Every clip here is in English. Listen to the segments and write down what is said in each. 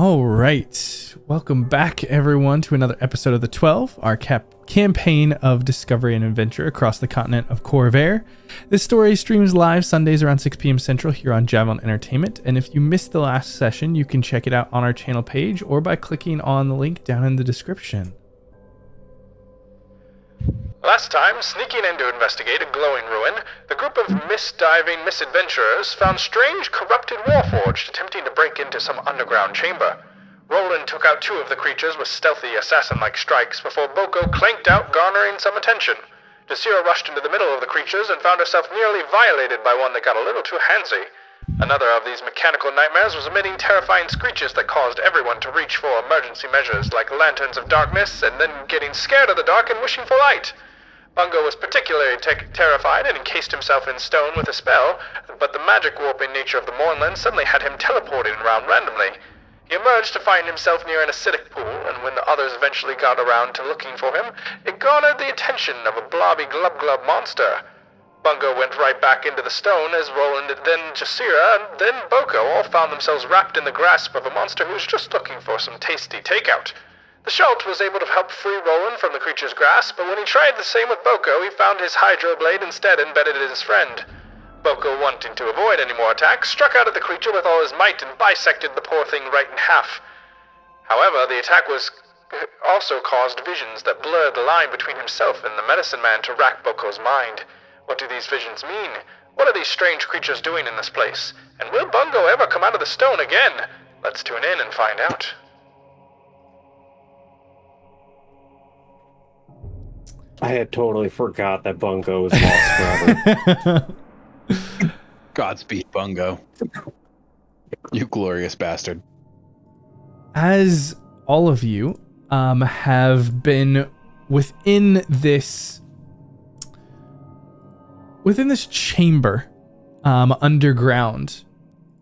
All right. Welcome back, everyone, to another episode of The 12, our campaign of discovery and adventure across the continent of Corvair. This story streams live Sundays around 6 p.m. Central here on Javelin Entertainment, and if you missed the last session, you can check it out on our channel page or by clicking on the link down in the description. Last time, sneaking in to investigate a glowing ruin, the group of misdiving misadventurers found strange, corrupted warforged attempting to break into some underground chamber. Roland took out 2 of the creatures with stealthy, assassin-like strikes before Boko clanked out, garnering some attention. Jasira rushed into the middle of the creatures and found herself nearly violated by one that got a little too handsy. Another of these mechanical nightmares was emitting terrifying screeches that caused everyone to reach for emergency measures like lanterns of darkness and then getting scared of the dark and wishing for light. Bungo was particularly terrified and encased himself in stone with a spell, but the magic warping nature of the Mournland suddenly had him teleporting around randomly. He emerged to find himself near an acidic pool, and when the others eventually got around to looking for him, it garnered the attention of a Blobby Glub-Glub Monster. Bungo went right back into the stone as Roland, then Jasira, and then Boko all found themselves wrapped in the grasp of a monster who was just looking for some tasty takeout. Theschault was able to help free Roland from the creature's grasp, but when he tried the same with Boko, he found his hydro blade instead embedded in his friend. Boko, wanting to avoid any more attacks, struck out at the creature with all his might and bisected the poor thing right in half. However, the attack also caused visions that blurred the line between himself and the medicine man to rack Boko's mind. What do these visions mean? What are these strange creatures doing in this place? And will Bungo ever come out of the stone again? Let's tune in and find out. I had totally forgot that Bungo was lost forever. Godspeed, Bungo. You glorious bastard. As all of you have been within this chamber underground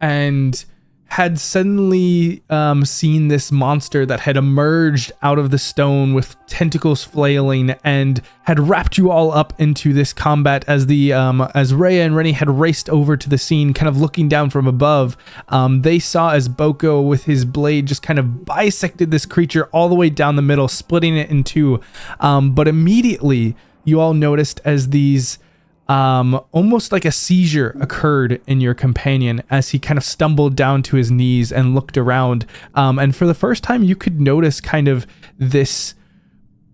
and had suddenly seen this monster that had emerged out of the stone with tentacles flailing and had wrapped you all up into this combat as as Rhea and Rennie had raced over to the scene, kind of looking down from above. They saw as Boko with his blade just kind of bisected this creature all the way down the middle, splitting it in two. But immediately you all noticed as these almost like a seizure occurred in your companion as he kind of stumbled down to his knees and looked around. And for the first time, you could notice kind of this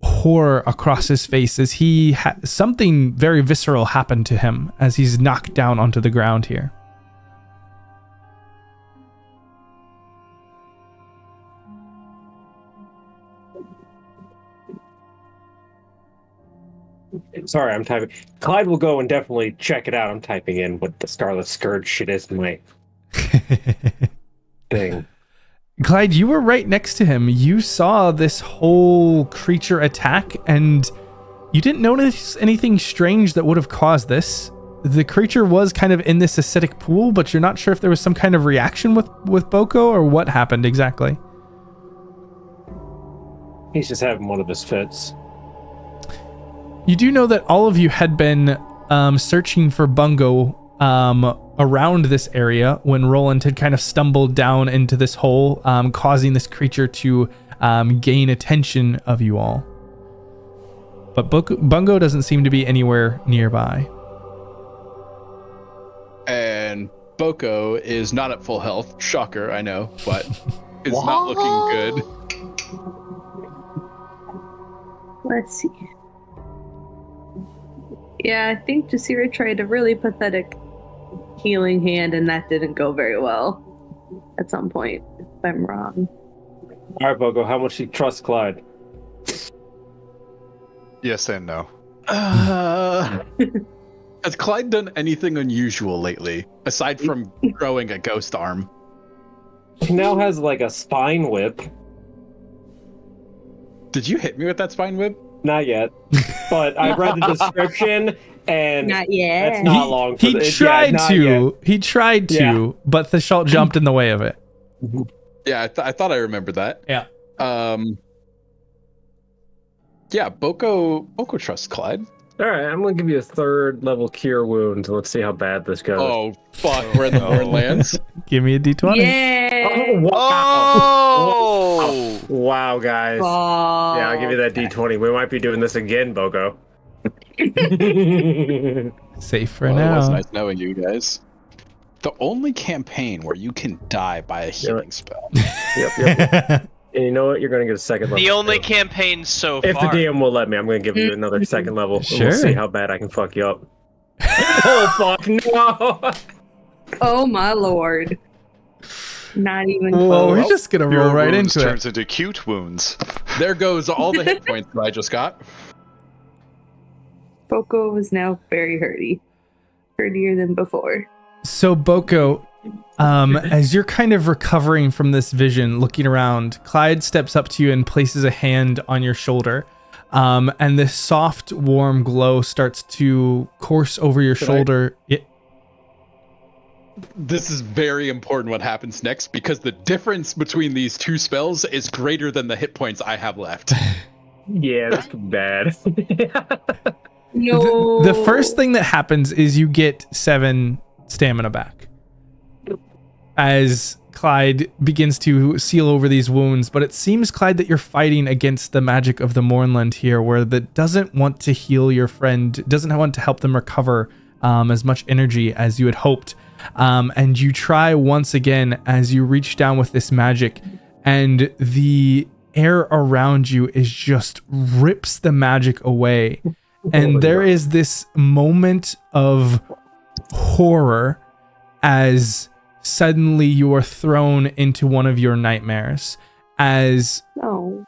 horror across his face as he something very visceral happened to him as he's knocked down onto the ground here. Sorry, I'm typing. Clyde will go and definitely check it out. I'm typing in what the Scarlet Scourge shit is in my thing. Clyde, you were right next to him. You saw this whole creature attack, and you didn't notice anything strange that would have caused this. The creature was kind of in this acidic pool, but you're not sure if there was some kind of reaction with Boko or what happened exactly. He's just having one of his fits. You do know that all of you had been searching for Bungo around this area when Roland had kind of stumbled down into this hole, causing this creature to gain attention of you all. But Bungo doesn't seem to be anywhere nearby. And Boko is not at full health. Shocker, I know, but it's not looking good. Let's see. Yeah, I think Jasira tried a really pathetic healing hand, and that didn't go very well at some point, if I'm wrong. All right, Boko, how much do you trust Clyde? Yes and no. Has Clyde done anything unusual lately, aside from growing a ghost arm? He now has like a spine whip. Did you hit me with that spine whip? Not yet, but I read the description, and Not yet. That's not long. He tried to, but Theschault jumped in the way of it. Yeah, I thought I remembered that. Yeah. Yeah, Boko trusts Clyde. All right, I'm gonna give you a 3rd level cure wound. Let's see how bad this goes. Oh fuck, we're in the Mournlands. Give me a d20. Yay! wow. Oh! Wow, guys. Oh. Yeah, I'll give you that D20. We might be doing this again, Boko. Safe for Well, it was now. nice knowing you guys. The only campaign where you can die by a healing spell. Yep. And you know what? You're gonna get a 2nd level. The only too. campaign so If the far. DM will let me, I'm gonna give you another 2nd level. And Sure. we'll see how bad I can fuck you up. Oh fuck no! Oh my lord. Not even Well, close. we're just gonna roll right into it. Turns into cute wounds. There goes all the hit points that I just got. Boko was now very hurty. Hurtier than before. So Boko, as you're kind of recovering from this vision, looking around, Clyde steps up to you and places a hand on your shoulder. And this soft, warm glow starts to course over your shoulder. This is very important what happens next because the difference between these two spells is greater than the hit points I have left. Yeah, this could be bad. No. The first thing that happens is you get 7 stamina back as Clyde begins to seal over these wounds. But it seems, Clyde, that you're fighting against the magic of the Mournland here, where that doesn't want to heal your friend, doesn't want to help them recover as much energy as you had hoped. And you try once again as you reach down with this magic, and the air around you is just rips the magic away. And there is this moment of horror as suddenly you are thrown into one of your nightmares. As Oh.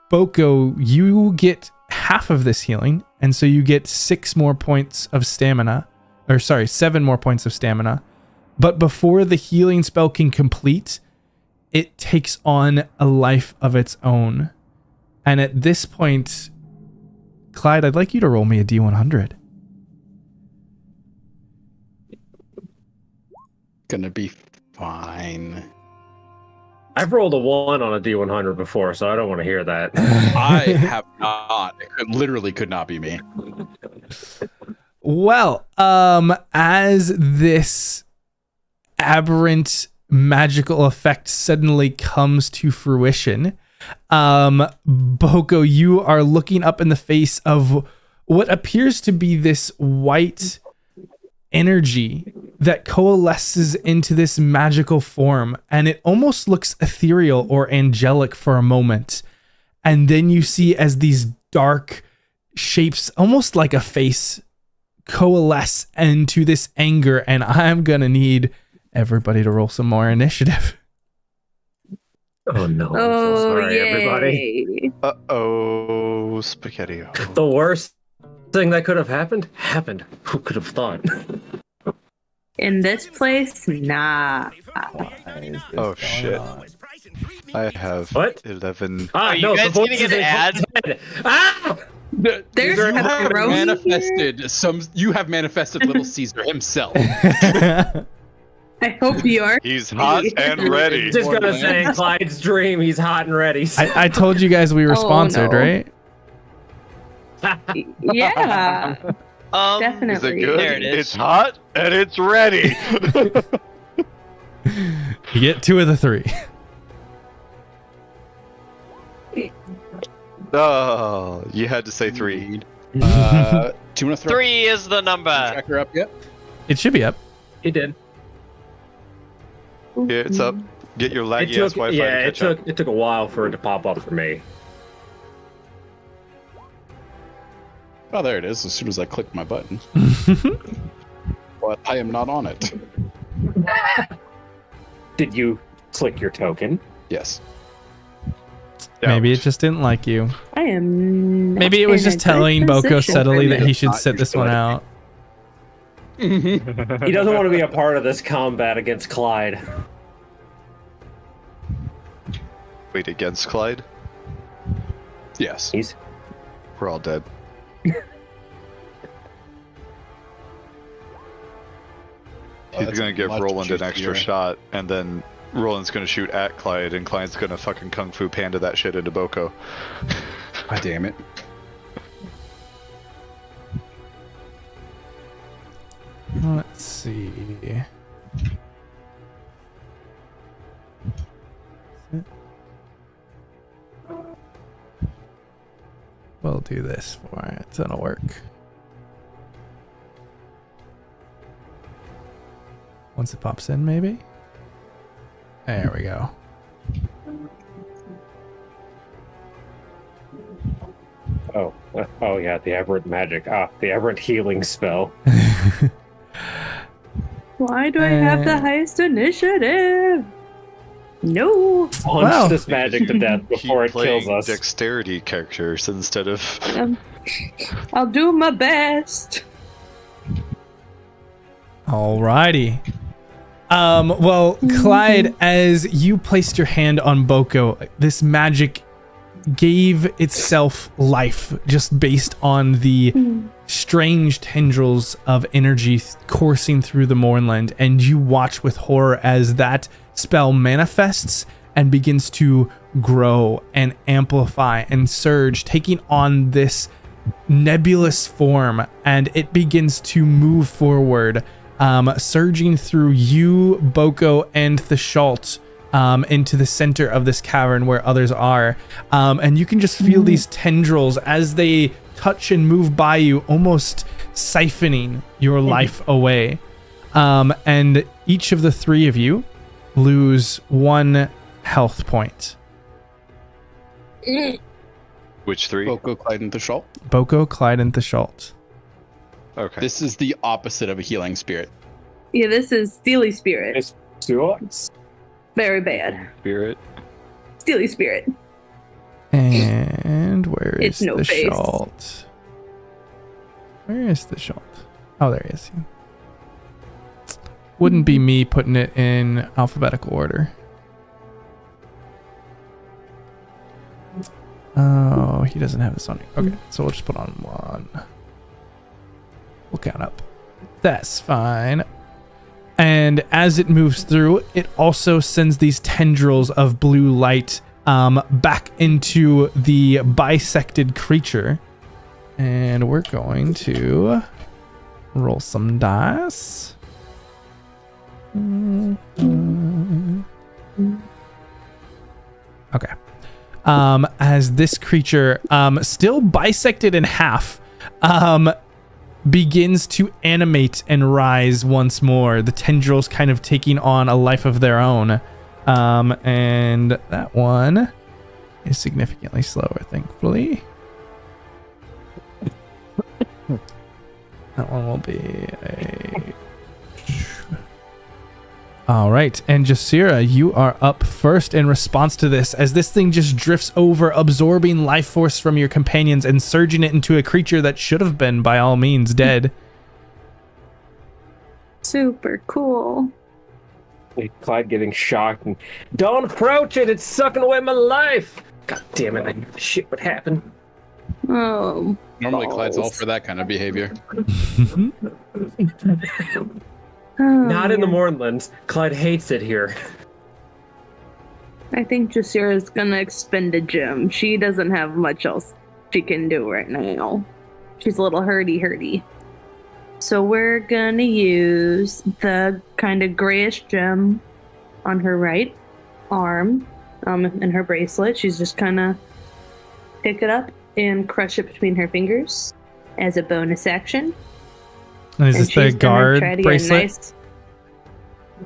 Boko, you get half of this healing, and so you get 6 more points of stamina. Or sorry, 7 more points of stamina. But before the healing spell can complete, it takes on a life of its own. And at this point, Clyde, I'd like you to roll me a D100. Gonna be fine. I've rolled a 1 on a D100 before, so I don't want to hear that. I have not. Literally could not be me. Well, as this aberrant magical effect suddenly comes to fruition, Boko, you are looking up in the face of what appears to be this white energy that coalesces into this magical form, and it almost looks ethereal or angelic for a moment. And then you see as these dark shapes, almost like a face, coalesce into this anger, and I'm gonna need everybody to roll some more initiative. Oh no, I'm so sorry, everybody. Yay. Uh-oh, spaghetti. The worst thing that could have happened. Who could have thought? In this place? Nah. Oh shit. I have What? 11. Are you guys gonna get an ad? Ah! There's You have pepperoni manifested you have manifested Little Caesar himself. I hope you are. He's hot and ready. Just gonna say, Clyde's dream. He's hot and ready. I told you guys we were Oh, sponsored, no. right? Yeah. Is Definitely. it good? There it is. It's hot and it's ready. You get 2 of the 3. Oh, you had to say 3. Do you want to throw 3 is the the number. tracker up yet? It should be up. He did. Yeah, it's up. Get your It laggy took, ass Wi-Fi yeah, to it catch up. took a while for it to pop up for me. Oh, there it is. As soon as I click my button. But I am not on it. Did you click your token? Yes. Maybe it just didn't like you. I am. Maybe it was in a just good telling Boko position. subtly that he should Not sit this one usually. out. He doesn't want to be a part of this combat against Clyde. Wait, against Clyde? Yes. He's We're all dead. He's That's gonna give much Roland an extra juicier. shot, and then Roland's gonna shoot at Clyde, and Clyde's gonna fucking Kung Fu Panda that shit into Boko. God damn it. Let's see. We'll do this for it. That'll work. Once it pops in, maybe? There we go. Oh yeah, the aberrant magic. The aberrant healing spell. Why do I have the highest initiative? No. Punch this magic to death before it kills us. Dexterity characters instead of. I'll do my best. Alrighty. Well, Clyde, as you placed your hand on Boko, this magic gave itself life just based on the strange tendrils of energy coursing through the Mournland, and you watch with horror as that spell manifests and begins to grow and amplify and surge, taking on this nebulous form, and it begins to move forward, surging through you, Boko, and Theschault, into the center of this cavern where others are. And you can just feel these tendrils as they touch and move by you, almost siphoning your life away. And each of the three of you lose 1 health point. Which 3? Boko, Clyde, and Theschault. Boko, Clyde, and Theschault. Okay. This is the opposite of a healing spirit. Yeah, this is Steely Spirit. It's 2 odds. Very bad. Spirit. Steely Spirit. And where is It's no face. Theschault? Where is Theschault? Oh, there he is. Wouldn't be me putting it in alphabetical order. Oh, he doesn't have this on. Okay, so we'll just put on 1. We'll count up. That's fine. And as it moves through, it also sends these tendrils of blue light back into the bisected creature. And we're going to roll some dice. Okay. As this creature, still bisected in half, begins to animate and rise once more, the tendrils kind of taking on a life of their own. And that one is significantly slower, thankfully. That one will be a... All right, and Jasira, you are up first in response to this, as this thing just drifts over, absorbing life force from your companions and surging it into a creature that should have been, by all means, dead. Super cool. Clyde getting shocked and don't approach it, it's sucking away my life. God damn it, I knew this shit would happen. Oh. Normally, Clyde's all for that kind of behavior. Not in the Mournlands. Clyde hates it here. I think Jasira's gonna expend a gem. She doesn't have much else she can do right now. She's a little hurdy. So we're gonna use the kind of grayish gem on her right arm, in her bracelet. She's just kinda pick it up and crush it between her fingers as a bonus action. And is this the guard bracelet?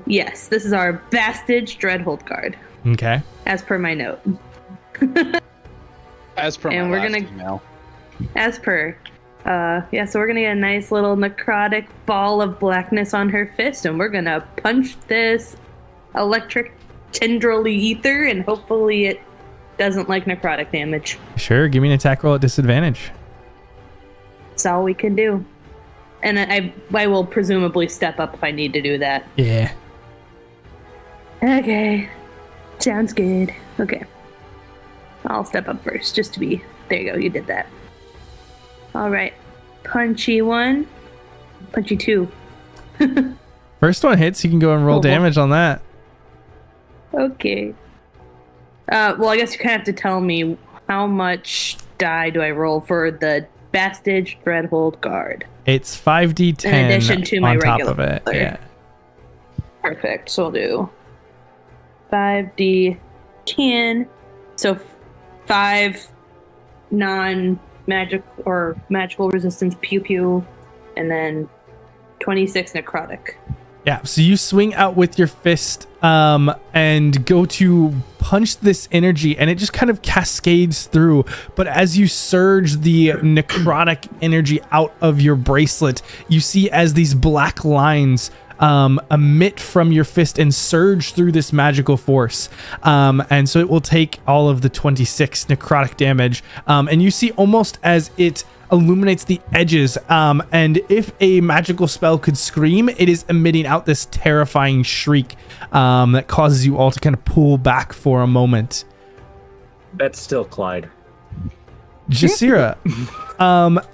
Yes, this is our Bastage Dreadhold guard. Okay. As per my note. As per And my we're last gonna- email. As per. So we're gonna get a nice little necrotic ball of blackness on her fist, and we're gonna punch this electric tendrily ether, and hopefully it doesn't like necrotic damage. Sure, give me an attack roll at disadvantage. That's all we can do. And I will presumably step up if I need to do that. Yeah. Okay. Sounds good. Okay. I'll step up first, just to be... There you go, you did that. Alright. Punchy 1. Punchy 2. First one hits, you can go and roll damage on that. Okay. Well, I guess you kind of have to tell me how much die do I roll for the Bastage, Dreadhold, Guard. It's 5d10 In addition to my on top regular of it. color. Yeah. Perfect. So we'll do 5d10. So 5 non-magic or magical resistance pew pew, and then 26 necrotic. Yeah, so you swing out with your fist and go to punch this energy, and it just kind of cascades through. But as you surge the necrotic energy out of your bracelet, you see as these black lines emit from your fist and surge through this magical force. And so it will take all of the 26 necrotic damage. And you see almost as it illuminates the edges, and if a magical spell could scream, it is emitting out this terrifying shriek that causes you all to kind of pull back for a moment. That's still Clyde. Jasira,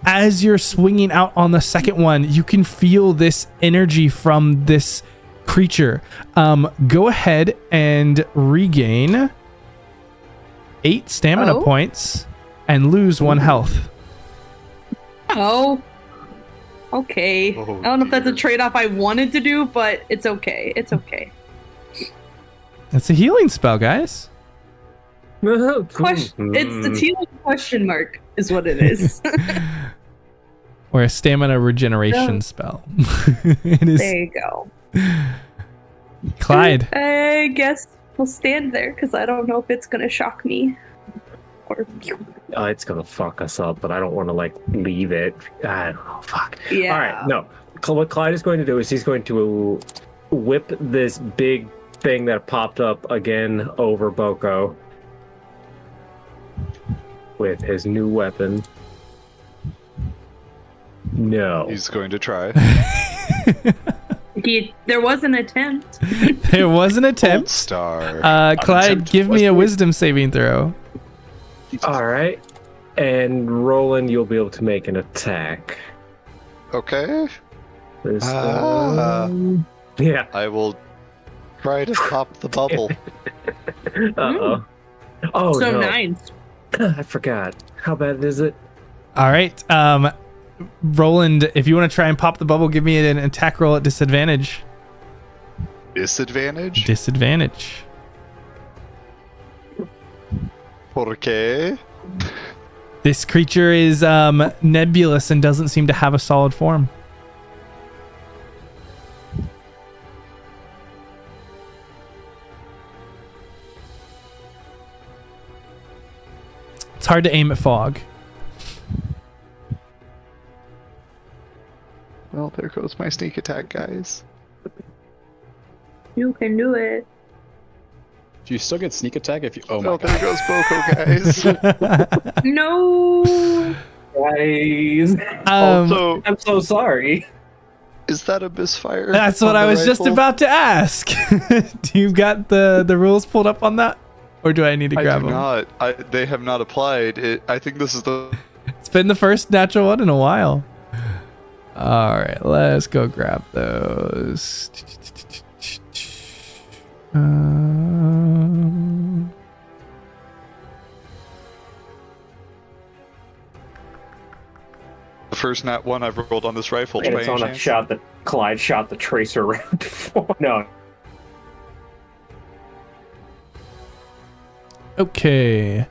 as you're swinging out on the second one, you can feel this energy from this creature. Go ahead and regain 8 stamina points and lose 1 health. Oh. Okay. Oh, I don't know if that's a dear. trade-off I wanted to do, but it's okay. It's okay. It's a healing spell, guys. It's healing question mark is what it is. Or a stamina regeneration spell. It is. There you go. Clyde. I guess we'll stand there because I don't know if it's gonna shock me. Or It's gonna fuck us up, but I don't want to leave it. I don't know. Fuck. yeah. All right. No. What Clyde is going to do is he's going to whip this big thing that popped up again over Boko with his new weapon. No. He's going to try. There was an attempt. There was an Gold attempt. star. Clyde, give me a wisdom saving throw. All right. And Roland, you'll be able to make an attack. Okay. This, I will try to pop the bubble. Uh-oh. Oh, So no. 9. I forgot. How bad is it? All right. Roland, if you want to try and pop the bubble, give me an attack roll at disadvantage. Disadvantage? Disadvantage. Okay. This creature is nebulous and doesn't seem to have a solid form. It's hard to aim at fog. Well, there goes my sneak attack, guys. You can do it. Do you still get sneak attack if you? Oh my Oh, god! there goes Boko, guys. No. Guys. Also, I'm so sorry. is that a misfire? That's what on I the was just rifle? about to ask. Do you got the rules pulled up on that? Or do I need to I grab do them? not. They have not applied. I think this is the. It's been the first natural one in a while. All right, let's go grab those. The first nat one I've rolled on this rifle. And by it's any on a chance? shot that Clyde shot the tracer round for. No. Okay.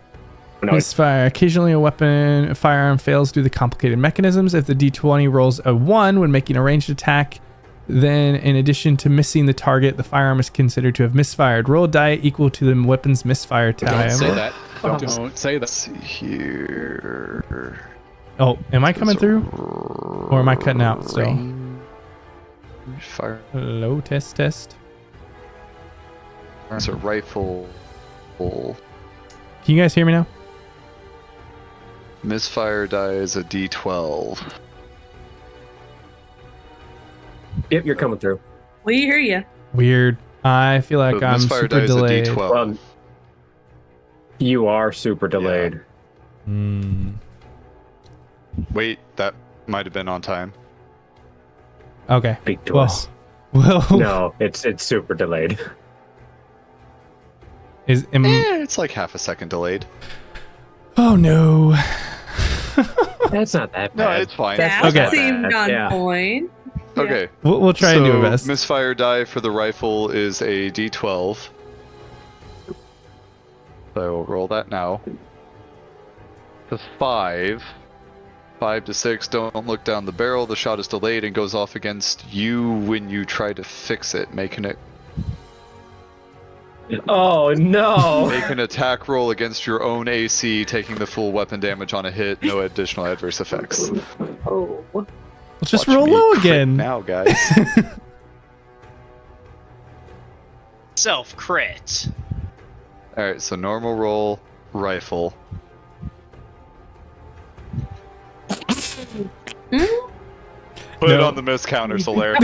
No, Misfire. Occasionally a firearm fails due to complicated mechanisms. If the D20 rolls a 1 when making a ranged attack, then in addition to missing the target, the firearm is considered to have misfired. Roll a die equal to the weapon's misfire time. Don't say that. Oh. Don't say that. Let's see here. Oh, am I coming through? Or am I cutting out still? Fire. Hello, test. It's a rifle. Can you guys hear me now? Misfire die is a D12. Yep, you're coming through. We hear you. Weird. I feel like But I'm misfire super die delayed. is a D12. Well, you are super delayed. Hmm. Wait, that might have been on time. Okay. Speak to Well, us. well, No, it's super delayed. am, It's like half a second delayed. oh no. That's not that No, bad. it's fine. That Okay. seemed on Yeah. point. Okay. We'll try and do our best. Misfire die for the rifle is a D12. So I will roll that now. The 5. 5 to 6. Don't look down the barrel. The shot is delayed and goes off against you when you try to fix it, making it Oh no! make an attack roll against your own AC, taking the full weapon damage on a hit. No additional adverse effects. Oh. Let's just Watch roll me low crit again. now, guys. Self crit. All right, so normal roll, rifle. Put it No. on the miss counter, Solaire.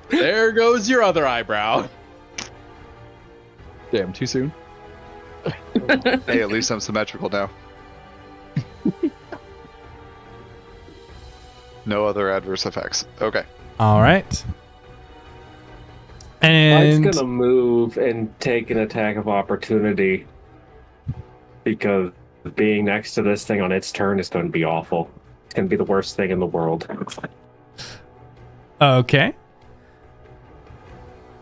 There goes your other eyebrow. Damn, too soon. Hey, at least I'm symmetrical now. No other adverse effects. Okay. All right. Mike's And gonna move and take an attack of opportunity because being next to this thing on its turn is going to be awful. It's going to be the worst thing in the world. okay.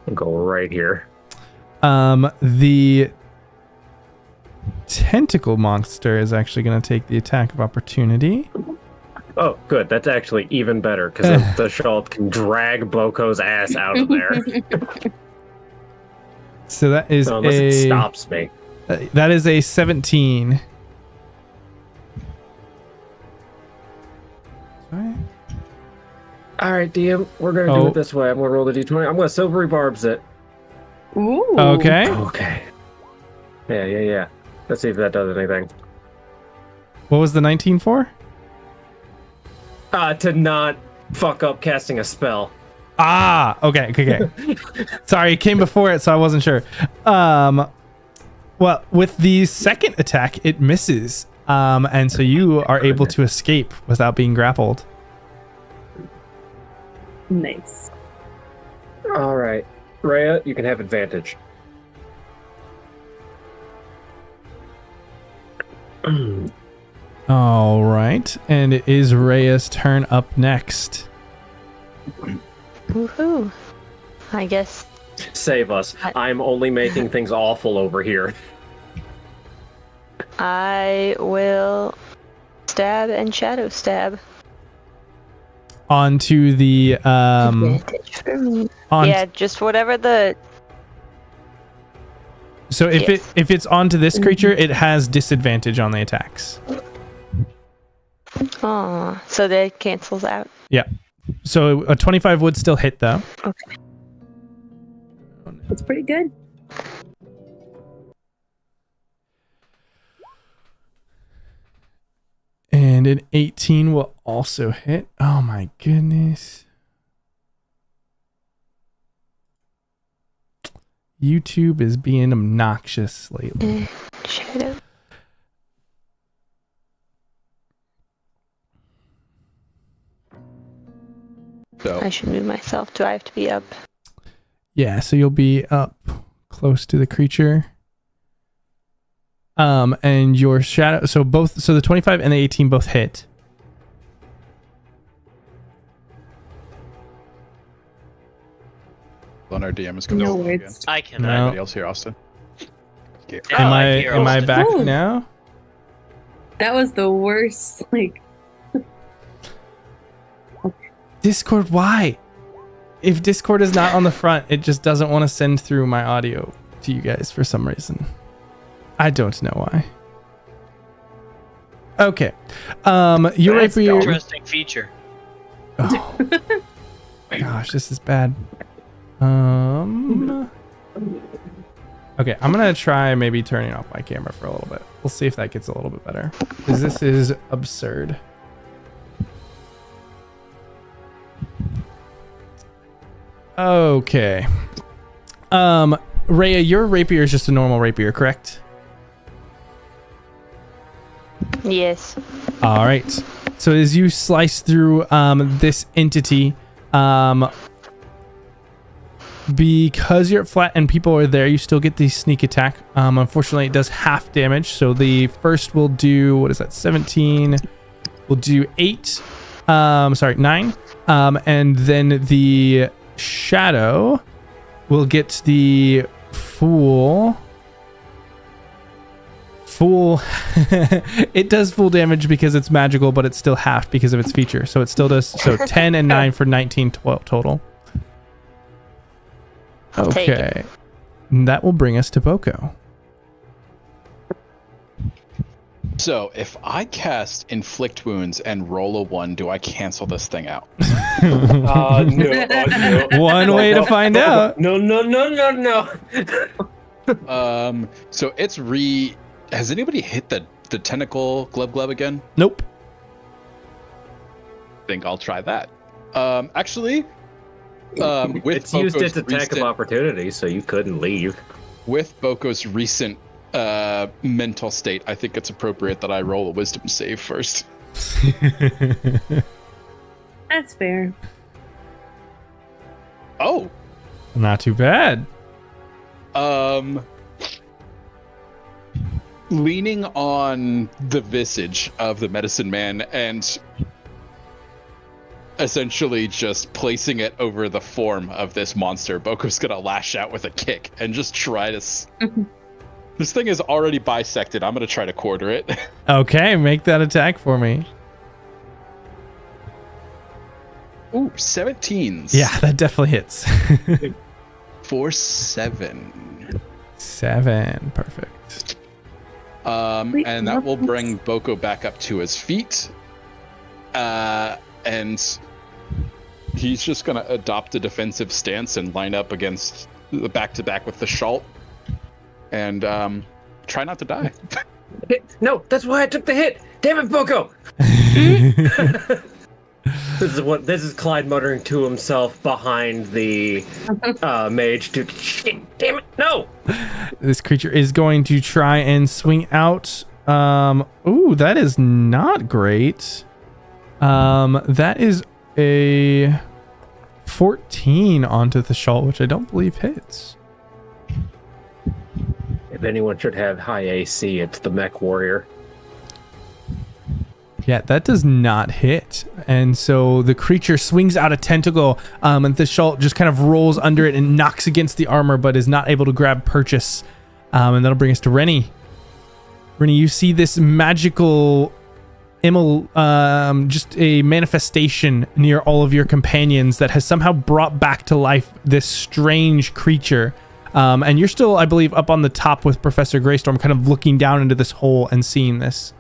I'll go right here. The tentacle monster is actually going to take the attack of opportunity. Oh, good. That's actually even better because the Theschault can drag Boko's ass out of there. So that is So unless it stops me. that is a 17. Sorry. All right, DM, we're going to do Oh. it this way. I'm going to roll the d20. I'm going to silvery barbs it. Ooh. Okay. Okay. Yeah. Let's see if that does anything. What was the 19 for? To not fuck up casting a spell. Ah, okay. Sorry, it came before it, so I wasn't sure. Well, with the second attack, it misses. And so you are able to escape without being grappled. Nice. All right. Rhea, you can have advantage. All right, and it is Rhea's turn up next. Woohoo. I guess Save us. I'm only making things awful over here. I will stab and shadow stab. Onto the Advantage for me. Yeah, just whatever the. So if Yes. if it's onto this creature, it has disadvantage on the attacks. Oh, so that cancels out. Yeah. So a 25 would still hit though. Okay. That's pretty good. And an 18 will also hit. Oh my goodness. YouTube is being obnoxious lately. Shadow. So I should move myself. Do I have to be up? Yeah, so you'll be up close to the creature. And your shadow, so the 25 and the 18 both hit. On our DM is coming No over again. words. I can. No. Anybody else here, Austin? Yeah, Am I hear am I Austin. back Ooh. now? That was the worst. Like, Discord, why? If Discord is not on the front, it just doesn't want to send through my audio to you guys for some reason. I don't know why. Okay. Your That's rapier. Interesting feature. Oh. Gosh, this is bad. Okay, I'm gonna try maybe turning off my camera for a little bit. We'll see if that gets a little bit better. Because this is absurd. Okay. Rhea, your rapier is just a normal rapier, correct? Yes. All right. So as you slice through this entity, because you're at flat and people are there, you still get the sneak attack. Unfortunately, it does half damage. So the first will do, what is that, 17? We'll do 8. 9. And then the shadow will get the full. It does full damage because it's magical, but it's still half because of its feature. So it still does. So 10 and 9 for 19 total. Okay. That will bring us to Boko. So, if I cast Inflict Wounds and roll a 1, do I cancel this thing out? No. One way to find out. No. So it's Has anybody hit the tentacle glub again? Nope. Think I'll try that. Actually, with it's used Boko's its attack of opportunity, so you couldn't leave. With Boko's recent mental state, I think it's appropriate that I roll a wisdom save first. That's fair. Oh, Not too bad. Leaning on the visage of the medicine man and essentially just placing it over the form of this monster, Boko's gonna lash out with a kick and just try to... This thing is already bisected. I'm gonna try to quarter it. Okay, make that attack for me. Ooh, 17s. Yeah, that definitely hits. For 7. 7. Perfect. And that will bring Boko back up to his feet. And he's just gonna adopt a defensive stance and line up against the back-to-back with the Theschault. And try not to die. No, that's why I took the hit. Damn it, Boko! This is Clyde muttering to himself behind the mage. Shit, damn it, no! This creature is going to try and swing out. Ooh, that is not great. That is a 14 onto the Theschault, which I don't believe hits. If anyone should have high AC, it's the mech warrior. Yeah, that does not hit. And so the creature swings out a tentacle, and Theschault just kind of rolls under it and knocks against the armor, but is not able to grab purchase. And that'll bring us to Rennie. Rennie, you see this magical just a manifestation near all of your companions that has somehow brought back to life this strange creature. And you're still, I believe, up on the top with Professor Greystorm, kind of looking down into this hole and seeing this.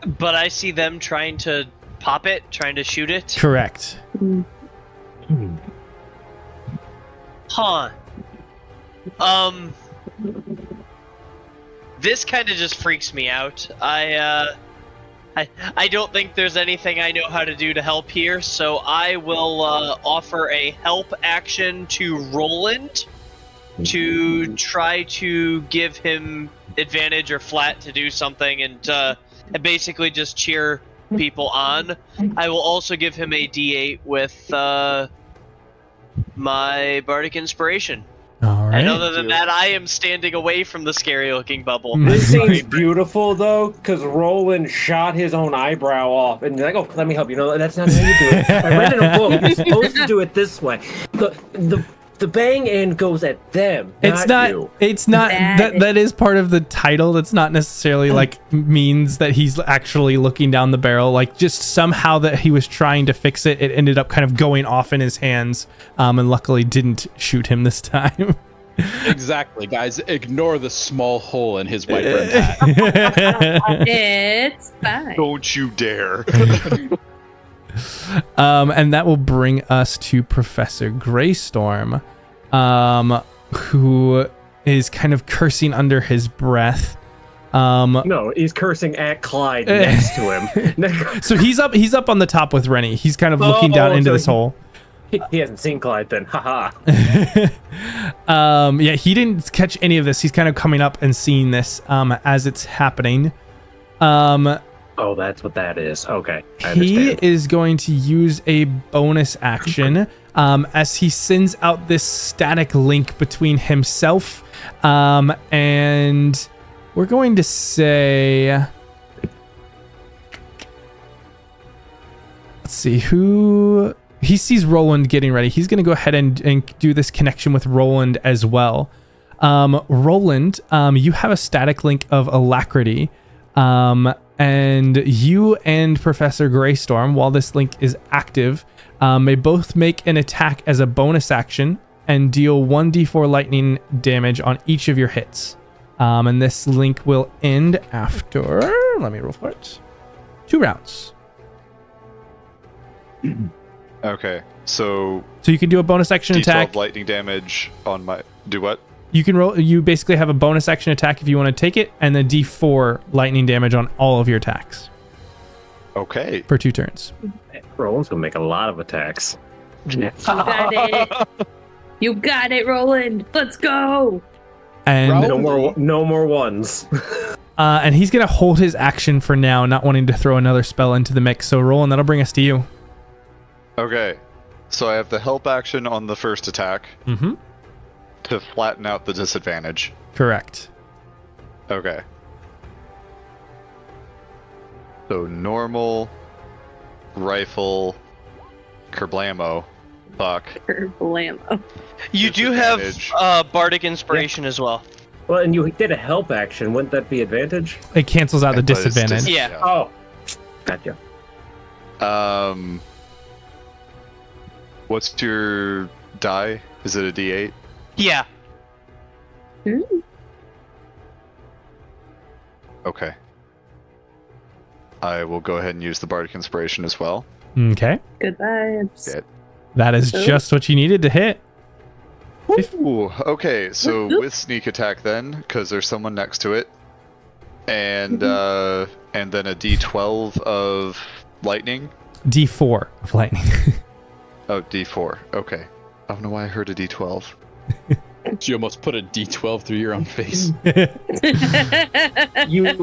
But I see them trying to pop it, trying to shoot it. Correct. Huh. This kind of just freaks me out. I don't think there's anything I know how to do to help here, so I will offer a help action to Roland to try to give him advantage or flat to do something and basically just cheer people on. I will also give him a D8 with my Bardic Inspiration. All right. And other than that, I am standing away from the scary-looking bubble. This seems beautiful, though, because Roland shot his own eyebrow off, and he's like, "Oh, let me help you." No, that's not how you do it. I read in a book. You're supposed to do it this way. The bang end goes at them. It's not. You. It's not. That is part of the title. That's not necessarily like means that he's actually looking down the barrel. Like just somehow that he was trying to fix it, it ended up kind of going off in his hands, and luckily didn't shoot him this time. Exactly, guys. Ignore the small hole in his white brimmed hat. It's fine. Don't you dare. And that will bring us to Professor Greystorm, who is kind of cursing under his breath. No, he's cursing at Clyde next to him. So he's up on the top with Rennie. He's kind of looking down into this hole. He hasn't seen Clyde then. Haha. Yeah, he didn't catch any of this. He's kind of coming up and seeing this as it's happening. Oh, that's what that is. Okay, I He understand. is going to use a bonus action as he sends out this static link between himself and we're going to say, let's see who he sees. Roland getting ready. He's going to go ahead and do this connection with Roland as well. Roland, you have a static link of alacrity. And you and Professor Greystorm, while this link is active, may both make an attack as a bonus action and deal 1d4 lightning damage on each of your hits. And this link will end after, let me roll for it, 2 rounds. Okay, so So you can do a bonus action D12 attack. lightning damage on my... Do what? You can roll. You basically have a bonus action attack if you want to take it, and then d4 lightning damage on all of your attacks Okay. for 2 turns. Roland's gonna make a lot of attacks. You got it. You got it, Roland. Let's go. And No more ones. and he's gonna hold his action for now, not wanting to throw another spell into the mix. So Roland, that'll bring us to you. Okay. So I have the help action on the first attack Mm-hmm. to flatten out the disadvantage. Correct. Okay. So normal, rifle, kerblamo, fuck. Kerblamo. You do have Disadvantage. bardic inspiration as well. Well, and you did a help action. Wouldn't that be advantage? It cancels out the But it's disadvantage. Yeah. Oh, gotcha. What's your die? Is it a D8? Yeah. Okay. I will go ahead and use the bardic inspiration as well. Okay. Good vibes. Okay. That is just what you needed to hit. Ooh, okay, so with sneak attack then, because there's someone next to it, and then a D12 of lightning. D4 of lightning. Oh, D4. Okay. I don't know why I heard a D12. You almost put a D12 through your own face. You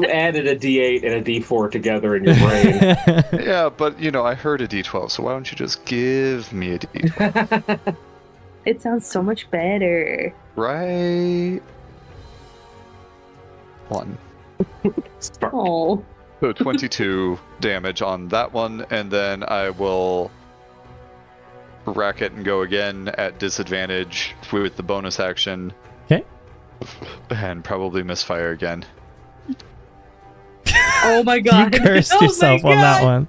added a D8 and a D4 together in your brain. Yeah, but I heard a D12, so why don't you just give me a D12? It sounds so much better. Right? 1. Oh. So 22 damage on that one, and then I will rack it and go again at disadvantage with the bonus action. Okay. And probably misfire again. Oh my god. You cursed Oh my yourself on that one.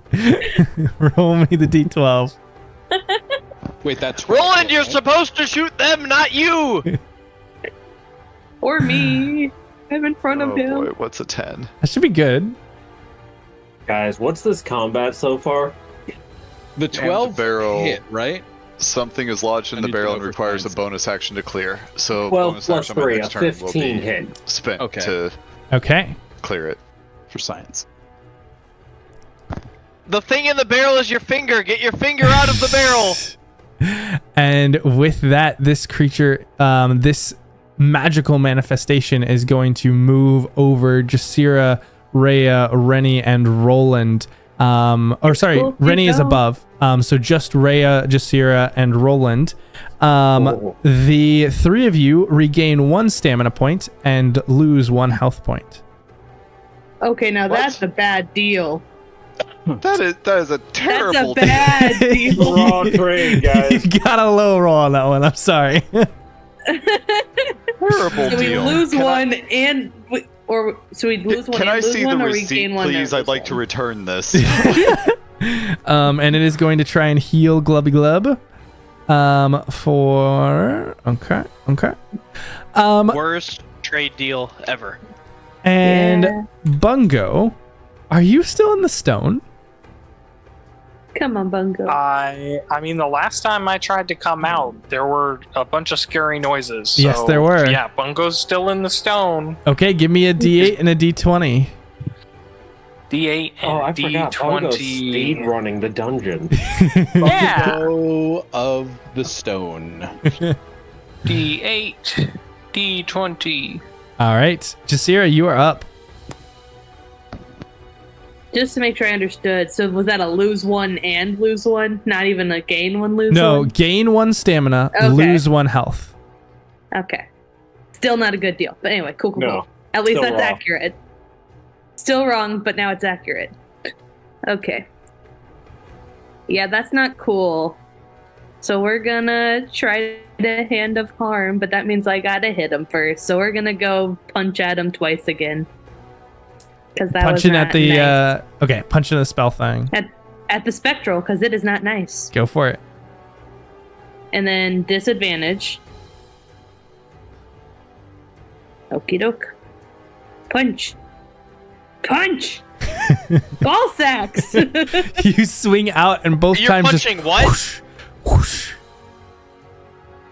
Roll me the D12. Wait, that's Roland, you're supposed to shoot them, not you! Or me. I'm in front of Oh him. boy, what's a 10? That should be good. Guys, what's this combat so far? The 12 barrel. hit, right? Something is lodged in I the need to barrel and over requires a science. bonus action to clear. So 12 bonus plus action on my 3, a next turn will 15 be hit. spent Okay. to Okay. clear it. For science. The thing in the barrel is your finger. Get your finger out of the barrel. And with that, this creature, this magical manifestation is going to move over Jasira, Rhea, Rennie, and Roland. Rennie is above. So just Rhea, Jasira, and Roland. The 3 of you regain 1 stamina point and lose 1 health point. Okay, now that's a bad deal. That is a terrible That's a bad deal. Raw trade, guys. You got a low roll on that one. I'm sorry. terrible So we deal. lose Can I- one so we lose one Can and I lose see one, the or we receipt, gain one. please? and I'd like lose to one? return this. And it is going to try and heal Glubby Glub. Okay. Worst trade deal ever. And Yeah. Bungo, are you still in the stone? Come on, Bungo. I mean, the last time I tried to come out, there were a bunch of scary noises. So, Yes, there were. Yeah, Bungo's still in the stone. Okay, give me a D8 and a D20. D8 and Oh, I forgot. Bungo's speed D20. running the dungeon. Yeah, Bungo of the stone. D8, D20. All right, Jasira, you are up. Just to make sure I understood. So was that a lose 1 and lose 1? Not even a gain 1, lose 1? No, gain 1 stamina, Okay. lose 1 health. Okay. Still not a good deal. But anyway, cool. No, At least still that's wrong. accurate. Still wrong, but now it's accurate. Okay. Yeah, that's not cool. So we're gonna try to hand of harm, but that means I gotta hit him first. So we're gonna go punch at him twice again. Because that Punching was at not the nice. okay, punching the spell thing. At the spectral, because it is not nice. Go for it. And then disadvantage. Okie doke. Punch. Punch! Ball sacks! You swing out and both You're times punching just what? whoosh, whoosh.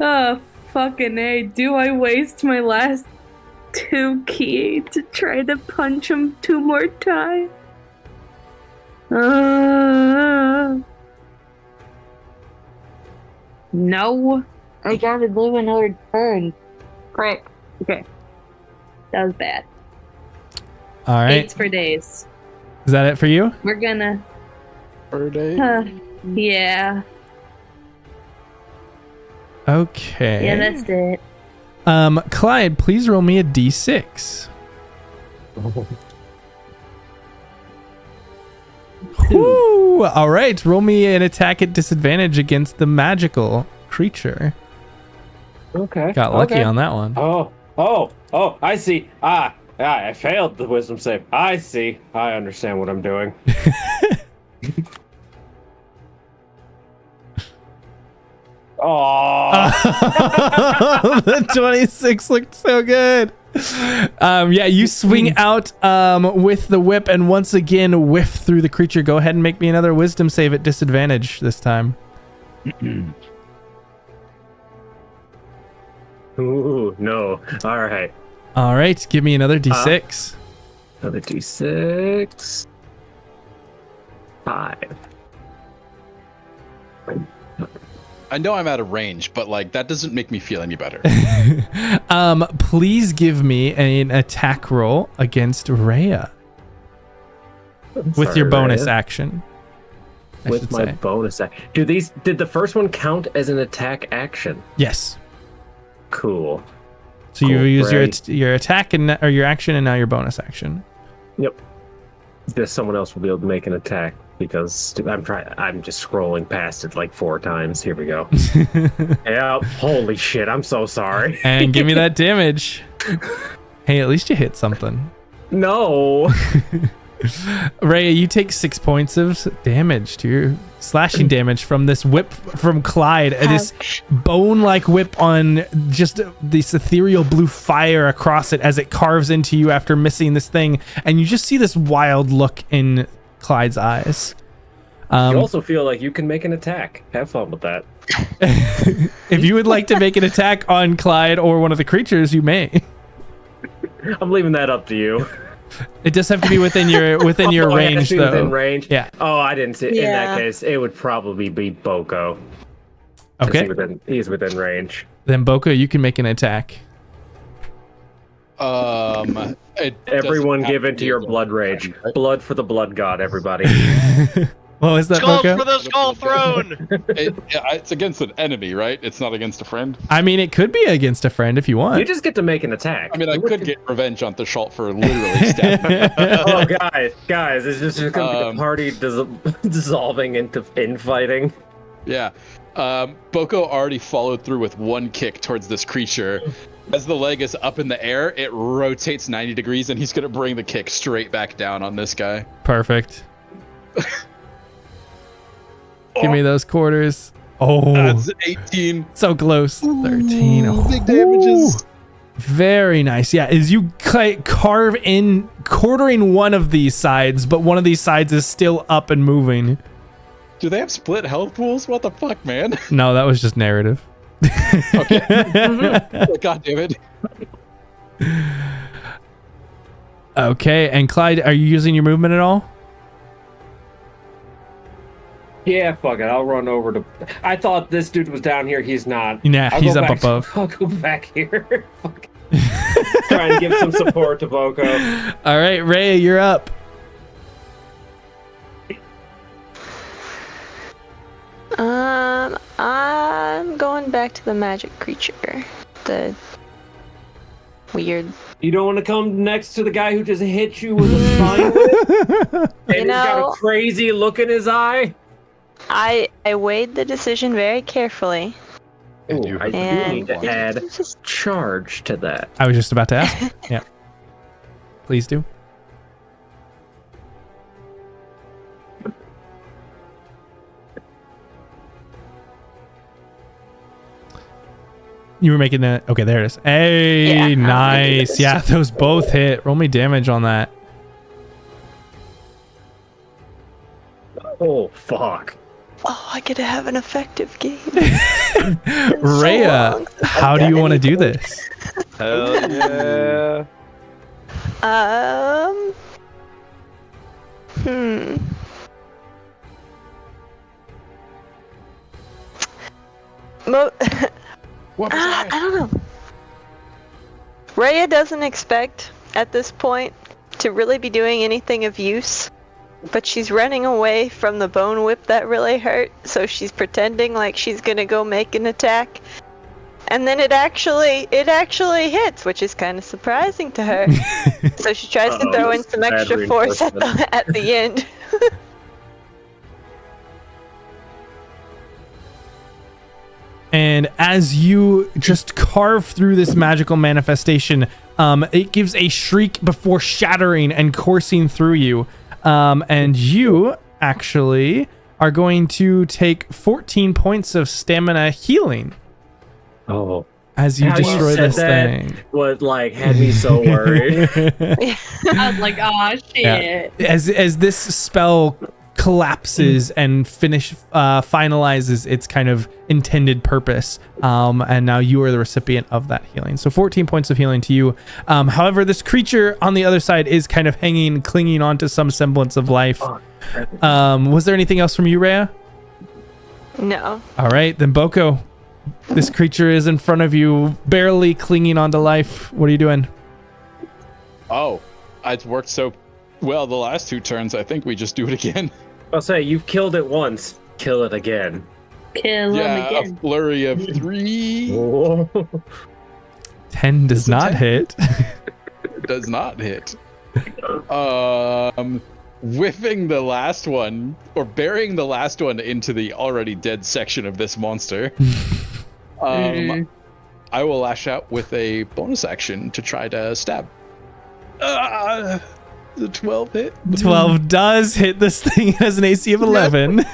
Oh, fucking A. Do I waste my last 2 key to try to punch him 2 more times? No. I gotta live another turn. Frick. Okay. That was bad. All right. 8s for days. Is that it for you? We're gonna... Birthday. Yeah. Okay. Yeah, that's it. Clyde, please roll me a d6. Whew. All right, roll me an attack at disadvantage against the magical creature. Okay. Got lucky okay. on that one. Oh, I see. I failed the wisdom save. I see. I understand what I'm doing. Oh, The 26 looked so good. Yeah, you swing out with the whip and once again whiff through the creature. Go ahead and make me another wisdom save at disadvantage this time. ooh, no. All right. All right, give me another d6. Another d6. 5. I know I'm out of range, but like that doesn't make me feel any better. Please give me an attack roll against Rhea with your bonus action. I With should my say. bonus action. Did the first one count as an attack action? Yes. Cool. So you Cool, use great. your attack or your action and now your bonus action. Yep. This someone else will be able to make an attack because I'm just scrolling past it like 4 times. Here we go. Yeah. Holy shit! I'm so sorry. And give me that damage. Hey, at least you hit something. No. Rhea, you take 6 points of damage to your slashing damage from this whip from Clyde. This bone-like whip on just this ethereal blue fire across it as it carves into you after missing this thing. And you just see this wild look in Clyde's eyes. You also feel like you can make an attack. Have fun with that. If you would like to make an attack on Clyde or one of the creatures, you may. I'm leaving that up to you. It does have to be within your Oh, it has range, to be though. Within range. Yeah. Oh, I didn't see. In Yeah. that case, it would probably be Boko. 'Cause Okay. He's within range. Then Boko, you can make an attack. It Everyone doesn't give have into to be your a blood rage. right? Blood for the blood god, everybody. What was that, Skull Boko? for the skull throne! It's against an enemy, right? It's not against a friend. I mean, it could be against a friend if you want. You just get to make an attack. I mean, I could get revenge on Theschault for literally stabbing me. Oh, guys, it's just gonna be the Um, party dissolving into infighting. Yeah. Boko already followed through with 1 kick towards this creature. As the leg is up in the air, it rotates 90 degrees, and he's going to bring the kick straight back down on this guy. Perfect. Give me those quarters. Oh, That's 18. so close. 13. Oh, Big damages. very nice. Yeah, as you carve in, quartering one of these sides, but one of these sides is still up and moving. Do they have split health pools? What the fuck, man? No, that was just narrative. Okay. God damn it. Okay, and Clyde, are you using your movement at all? Yeah, fuck it. I'll run over to. I thought this dude was down here. He's not. Nah, I'll he's go up back- above. I'll go back here. Fuck. Try and give some support to Boko. All right, Rhea, you're up. I'm going back to the magic creature. The weird. You don't want to come next to the guy who just hit you with a spine whip? And he's got a crazy look in his eye? I weighed the decision very carefully. Ooh, I do need to add charge to that. I was just about to ask. Yeah. Please do. You were making that. Okay, there it is. Hey, yeah, nice. Yeah, those both hit. Roll me damage on that. Oh, fuck. Oh, I get to have an effective game. Rhea, how do you want to do this? Hell yeah. I don't know. Rhea doesn't expect at this point to really be doing anything of use, but she's running away from the bone whip that really hurt, so she's pretending like she's gonna go make an attack, and then it actually hits, which is kind of surprising to her. So she tries to throw in some extra force at the end. And as you just carve through this magical manifestation, it gives a shriek before shattering and coursing through you. And you actually are going to take 14 points of stamina healing. Oh. As you destroy this thing. What had me so worried. I was like, oh shit. Yeah. As this spell collapses and finalizes its kind of intended purpose, and now you are the recipient of that healing. So 14 points of healing to you. However, this creature on the other side is kind of clinging on to some semblance of life. Was there anything else from you, Rhea? No. All right, then Boko, this creature is in front of you, barely clinging on to life. What are you doing? Oh, it's worked so well the last 2 turns. I think we just do it again. I'll say, you've killed it once. Kill it again. Kill him again. A flurry of 3. 10 does not hit. Does not hit. Whiffing the last one, or burying the last one into the already dead section of this monster. I will lash out with a bonus action to try to stab. The 12 hit? 12 does hit this thing. It has an AC of 11.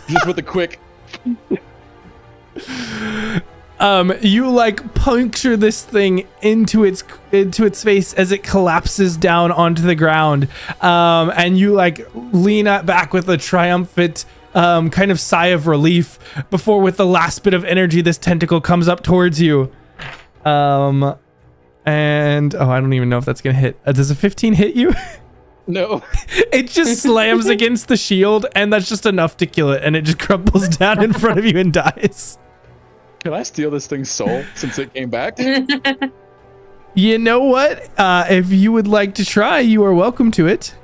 Just with a quick... You puncture this thing into its face as it collapses down onto the ground. And you lean back with a triumphant kind of sigh of relief before, with the last bit of energy, this tentacle comes up towards you. And I don't even know if that's gonna hit. Does a 15 hit you? No. It just slams against the shield, and that's just enough to kill it, and it just crumples down in front of you and dies. Can I steal this thing's soul since it came back? You know what? If you would like to try, you are welcome to it.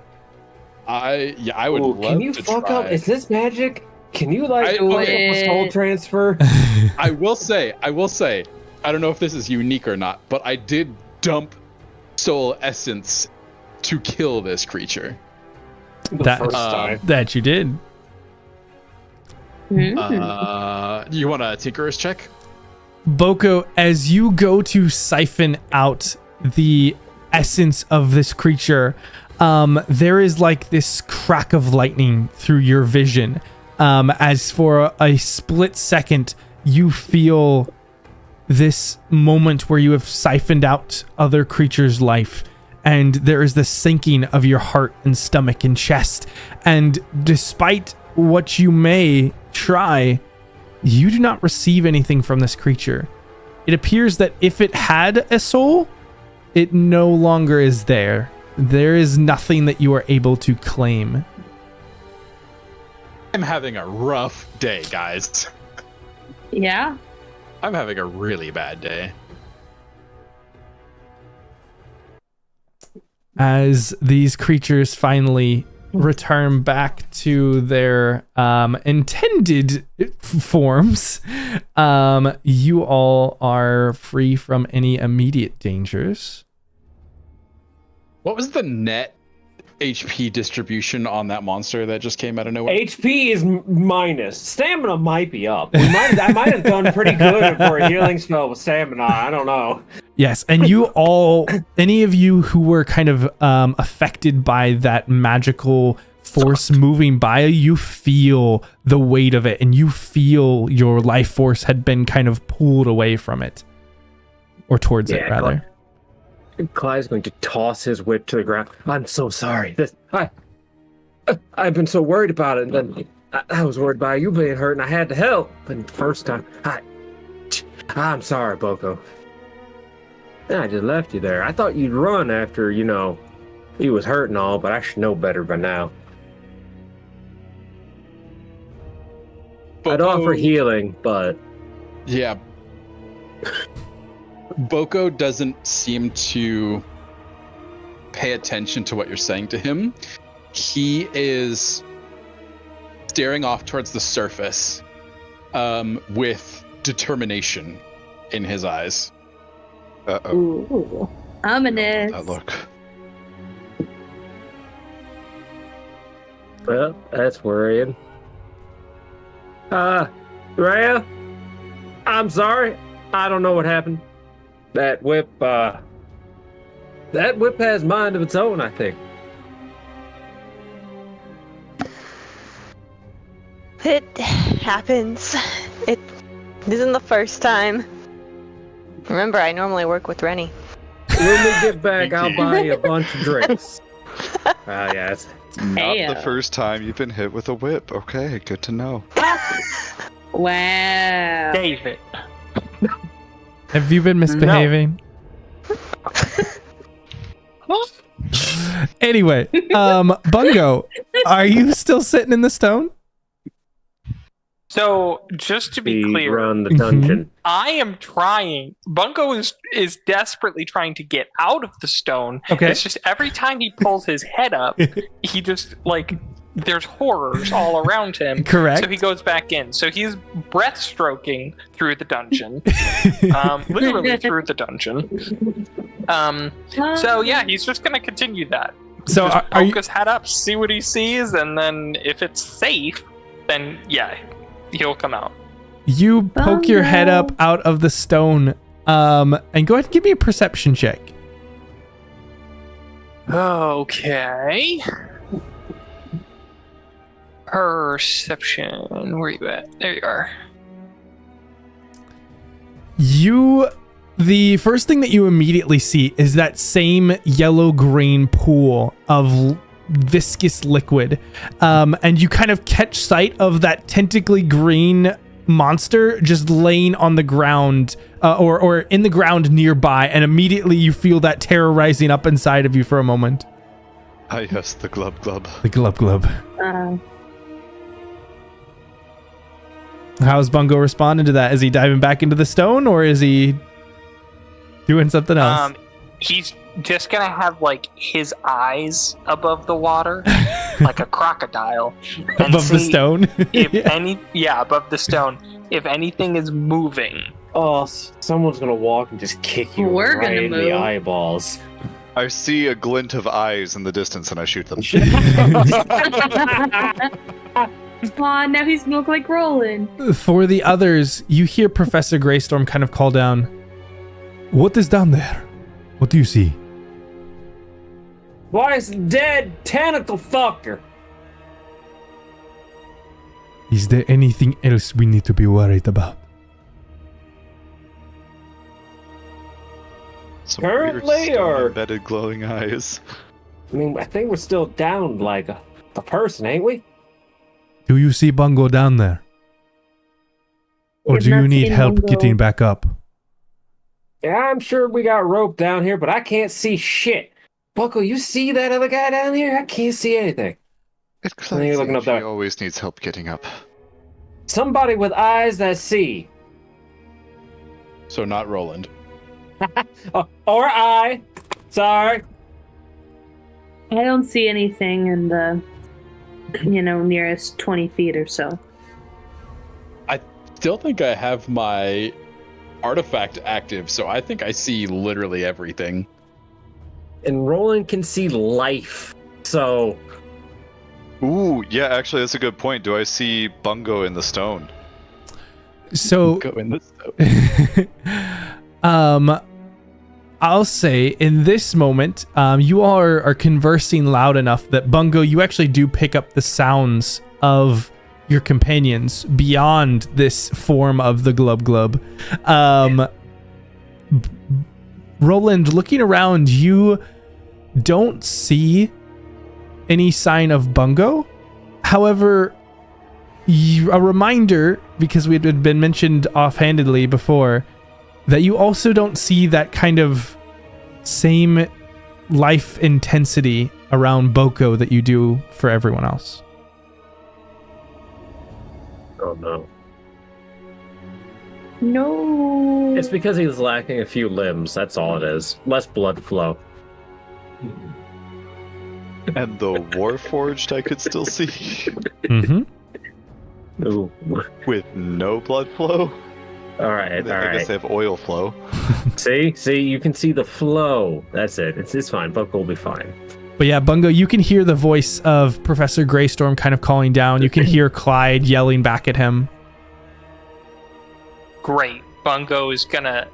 I would love to try. Can you fuck up? Is this magic? Can you do a soul transfer? I will say, I don't know if this is unique or not, but I did dump soul essence to kill this creature. That you did. You want a Tinkerer's check? Boko, as you go to siphon out the essence of this creature, there is this crack of lightning through your vision. As for a split second, you feel this moment where you have siphoned out other creatures' life, and there is the sinking of your heart and stomach and chest. And despite what you may try, you do not receive anything from this creature. It appears that if it had a soul, it no longer is there. There is nothing that you are able to claim. I'm having a rough day, guys. Yeah. I'm having a really bad day. As these creatures finally return back to their intended forms, you all are free from any immediate dangers. What was the net HP distribution on that monster that just came out of nowhere? HP is minus. Stamina might be up. I might have done pretty good for a healing spell with stamina. I don't know. Yes, and you all, any of you who were kind of affected by that magical force moving by, you feel the weight of it, and you feel your life force had been kind of pulled away from it, or towards it, rather. Clyde's going to toss his whip to the ground. I'm so sorry. I've been so worried about it, and then I was worried about you being hurt, and I had to help. But the first time, I'm sorry, Boko. I just left you there. I thought you'd run after, you was hurt and all, but I should know better by now. Boko, I'd offer healing, but... Yeah. Boko doesn't seem to pay attention to what you're saying to him. He is staring off towards the surface with determination in his eyes. Uh-oh. Ooh, ominous. That look. Well, that's worrying. Rhea? I'm sorry. I don't know what happened. That whip has mind of its own, I think. It happens. It isn't the first time. Remember, I normally work with Rennie. When we get back, I'll buy you a bunch of drinks. Yes. Not the first time you've been hit with a whip. Okay, good to know. Wow. David. Have you been misbehaving? Anyway, Bungo, are you still sitting in the stone? So, just to be clear, around the dungeon. I am trying. Bungo is desperately trying to get out of the stone. Okay. It's just every time he pulls his head up, he just, there's horrors all around him. Correct. So he goes back in. So he's breathstroking through the dungeon. Literally through the dungeon. So, yeah, he's just going to continue that. So just poke his head up, see what he sees, and then if it's safe, then, yeah, he'll come out. You poke your head up out of the stone, and go ahead and give me a perception check. Okay. Perception. Where are you at? There you are. The first thing that you immediately see is that same yellow-green pool of viscous liquid, and you kind of catch sight of that tentacly green monster just laying on the ground, or in the ground nearby, and immediately you feel that terror rising up inside of you for a moment. Ah, yes, the glub glub. The glub glub. How's Bungo responding to that? Is he diving back into the stone, or is he doing something else? He's just gonna have his eyes above the water, like a crocodile, and above the stone. Above the stone. If anything is moving, someone's gonna walk and just kick you right in the eyeballs. I see a glint of eyes in the distance, and I shoot them. Aw, now he's gonna look like Roland. For the others, you hear Professor Greystorm kind of call down, "What is down there? What do you see?" Why, it's dead tentacle fucker. Is there anything else we need to be worried about? Some Currently, weird or embedded glowing eyes. I mean, I think we're still down like a person, ain't we? Do you see Bungo down there? Or do you need help getting back up? Yeah, I'm sure we got rope down here, but I can't see shit. Boko, you see that other guy down here? I can't see anything. It's you're looking up he there. always needs help getting up. Somebody with eyes that see. So not Roland. Or I. Sorry. I don't see anything in the nearest 20 feet or so. I still think I have my artifact active, so I think I see literally everything. And Roland can see life, so... Ooh, yeah, actually, that's a good point. Do I see Bungo in the stone? So, Go in the stone. I'll say in this moment, you all are conversing loud enough that Bungo, you actually do pick up the sounds of your companions beyond this form of the Glub Glub. Roland, looking around, you don't see any sign of Bungo. However, a reminder, because we had been mentioned offhandedly before, that you also don't see that kind of same life intensity around Boko that you do for everyone else. Oh no. No. It's because he's lacking a few limbs, that's all it is. Less blood flow. And the warforged I could still see. Mm-hmm. Ooh. With no blood flow? Alright, I guess they have oil flow. See, you can see the flow. That's it. It's fine. Boko will be fine. But yeah, Bungo, you can hear the voice of Professor Greystorm kind of calling down. You can hear Clyde yelling back at him. Great. Bungo is gonna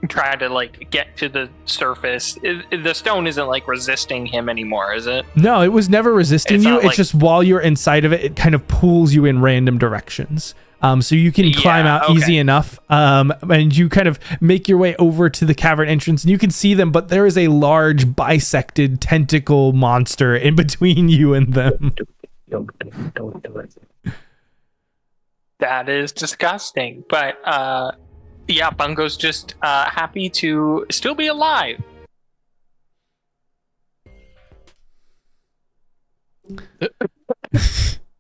try to get to the surface. The stone isn't resisting him anymore, is it? No, it was never resisting It's you. not It's just while you're inside of it, it kind of pulls you in random directions. So you can climb out easy enough, and you kind of make your way over to the cavern entrance, and you can see them, but there is a large bisected tentacle monster in between you and them. Don't do it. That is disgusting. But yeah, Bungo's just happy to still be alive.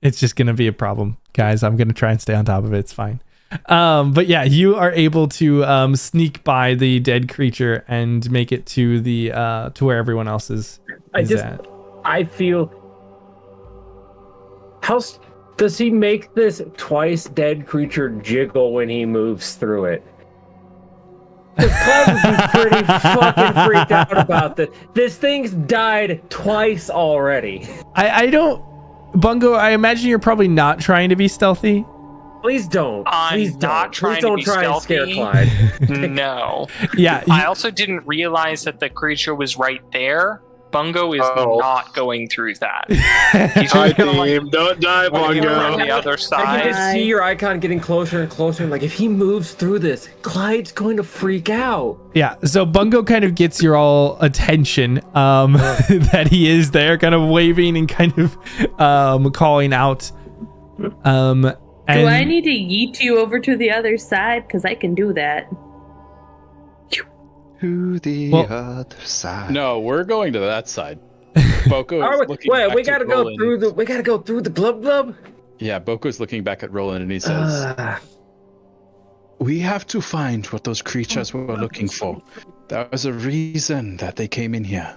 It's just going to be a problem, guys. I'm going to try and stay on top of it. It's fine. But yeah, you are able to sneak by the dead creature and make it to the to where everyone else is at. I feel... How does he make this twice dead creature jiggle when he moves through it? Clyde would be pretty fucking freaked out about this. This thing's died twice already. I don't... Bungo, I imagine you're probably not trying to be stealthy. Please don't. I'm not trying to be try stealthy. and scare Clyde. No. Yeah. I also didn't realize that the creature was right there. Bungo is not going through that. He's just gonna, don't die, Bungo. on the other I side. can just see your icon getting closer and closer. And if he moves through this, Clyde's going to freak out. Yeah, so Bungo kind of gets your all attention that he is there, kind of waving and kind of calling out. Do I need to yeet you over to the other side? Because I can do that. To the other side. No, we're going to that side. Boko is looking back we gotta at go Roland. through the Glub Glub. Yeah, Boko's looking back at Roland and he says, "We have to find what those creatures were looking for. There was a reason that they came in here."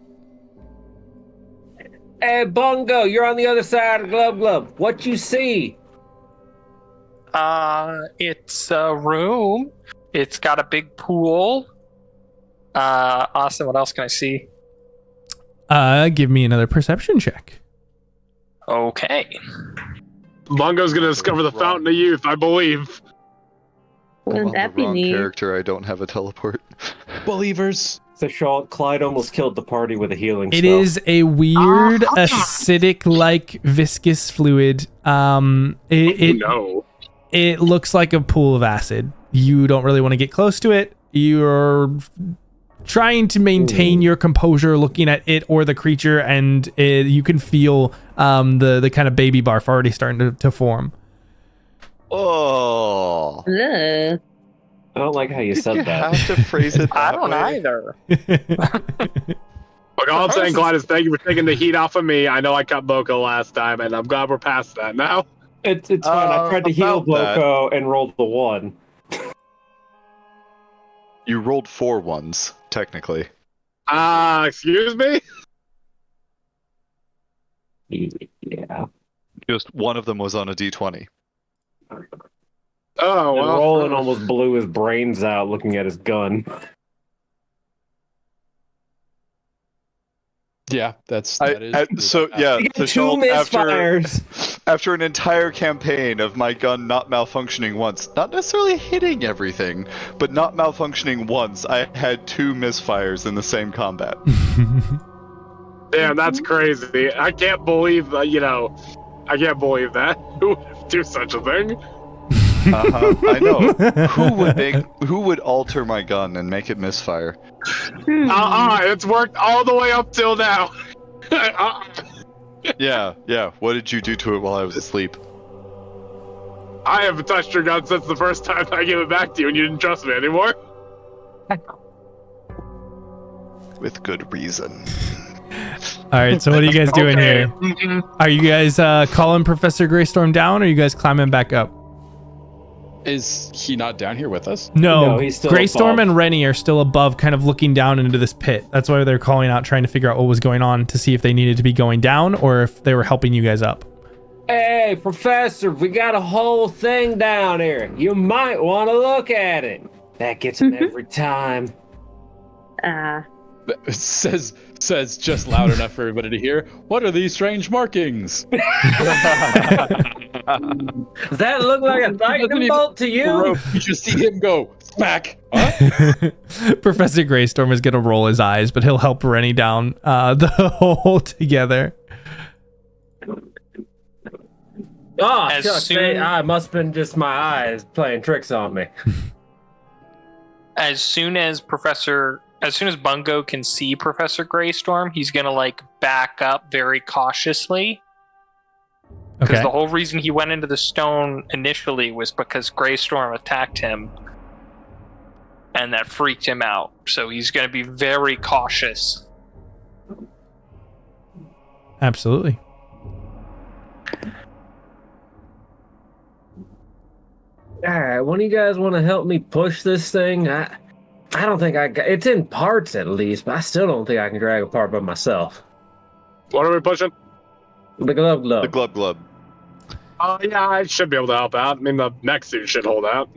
Hey, Bungo, you're on the other side of Glub Glub. What you see? It's a room. It's got a big pool. Austin, what else can I see? Give me another perception check. Okay. Bungo's gonna discover the fountain of youth, I believe. Wouldn't I'm that the be wrong neat? character. I don't have a teleport. Believers. Theschault, Clyde almost killed the party with a healing It spell. is a weird, acidic-like viscous fluid. It looks like a pool of acid. You don't really want to get close to it. You're trying to maintain your composure looking at it or the creature, and you can feel the kind of baby barf already starting to form. Oh. Ugh. I don't like how you Did said you that. have to phrase it that I don't way? either. Look, all I'm saying, Clyde, is thank you for taking the heat off of me. I know I cut Boko last time, and I'm glad we're past that now. It's fine. I tried to heal about Boko and rolled the 1. You rolled 4 ones, technically. Excuse me? Yeah. Just one of them was on a D20. Oh, And well. Roland almost blew his brains out looking at his gun. Yeah, that is. Two misfires. After an entire campaign of my gun not malfunctioning once, not necessarily hitting everything, but not malfunctioning once, I had 2 misfires in the same combat. Damn, that's crazy. I can't believe, I can't believe that. Who would do such a thing? I know. Who would alter my gun and make it misfire? It's worked all the way up till now. Yeah. What did you do to it while I was asleep? I haven't touched your gun since the first time I gave it back to you and you didn't trust me anymore. With good reason. All right, so what are you guys doing here? Mhm. Are you guys calling Professor Greystorm down, or are you guys climbing back up? Is he not down here with us? No, he's still Greystorm above. and Rennie are still above, kind of looking down into this pit. That's why they're calling out, trying to figure out what was going on to see if they needed to be going down or if they were helping you guys up. Hey, Professor, we got a whole thing down here. You might want to look at it. That gets him every time. Says just loud enough for everybody to hear. What are these strange markings? Does that look like a lightning bolt to you? You just see him go smack. Huh? Professor Greystorm is going to roll his eyes, but he'll help Rennie down the hole together. Oh, As shucks, soon- I must have been just my eyes playing tricks on me. As soon as Bungo can see Professor Greystorm, he's gonna back up very cautiously. Because Okay. the whole reason he went into the stone initially was because Greystorm attacked him, and that freaked him out. So he's gonna be very cautious. Absolutely. All right, one of you guys want to help me push this thing? I don't think I got it's in parts at least, but I still don't think I can drag it apart by myself. What are we pushing? The glove glove. The glub glub. Oh, yeah, I should be able to help out. I mean, the next suit should hold out.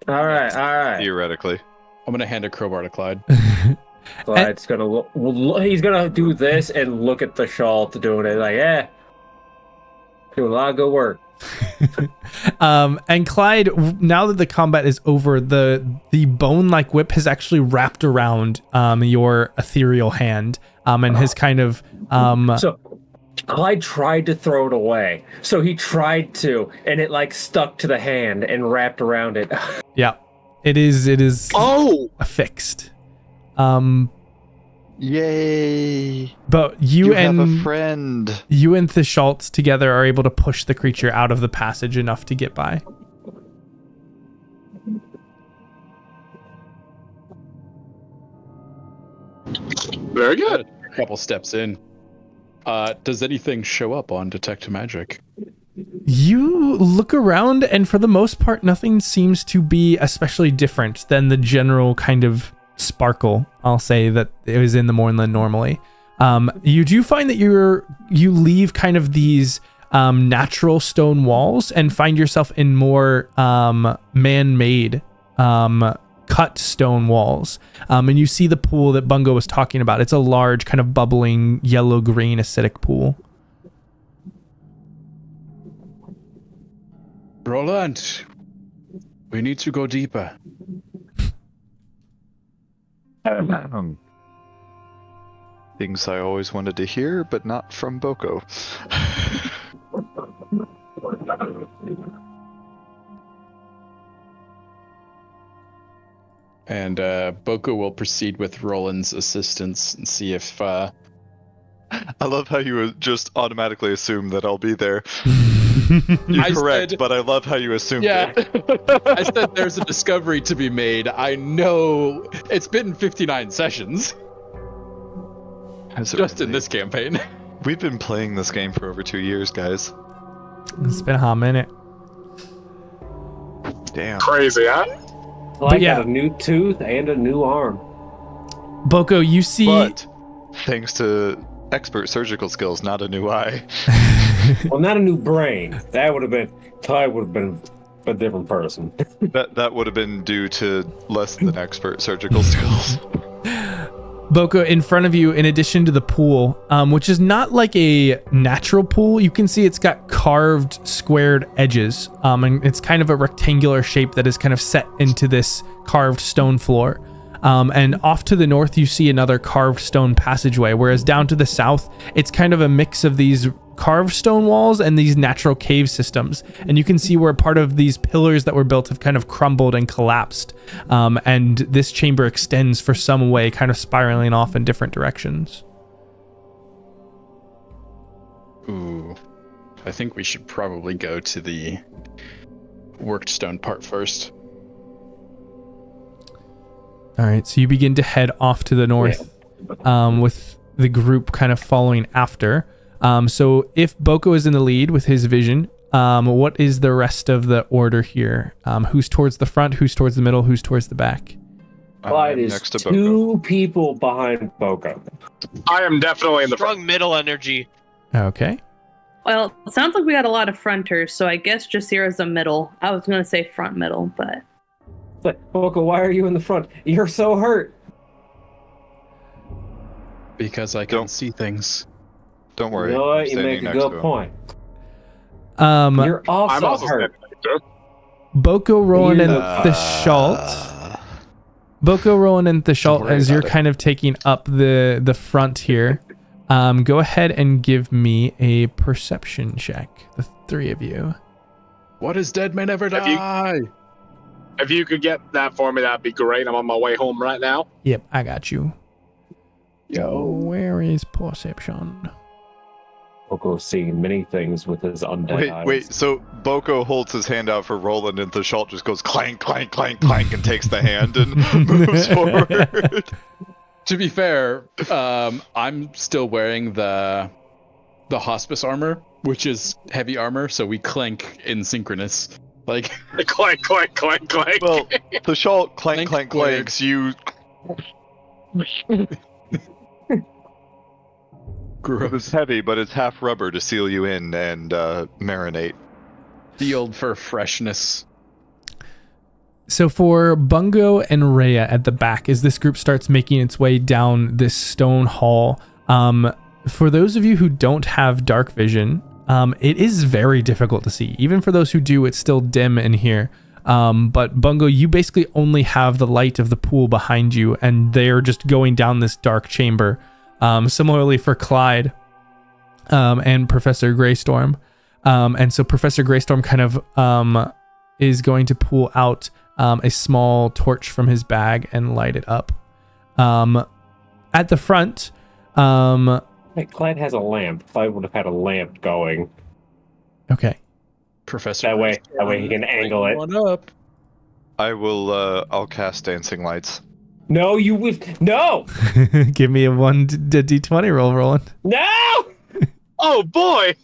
All right. Theoretically. I'm gonna hand a crowbar to Clyde. Clyde's gonna look. He's gonna do this and look at the shawl to doing it. Doing a lot of good work. And Clyde, now that the combat is over, the bone-like whip has actually wrapped around your ethereal hand and has kind of So Clyde tried to throw it away. So he tried to, and it stuck to the hand and wrapped around it. yeah, it is affixed. Yay! But You have a friend. you and Theschault together are able to push the creature out of the passage enough to get by. Very good. A couple steps in. Does anything show up on Detect Magic? You look around, and for the most part, nothing seems to be especially different than the general kind of sparkle, I'll say, that it was in the Mournland normally. You do find that you leave kind of these natural stone walls and find yourself in more man-made cut stone walls. And you see the pool that Bungo was talking about. It's a large kind of bubbling yellow-green acidic pool. Roland, we need to go deeper. Things I always wanted to hear, but not from Boko. And Boko will proceed with Roland's assistance and see if... I love how you just automatically assume that I'll be there. You're correct, but I love how you assumed it. I said there's a discovery to be made. I know it's been 59 sessions. Just in this campaign. We've been playing this game for over 2 years, guys. It's been a hot minute. Damn. Crazy, huh? Clyde got a new tooth and a new arm. Boko, you see... But thanks to expert surgical skills, not a new eye. Well, not a new brain. That would have been. Ty would have been a different person. That would have been due to less than expert surgical skills. Boko, in front of you, in addition to the pool, which is not like a natural pool, you can see it's got carved, squared edges, and it's kind of a rectangular shape that is kind of set into this carved stone floor. And off to the north, you see another carved stone passageway, whereas down to the south, it's kind of a mix of these carved stone walls and these natural cave systems. And you can see where part of these pillars that were built have kind of crumbled and collapsed. And this chamber extends for some way, kind of spiraling off in different directions. Ooh. I think we should probably go to the worked stone part first. All right, so you begin to head off to the north, with the group kind of following after. So if Boko is in the lead with his vision, what is the rest of the order here? Who's towards the front, who's towards the middle, who's towards the back? Clyde is next to two people behind Boko. I am definitely in the front. Strong middle energy. Okay. Well, it sounds like we got a lot of fronters, so I guess Jasira's the middle. I was going to say front middle, but... But Boko, why are you in the front? You're so hurt. Because I can't see things. Don't worry. You know I'm what? You standing make a next to good him. point. Um, You're also, I'm also hurt. standing next to him. Boko, Roland, and Theschault. Boko, Roland, and Theschault, worry as you're about it. kind of taking up the front here, go ahead and give me a perception check, the three of you. What is dead may never die? If you could get that for me, that'd be great. I'm on my way home right now. Yep, I got you. So where is perception? Boko's seeing many things with his undead eyes. Wait, so Boko holds his hand out for Roland and Theschault just goes clank, clank, clank, clank and takes the hand and moves forward. To be fair, I'm still wearing the hospice armor, which is heavy armor, so we clank in synchronous. Like Clank, clank, clank, clank. Well, Theschault clank, Clank, clanks, you... It's heavy, but it's half rubber to seal you in and marinate. The old for freshness. So for Bungo and Rhea at the back, as this group starts making its way down this stone hall, for those of you who don't have dark vision, it is very difficult to see. Even for those who do, it's still dim in here. But Bungo, you basically only have the light of the pool behind you, and they're just going down this dark chamber. Similarly for Clyde and Professor Greystorm. And so Professor Greystorm kind of is going to pull out a small torch from his bag and light it up. At the front... Hey, Clyde has a lamp. Clyde would have had a lamp going. Okay. Professor. That way he can angle it. One up. I'll cast dancing lights. No, you would. No! Give me a d20 roll, Roland. No! Oh boy!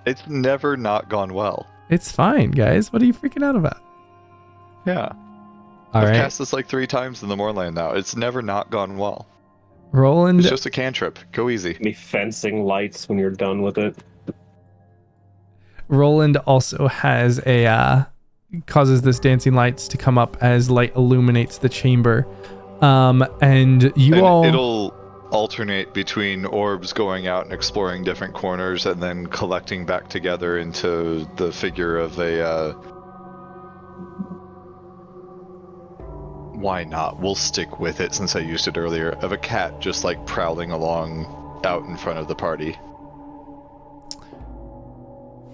It's never not gone well. It's fine, guys. What are you freaking out about? Yeah. All I've right. cast this like 3 times in the Mournland now. It's never not gone well. Roland. It's just a cantrip. Go easy. Any fencing lights when you're done with it. Roland also has causes this dancing lights to come up as light illuminates the chamber. And It'll alternate between orbs going out and exploring different corners and then collecting back together into the figure of a why not? We'll stick with it since I used it earlier. Of a cat just like prowling along out in front of the party.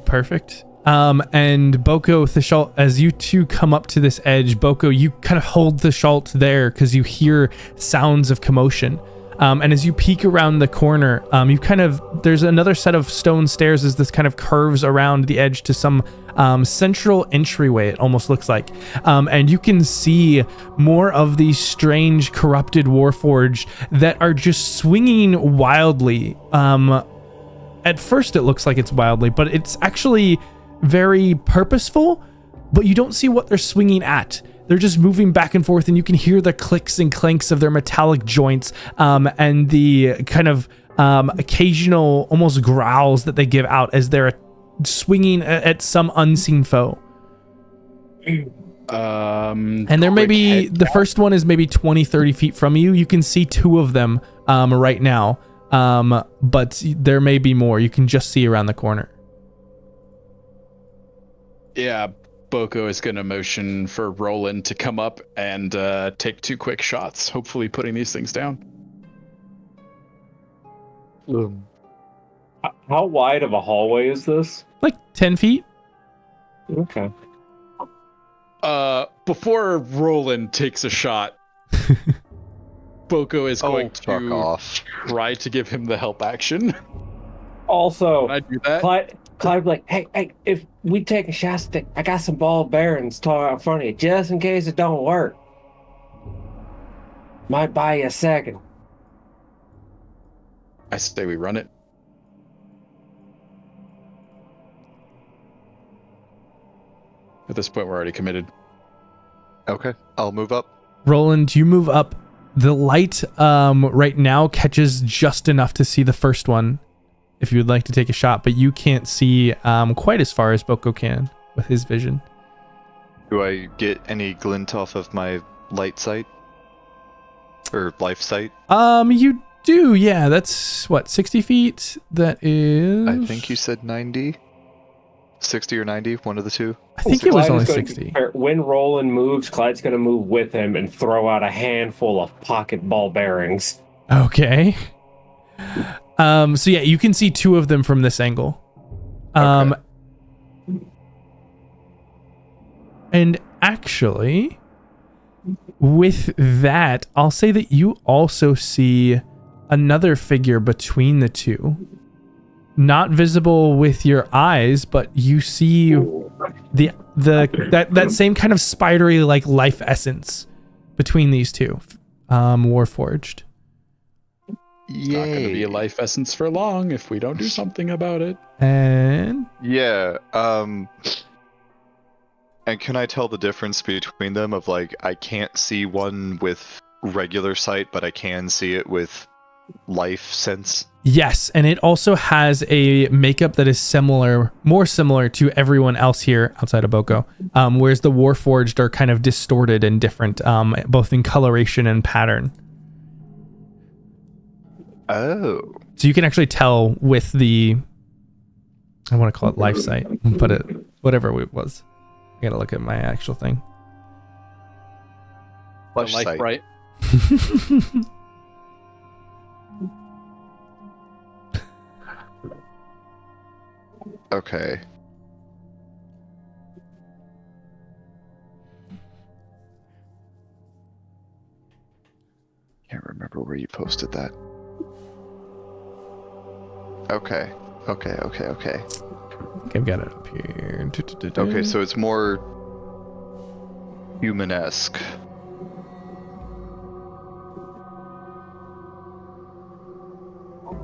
Perfect. And Boko, Theschault, as you two come up to this edge, Boko, you kind of hold Theschault there because you hear sounds of commotion. And as you peek around the corner, there's another set of stone stairs as this kind of curves around the edge to some central entryway, it almost looks like. And you can see more of these strange corrupted warforged that are just swinging wildly. At first it looks like it's wildly, but it's actually very purposeful, but you don't see what they're swinging at. they're just moving back and forth, and you can hear the clicks and clanks of their metallic joints, and the kind of occasional almost growls that they give out as they're swinging at some unseen foe. And there may be, the first one is maybe 20-30 feet from you. You can see two of them right now, but there may be more. You can just see around the corner. Yeah, Boko is going to motion for Roland to come up and take 2 quick shots, hopefully putting these things down. How wide of a hallway is this? Like 10 feet. Okay. Before Roland takes a shot, Boko is going to try to give him the help action. Also, Can I do that? Clyde, like, hey, if we take a shot stick, I got some ball bearings tore out in front of you, just in case it don't work. Might buy you a second. I say we run it. At this point, we're already committed. Okay, I'll move up. Roland, you move up. The light right now catches just enough to see the first one, if you would like to take a shot, but you can't see quite as far as Boko can with his vision. Do I get any glint off of my light sight? Or life sight? You do, yeah. That's, what, 60 feet? That is... I think you said 90? 60 or 90, one of the two. I think it was only 60. When Roland moves, Clyde's going to move with him and throw out a handful of pocket ball bearings. Okay. So yeah, you can see 2 of them from this angle. Okay. And actually, with that, I'll say that you also see another figure between the 2. Not visible with your eyes, but you see that same kind of spidery like life essence between these 2, warforged. It's not going to be a life essence for long if we don't do something about it. And yeah, and can I tell the difference between them? Of like, I can't see one with regular sight, but I can see it with life sense. yes, and it also has a makeup that is more similar to everyone else here outside of Boko, whereas the warforged are kind of distorted and different, both in coloration and pattern. Oh. So you can actually tell with the, I want to call it life sight, but whatever it was. I gotta look at my actual thing. Flesh Life sight. bright. Okay. Can't remember where you posted that. Okay. I think I've got it up here. Okay, so it's more human-esque.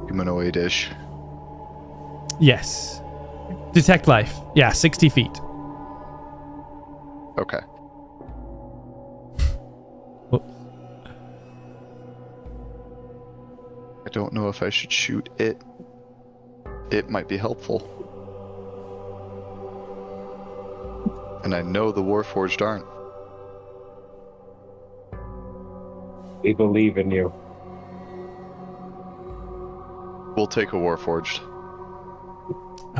Humanoid-ish. Yes. Detect life. Yeah, 60 feet. Okay. Whoops. I don't know if I should shoot it. It might be helpful. And I know the warforged aren't. We believe in you. We'll take a warforged.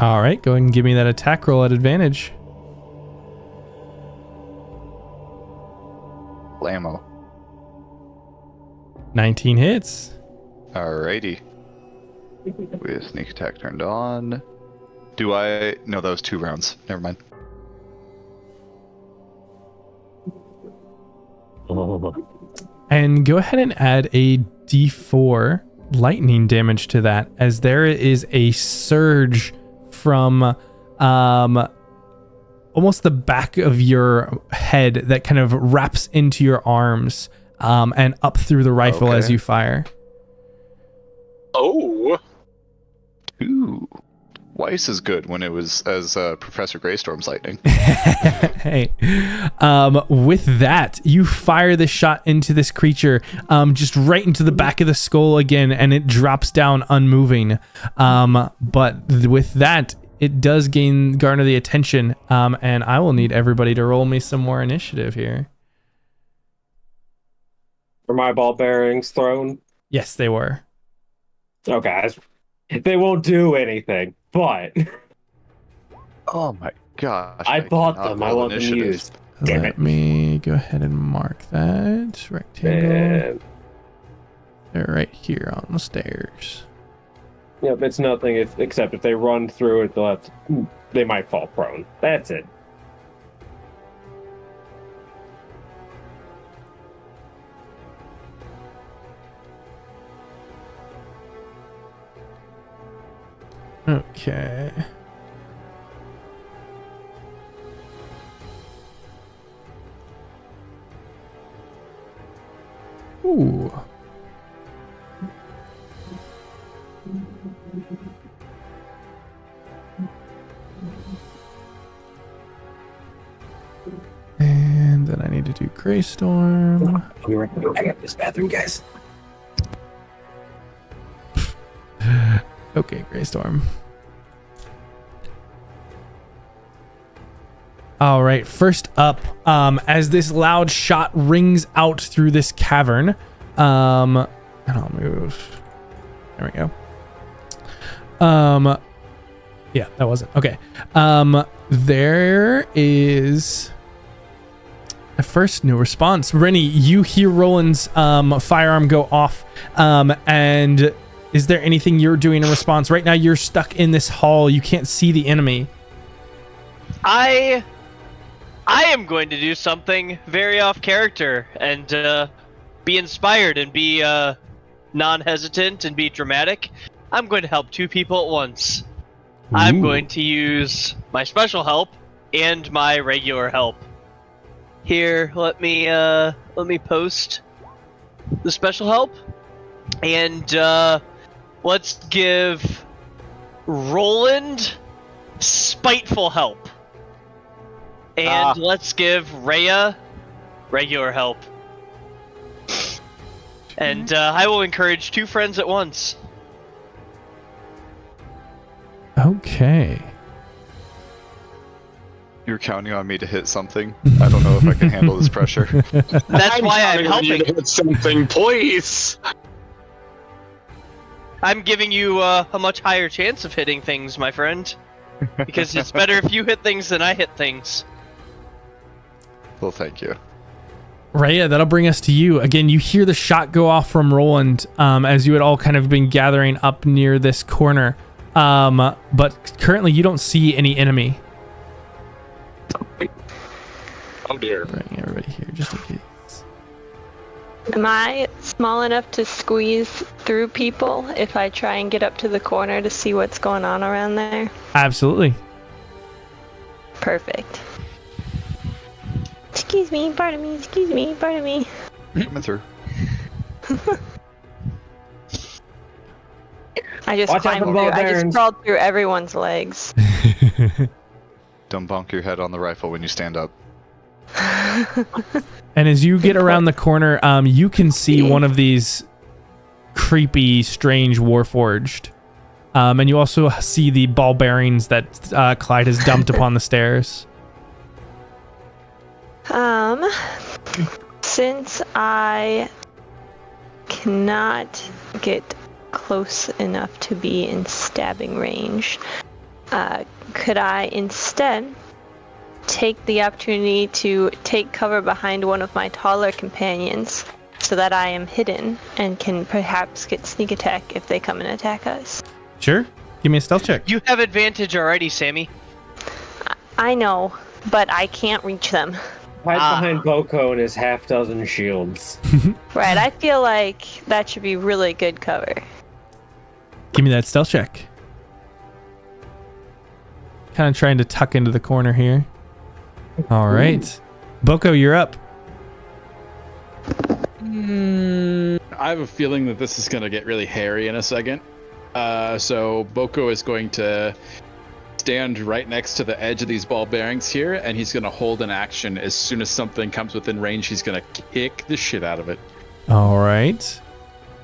All right, go ahead and give me that attack roll at advantage. Blammo. 19 hits. Alrighty. With sneak attack turned on. Do I... No, that was 2 rounds. Never mind. And go ahead and add a d4 lightning damage to that, as there is a surge from almost the back of your head that kind of wraps into your arms and up through the rifle as you fire. Oh. Ooh. twice as good when it was as Professor Greystorm's lightning. Hey, with that, you fire this shot into this creature, just right into the back of the skull again, and it drops down unmoving. But with that, it does garner the attention, and I will need everybody to roll me some more initiative here. Were my ball bearings thrown? Yes, they were. Okay. They won't do anything, but Oh my gosh. I bought cannot them. I roll want them initiative. used. Damn Let it. me go ahead and mark that rectangle. And, They're right here on the stairs. yep, it's nothing except if they run through it, they might fall prone. That's it. Okay. Ooh. And then I need to do Greystorm. I got this bathroom, guys. Okay, Greystorm. All right, first up, as this loud shot rings out through this cavern, and I'll move. There we go. Yeah, that wasn't okay. There is a first new response. Rennie, you hear Roland's firearm go off, and is there anything you're doing in response? Right now, you're stuck in this hall. You can't see the enemy. I am going to do something very off character and be inspired and be non-hesitant and be dramatic. I'm going to help two people at once. Ooh. I'm going to use my special help and my regular help. Here, let me post the special help, and let's give Roland spiteful help. And let's give Rhea regular help. And I will encourage two friends at once. Okay. You're counting on me to hit something. I don't know if I can handle this pressure. That's why I'm counting on you helping. to hit something, please. I'm giving you a much higher chance of hitting things, my friend. Because it's better if you hit things than I hit things. Well, thank you. Rhea, that'll bring us to you. Again, you hear the shot go off from Roland as you had all kind of been gathering up near this corner. But currently you don't see any enemy. Oh dear. Bring everybody here just in case. Am I small enough to squeeze through people if I try and get up to the corner to see what's going on around there? Absolutely. Perfect. Excuse me, pardon me, excuse me, pardon me. Coming through. I just Watch out climbed for through. ball I just bearings. crawled through everyone's legs. Don't bonk your head on the rifle when you stand up. And as you get around the corner, you can see one of these creepy, strange warforged. And you also see the ball bearings that Clyde has dumped upon the stairs. Since I cannot get close enough to be in stabbing range, could I instead take the opportunity to take cover behind one of my taller companions so that I am hidden and can perhaps get sneak attack if they come and attack us? Sure. Give me a stealth check. You have advantage already, Sammy. I know, but I can't reach them. Hide behind Boko and his half-dozen shields. Right, I feel like that should be really good cover. Give me that stealth check. Kind of trying to tuck into the corner here. All right. Boko, you're up. I have a feeling that this is going to get really hairy in a second. So Boko is going to stand right next to the edge of these ball bearings here, and he's going to hold an action. As soon as something comes within range, he's going to kick the shit out of it. All right.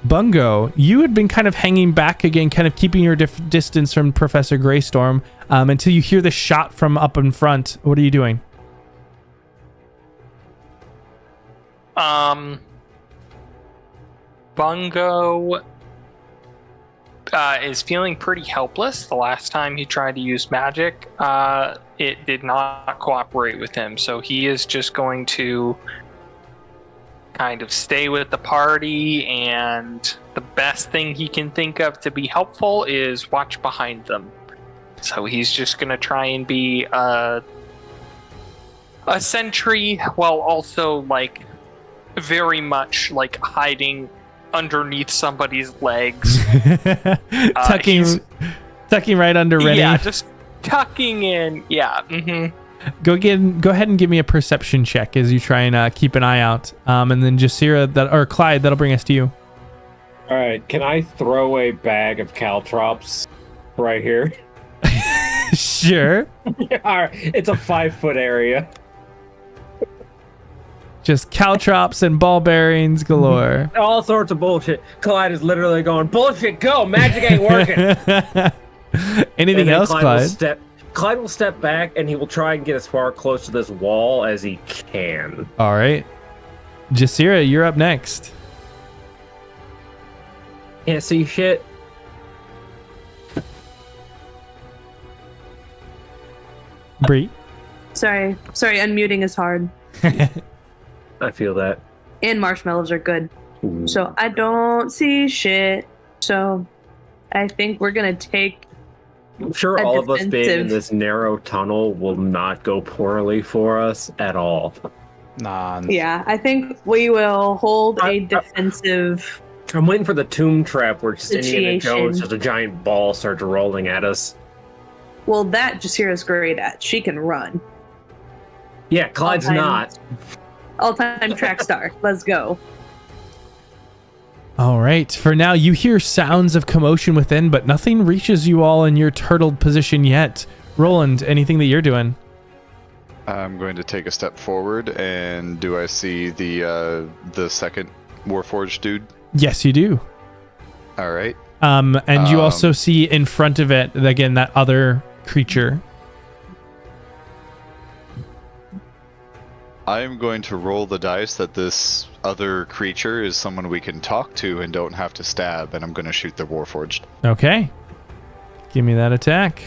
Bungo, you had been kind of hanging back again, kind of keeping your distance from Professor Greystorm until you hear the shot from up in front. What are you doing? Bungo is feeling pretty helpless. The last time he tried to use magic, it did not cooperate with him. So he is just going to kind of stay with the party, and the best thing he can think of to be helpful is watch behind them. So he's just going to try and be a sentry while also like very much like hiding underneath somebody's legs. tucking right under Rennie. Yeah, just tucking in. Yeah. Mm-hmm. Go ahead and give me a perception check as you try and keep an eye out. And then Jasira or Clyde, that'll bring us to you. All right, can I throw a bag of caltrops right here? Sure. All right, it's a 5-foot area. Just caltrops and ball bearings galore. All sorts of bullshit. Clyde is literally going, bullshit, go! Magic ain't working! Anything else, Clyde? Clyde will step back, and he will try and get as far close to this wall as he can. All right. Jasira, you're up next. Can't see shit. Bree? Sorry, unmuting is hard. I feel that. And marshmallows are good. Ooh. So I don't see shit. So I think we're going to take... I'm sure all of us being in this narrow tunnel will not go poorly for us at all. Nah. Yeah, I think we will hold a defensive... I'm waiting for the tomb trap where just Indiana situation. Jones, just a giant ball starts rolling at us. Well, that Jasira's great at. She can run. Yeah, Clyde's not. All-time track star. Let's go. All right. For now, you hear sounds of commotion within, but nothing reaches you all in your turtled position yet. Roland, anything that you're doing? I'm going to take a step forward, and do I see the second warforged dude? Yes, you do. All right. And you also see in front of it, again, that other creature. I'm going to roll the dice that this other creature is someone we can talk to and don't have to stab, and I'm going to shoot the warforged. Okay. Give me that attack.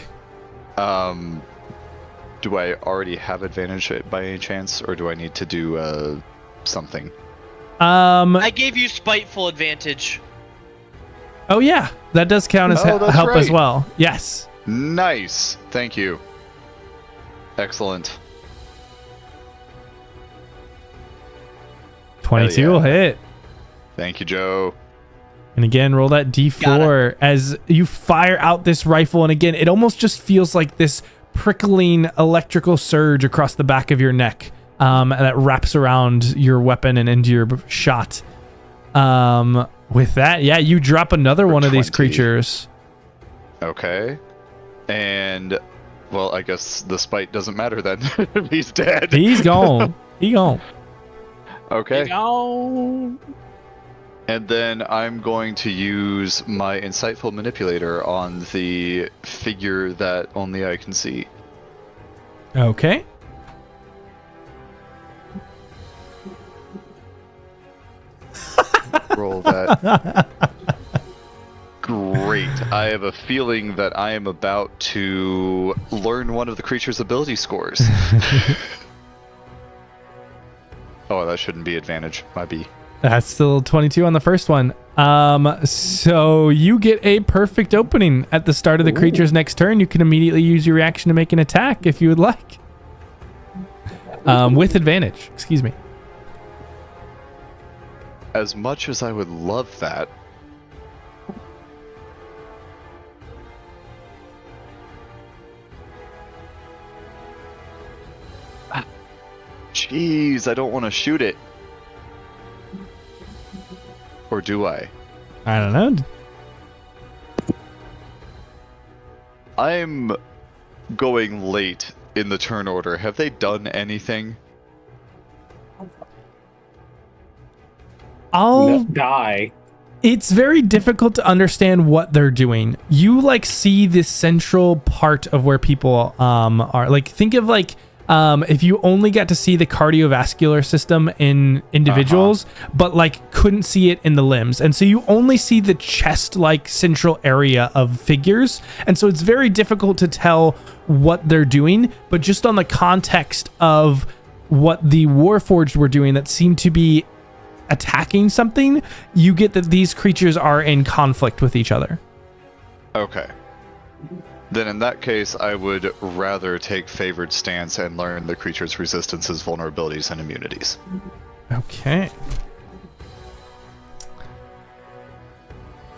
Do I already have advantage by any chance, or do I need to do something? I gave you spiteful advantage. Oh yeah, that does count as help right. as well. Yes. Nice. Thank you. Excellent. 22 yeah. will hit. Thank you, Joe. And again, roll that D4 as you fire out this rifle. And again, it almost just feels like this prickling electrical surge across the back of your neck and that wraps around your weapon and into your shot. With that, yeah, you drop another one of these creatures. Okay. And, well, I guess the spite doesn't matter then. He's dead. He's gone. He gone. Okay. And then I'm going to use my insightful manipulator on the figure that only I can see. Okay. Roll that. Great. I have a feeling that I am about to learn one of the creature's ability scores. Oh, that shouldn't be advantage. Might be. That's still 22 on the first one. So you get a perfect opening at the start of the creature's next turn. You can immediately use your reaction to make an attack if you would like. With advantage. Excuse me. As much as I would love that. Jeez, I don't want to shoot it. Or do I? I don't know. going late in the turn order, have they done anything? I'll die. It's very difficult to understand what they're doing. You like see the central part of where people are. Like think of like if you only got to see the cardiovascular system in individuals, but like couldn't see it in the limbs. And so you only see the chest like central area of figures. And so it's very difficult to tell what they're doing, but just on the context of what the warforged were doing that seemed to be attacking something, you get that these creatures are in conflict with each other. Okay. Then in that case, I would rather take favored stance and learn the creature's resistances, vulnerabilities, and immunities. Okay.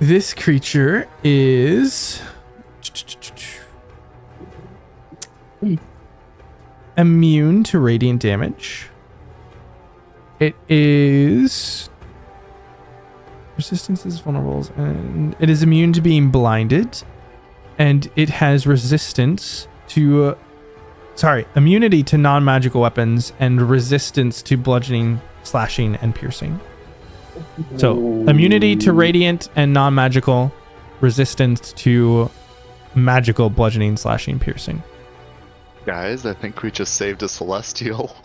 This creature is immune to radiant damage. It is resistance is vulnerables, and it is immune to being blinded, and it has resistance to immunity to non-magical weapons and resistance to bludgeoning, slashing, and piercing. So immunity to radiant and non-magical, resistance to magical, bludgeoning, slashing, piercing. Guys, I think we just saved a celestial.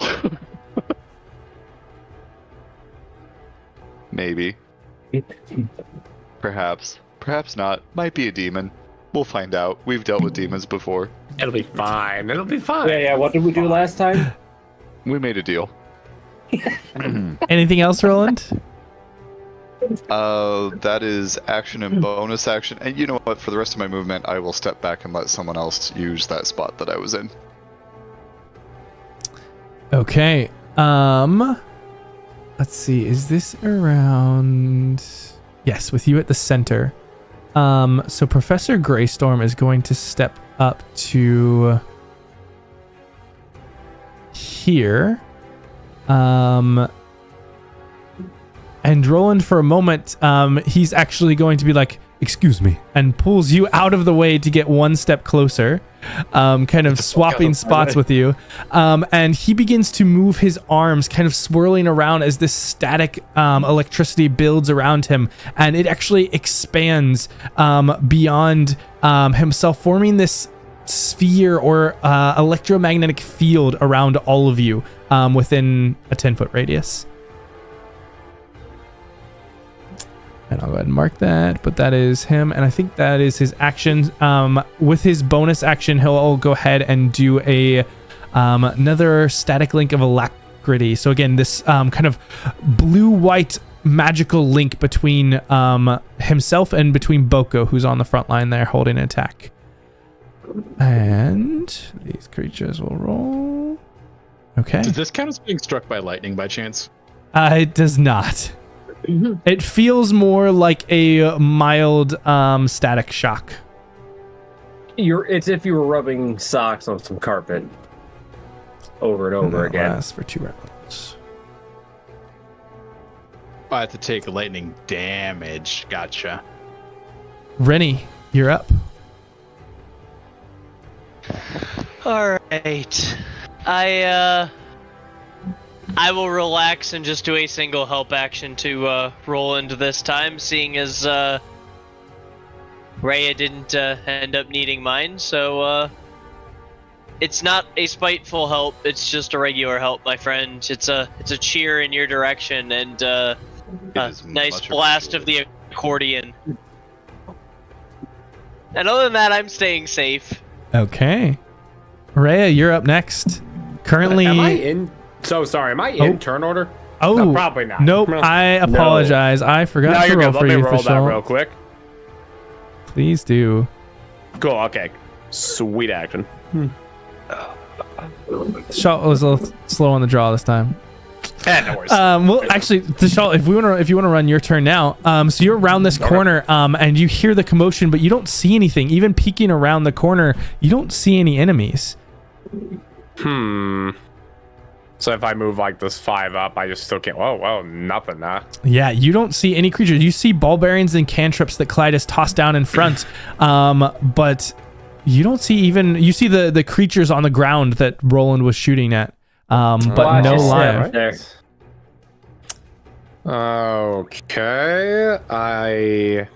Maybe. Perhaps. Perhaps not. Might be a demon. We'll find out. We've dealt with demons before. It'll be fine. It'll be fine. Yeah. What did we do last time? We made a deal. Anything else, Roland? That is action and bonus action. And you know what? For the rest of my movement, I will step back and let someone else use that spot that I was in. Okay. Let's see. Is this around? Yes, with you at the center. So Professor Greystorm is going to step up to here. And Roland, for a moment, he's actually going to be like, "Excuse me," and pulls you out of the way to get one step closer, kind of swapping spots with you. And he begins to move his arms, kind of swirling around as this static electricity builds around him, and it actually expands beyond himself, forming this sphere or electromagnetic field around all of you within a 10-foot radius. And I'll go ahead and mark that, but that is him, and I think that is his action. With his bonus action, he'll go ahead and do a another static link of alacrity. So again, this kind of blue-white magical link between himself and between Boko, who's on the front line there holding an attack. And these creatures will roll. Okay. Does this count as being struck by lightning by chance? It does not. It feels more like a mild static shock. It's if you were rubbing socks on some carpet over and over again. Lasts for 2 rounds. I have to take lightning damage. Gotcha. Rennie, you're up. All right. I will relax and just do a single help action to Roland this time, seeing as Rhea didn't end up needing mine. So it's not a spiteful help; it's just a regular help, my friend. It's a cheer in your direction and a nice blast of the accordion. And other than that, I'm staying safe. Okay, Rhea, you're up next. Currently, Am I in? So sorry, am I in turn order? Oh, no, probably not. Nope, I apologize. No. I forgot to you're roll good. for you, Let me roll that Theschault. real quick. Please do. Cool, okay. Sweet action. Theschault was a little slow on the draw this time. No worries. Well, actually, Theschault, if you want to run your turn now, so you're around this corner, and you hear the commotion, but you don't see anything. Even peeking around the corner, you don't see any enemies. So if I move like this 5 up, I just still can't. Whoa, nothing, huh? Yeah, you don't see any creatures. You see ball bearings and cantrips that Clyde has tossed down in front, but You don't see you see the creatures on the ground that Roland was shooting at, but no live. There. Okay. I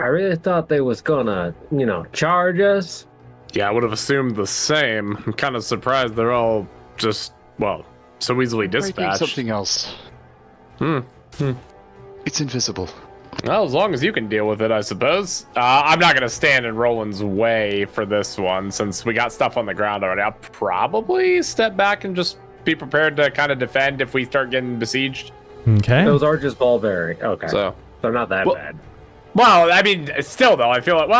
really thought they was gonna, charge us. Yeah, I would have assumed the same. I'm kind of surprised they're all just, so easily dispatched. Something else. It's invisible. Well, as long as you can deal with it, I suppose. I'm not going to stand in Roland's way for this one, since we got stuff on the ground already. I'll probably step back and just be prepared to kind of defend if we start getting besieged. Okay. Those are just ball bearing. Okay. So they're not that bad. Well, I mean, still, though, I feel like,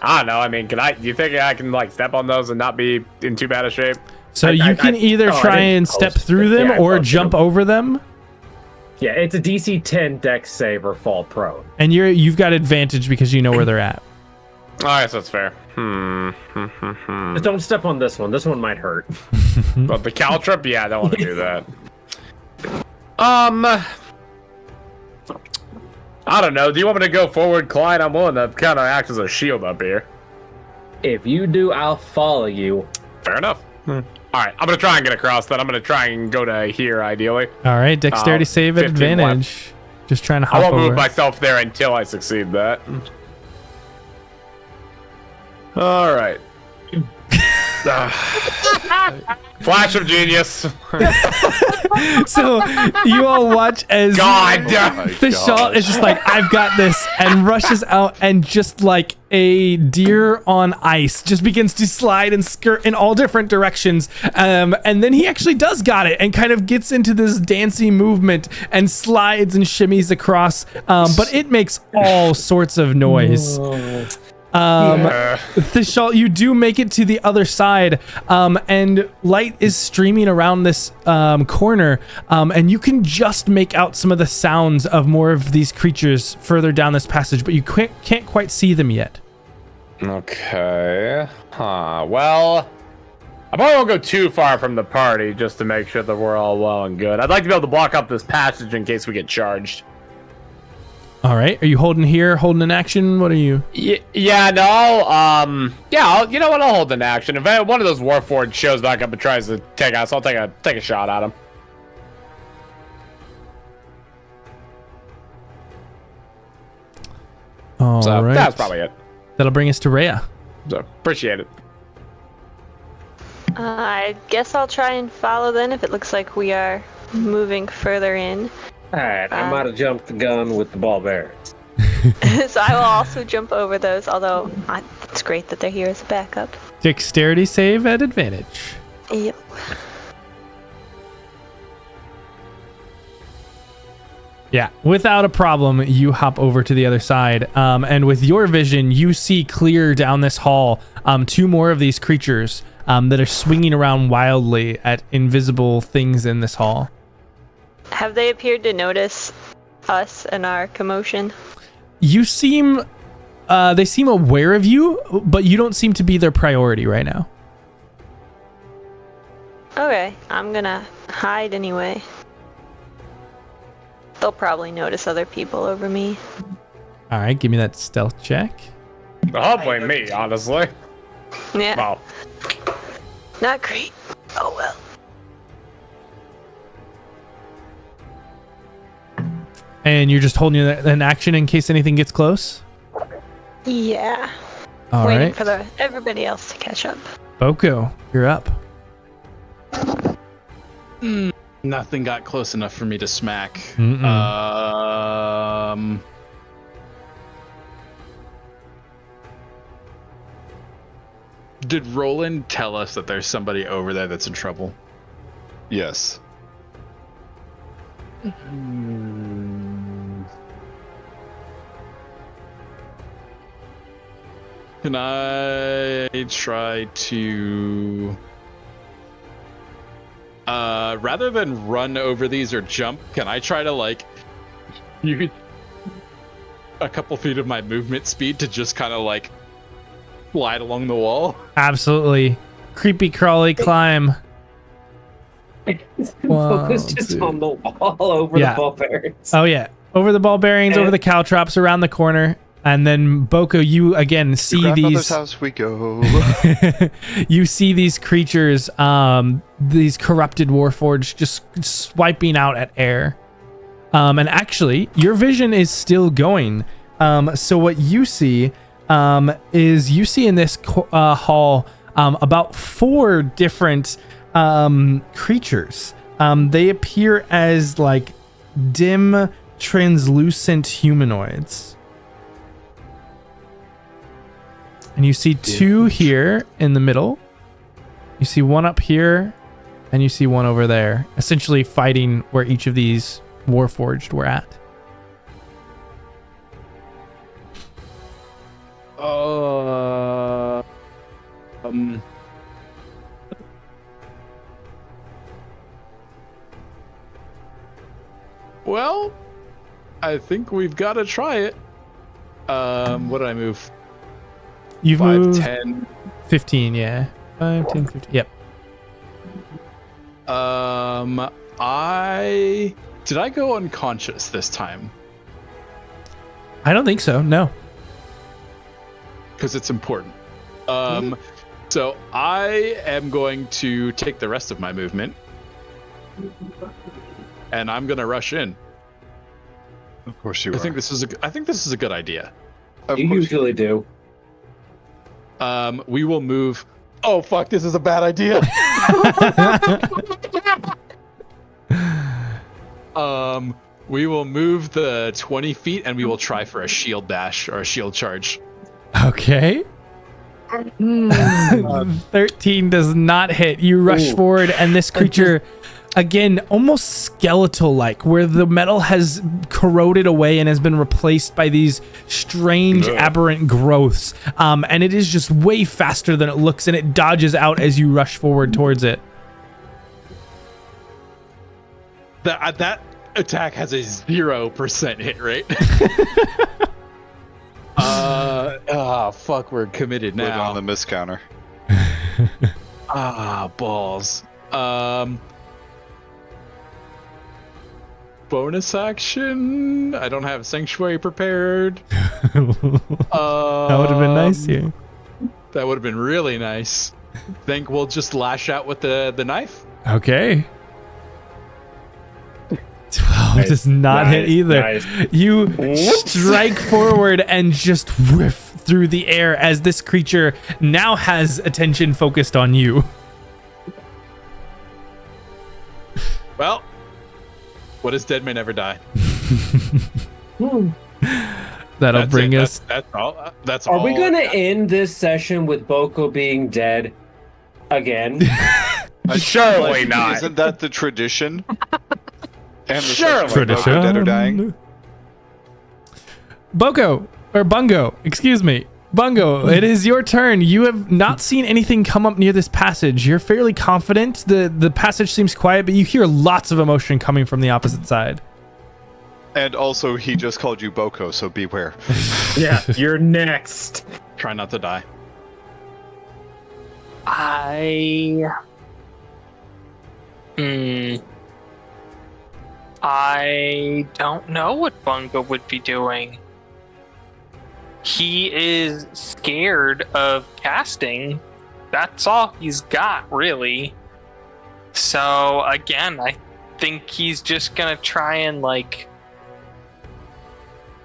I don't know. I mean, do you think I can, step on those and not be in too bad a shape? So you can either try and step through them or jump over them. Yeah, it's a DC 10 dex save or fall prone. And you've got advantage because you know where they're at. All right, so that's fair. Just don't step on this one. This one might hurt. But the caltrip, yeah, I don't want to do that. I don't know. Do you want me to go forward, Clyde? I'm willing to kind of act as a shield up here. If you do, I'll follow you. Fair enough. All right, I'm going to try and get across that. I'm going to try and go to here, ideally. All right, dexterity save at advantage. Left. Just trying to hop over. I won't move myself there until I succeed that. All right. Flash of genius. So you all watch as Theschault is just like, I've got this, and rushes out and just like a deer on ice just begins to slide and skirt in all different directions, and then he actually does got it and kind of gets into this dancing movement and slides and shimmies across, but it makes all sorts of noise. Theschault, you do make it to the other side, and light is streaming around this corner, and you can just make out some of the sounds of more of these creatures further down this passage, but you can't quite see them yet. Okay. Well, I probably won't go too far from the party just to make sure that we're all well and good. I'd like to be able to block up this passage in case we get charged. All right. Are you holding an action? What are you? Yeah, no. You know what? I'll hold an action. If one of those warforged shows back up and tries to take us, I'll take a shot at him. All right. That's probably it. That'll bring us to Rhea. So, appreciate it. I guess I'll try and follow then if it looks like we are moving further in. Alright, I might have jumped the gun with the ball bearings. So I will also jump over those, although it's great that they're here as a backup. Dexterity save at advantage. Yep. Yeah, without a problem, you hop over to the other side, and with your vision, you see clear down this hall 2 more of these creatures that are swinging around wildly at invisible things in this hall. Have they appeared to notice us and our commotion? You seem, they seem aware of you, but you don't seem to be their priority right now. Okay, I'm gonna hide anyway. They'll probably notice other people over me. All right, give me that stealth check. Hopefully me, honestly. Yeah. Wow. Not great. Oh well. And you're just holding an action in case anything gets close? Yeah. All Waiting right. for everybody else to catch up. Boko, you're up. Nothing got close enough for me to smack. Did Roland tell us that there's somebody over there that's in trouble? Yes. Can I try to... rather than run over these or jump, can I try to, use a couple feet of my movement speed to just kind of, glide along the wall? Absolutely. Creepy crawly climb. Focus just on the wall over the ball bearings. Oh, yeah. Over the ball bearings, over the caltrops, around the corner. And then Boko, you again see grandmother's these. house we go. You see these creatures, these corrupted warforged, just swiping out at air. And actually, your vision is still going. So what you see is you see in this hall about 4 different creatures. They appear as like dim, translucent humanoids. And you see 2 here in the middle. You see 1 up here, and you see 1 over there, essentially fighting where each of these warforged were at. Well, I think we've got to try it. What did I move? You've 5, moved 10. 15, yeah. 5, 10, 15. Yep. Did I go unconscious this time? I don't think so. No. Because it's important. So I am going to take the rest of my movement, and I'm gonna rush in. Of course you are. I think this is a good idea. You usually do. We will move. Oh fuck! This is a bad idea. We will move the 20 feet, and we will try for a shield dash or a shield charge. Okay. 13 does not hit. You rush forward, and this creature, again, almost skeletal-like, where the metal has corroded away and has been replaced by these strange, aberrant growths. And it is just way faster than it looks, and it dodges out as you rush forward towards it. That attack has a 0% hit rate. Fuck, we're committed now. Live on the miss counter. Balls. Bonus action. I don't have sanctuary prepared. That would have been nice here. That would have been really nice. Think we'll just lash out with the knife? Okay. 12 does not hit either. Nice. You strike forward and just whiff through the air as this creature now has attention focused on you. Well, what is dead may never die. That'll bring us. That's all. That's Are all. we going to end this session with Boko being dead again? Surely not. Isn't that the tradition? And the Surely. tradition. Dead or dying. Boko, or Bungo, excuse me. Bungo, it is your turn. You have not seen anything come up near this passage. You're fairly confident. The passage seems quiet, but you hear lots of emotion coming from the opposite side. And also, he just called you Boko, so beware. Yeah, you're next. Try not to die. I don't know what Bungo would be doing. He is scared of casting. That's all he's got, really. So, again, I think he's just gonna try and, like,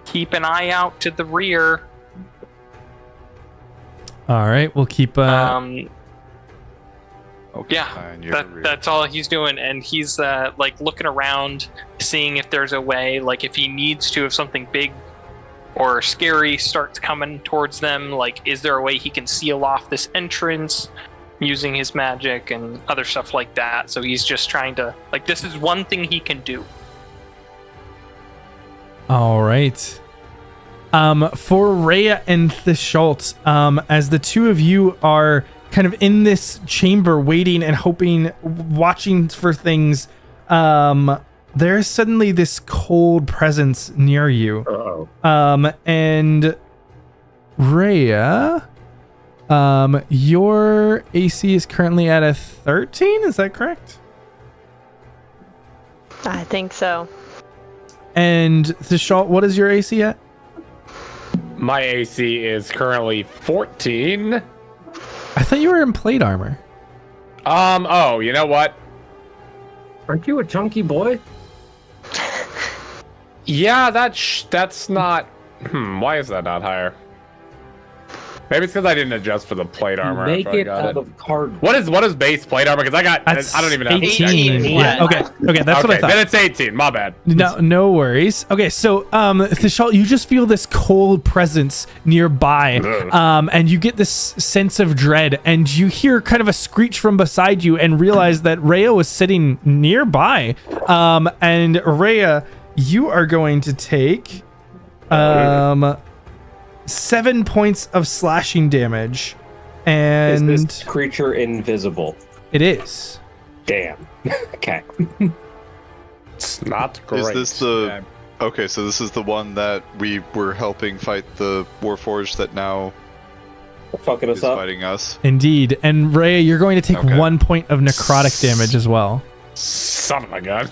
keep an eye out to the rear. All right, we'll keep. Okay, Yeah, fine, that's all he's doing, and he's like looking around, seeing if there's a way, like if he needs to, if something big or scary starts coming towards them, like is there a way he can seal off this entrance using his magic and other stuff like that. So he's just trying to, like, this is one thing he can do. All right. For Rhea and Theschault, as the two of you are kind of in this chamber waiting and hoping, watching for things, there is suddenly this cold presence near you. Uh-oh. And Rhea, your AC is currently at a 13, is that correct? I think so. And Theschault, what is your AC at? My AC is currently 14. I thought you were in plate armor. Oh, you know what? Aren't you a chunky boy? Yeah, that's not... why is that not higher? Maybe it's because I didn't adjust for the plate armor. Make after I it got out of cardboard. What is base plate armor? Because I don't even know. 18. Yeah. Okay. That's what I thought. Then it's 18. My bad. No worries. Okay, so Theschault, you just feel this cold presence nearby, and you get this sense of dread, and you hear kind of a screech from beside you, and realize that Rhea was sitting nearby. And Rhea, you are going to take 7 points of slashing damage, and is this creature invisible? it is. Damn. Okay. It's not great. Is this the... Okay, so this is the one that we were helping fight the warforged that now Fucking us is up. fighting us? Indeed. And Rhea, you're going to take Okay. 1 point of necrotic damage as well. Son of a gun.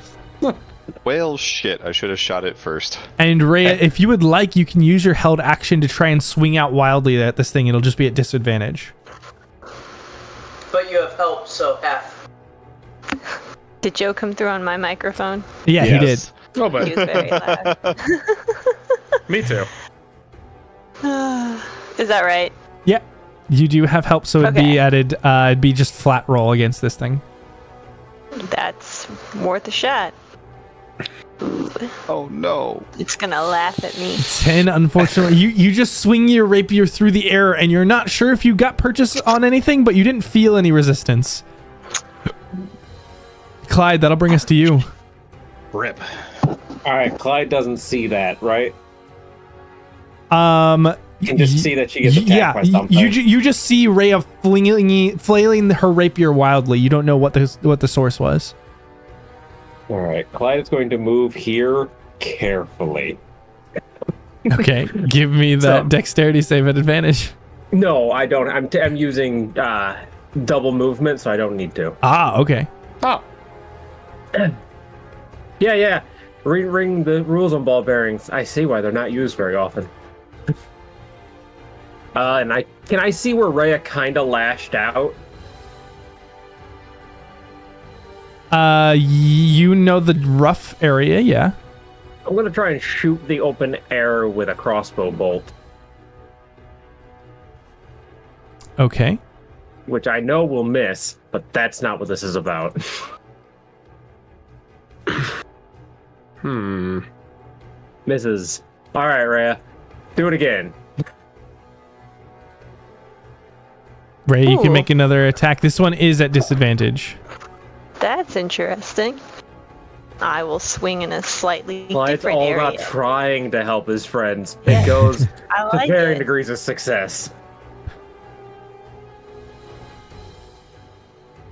Well, shit, I should have shot it first. And Rhea, if you would like, you can use your held action to try and swing out wildly at this thing. It'll just be at disadvantage. But you have help, so half. Did Joe come through on my microphone? Yeah, he did. Oh, but He was very loud. me too. Is that right? Yeah, you do have help, so it'd be added. It'd be just flat roll against this thing. That's worth a shot. Ooh, Oh no. it's gonna laugh at me. 10, unfortunately. You just swing your rapier through the air, and you're not sure if you got purchase on anything, but you didn't feel any resistance. Clyde, that'll bring us to you. Rip. Alright, Clyde doesn't see that, right? You can just see that she gets attacked by something. You just see Rhea flailing her rapier wildly. You don't know what the source was. Alright, Clyde is going to move here carefully. Okay, give me that dexterity save at advantage. No, I don't. I'm using double movement, so I don't need to. Ah, okay. Oh. Yeah. Ring the rules on ball bearings. I see why they're not used very often. And can I see where Rhea kind of lashed out? You know the rough area, yeah. I'm gonna try and shoot the open air with a crossbow bolt. Okay. Which I know will miss, but that's not what this is about. Misses. Alright, Rhea. Do it again. Ray, you can Ooh. make another attack. This one is at disadvantage. That's interesting. I will swing in a slightly Well, it's different all area. about trying to help his friends. It goes I to like varying it. degrees of success.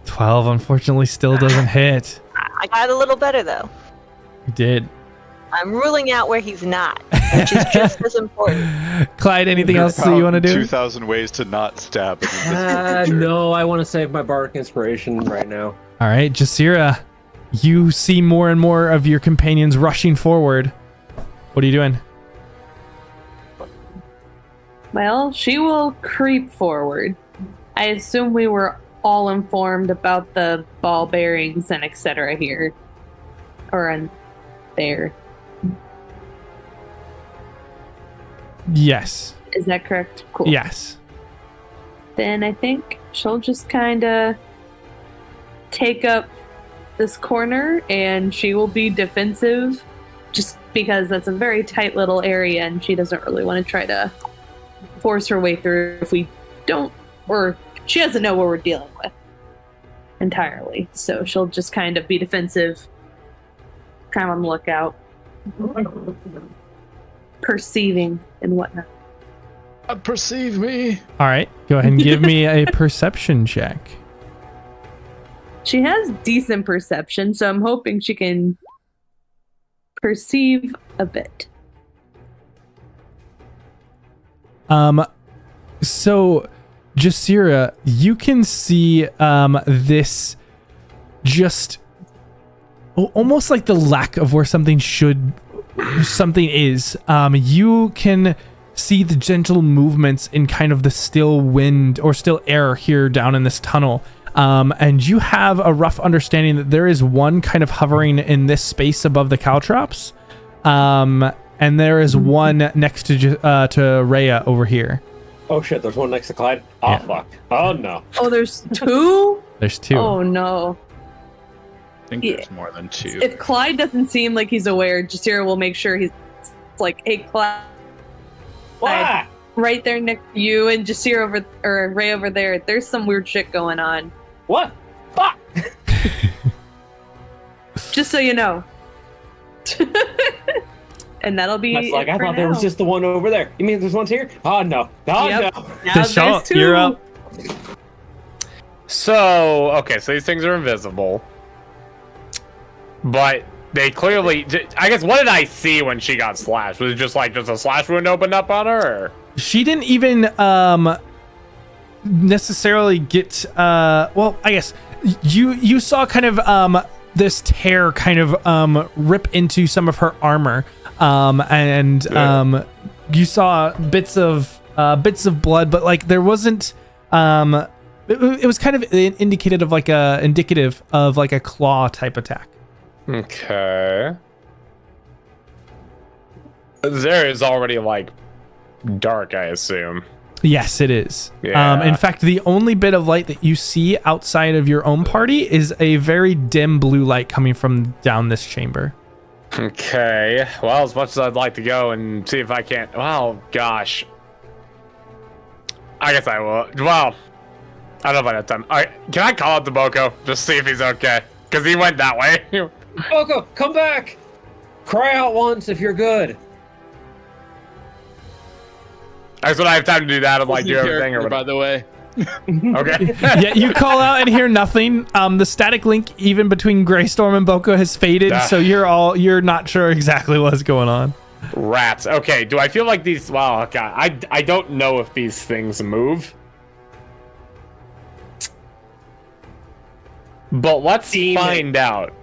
12, unfortunately, still doesn't hit. I got a little better though. You did. I'm ruling out where he's not, which is just as important. Clyde, anything else that you want to do? 2,000 ways to not stab an invisible creature. No, I want to save my bardic inspiration right now. All right, Jasira, you see more and more of your companions rushing forward. What are you doing? Well, she will creep forward. I assume we were all informed about the ball bearings and etc. here. Or in there. Yes. Is that correct? Cool. Yes. Then I think she'll just kind of take up this corner and she will be defensive just because that's a very tight little area and she doesn't really want to try to force her way through if we don't, or she doesn't know what we're dealing with entirely. So she'll just kind of be defensive, kind of on the lookout, perceiving and whatnot. Perceive me. All right, go ahead and give me a perception check. She has decent perception, so I'm hoping she can perceive a bit. So, Jasira, you can see this just almost like the lack of where something is. You can see the gentle movements in kind of the still wind or still air here down in this tunnel. And you have a rough understanding that there is one kind of hovering in this space above the caltrops. And there is one next to Rhea over here. Oh shit, there's one next to Clyde? Oh Yeah. fuck. Oh no. Oh, there's two? There's two. Oh no. I think there's more than two. If Clyde doesn't seem like he's aware, Jasira will make sure he's like, hey, Clyde. What? Right there next to you and Jasira or Ray over there. There's some weird shit going on. What? Fuck! Just so you know. And that'll be. That's like, it I for thought there was now. just the one over there. You mean there's one here? Oh no. Oh Yep. no. Now Theschault, there's two. you're up. So, okay, so these things are invisible. But they clearly... I guess, what did I see when she got slashed? Was it just a slash wound opened up on her? Or? She didn't even necessarily get well, I guess you saw kind of this tear kind of rip into some of her armor, and you saw bits of blood, but like there wasn't it was kind of indicative of like a claw type attack. Okay. There is already like dark, I assume. Yes, it is. Yeah. In fact, the only bit of light that you see outside of your own party is a very dim blue light coming from down this chamber. Okay. Well, as much as I'd like to go and see if I can't... Well, gosh. I guess I will. Well, I don't know if I have time. All right, can I call out to Boko? Just see if he's okay. Because he went that way. Boko, come back! Cry out once if you're good. I guess when I have time to do that, I'm like, do New everything or character, whatever. by the way. Okay. Yeah, you call out and hear nothing. The static link even between Greystorm and Boko has faded, so you're not sure exactly what's going on. Rats. Okay, do I feel like these... Well, God, I don't know if these things move. But let's find out.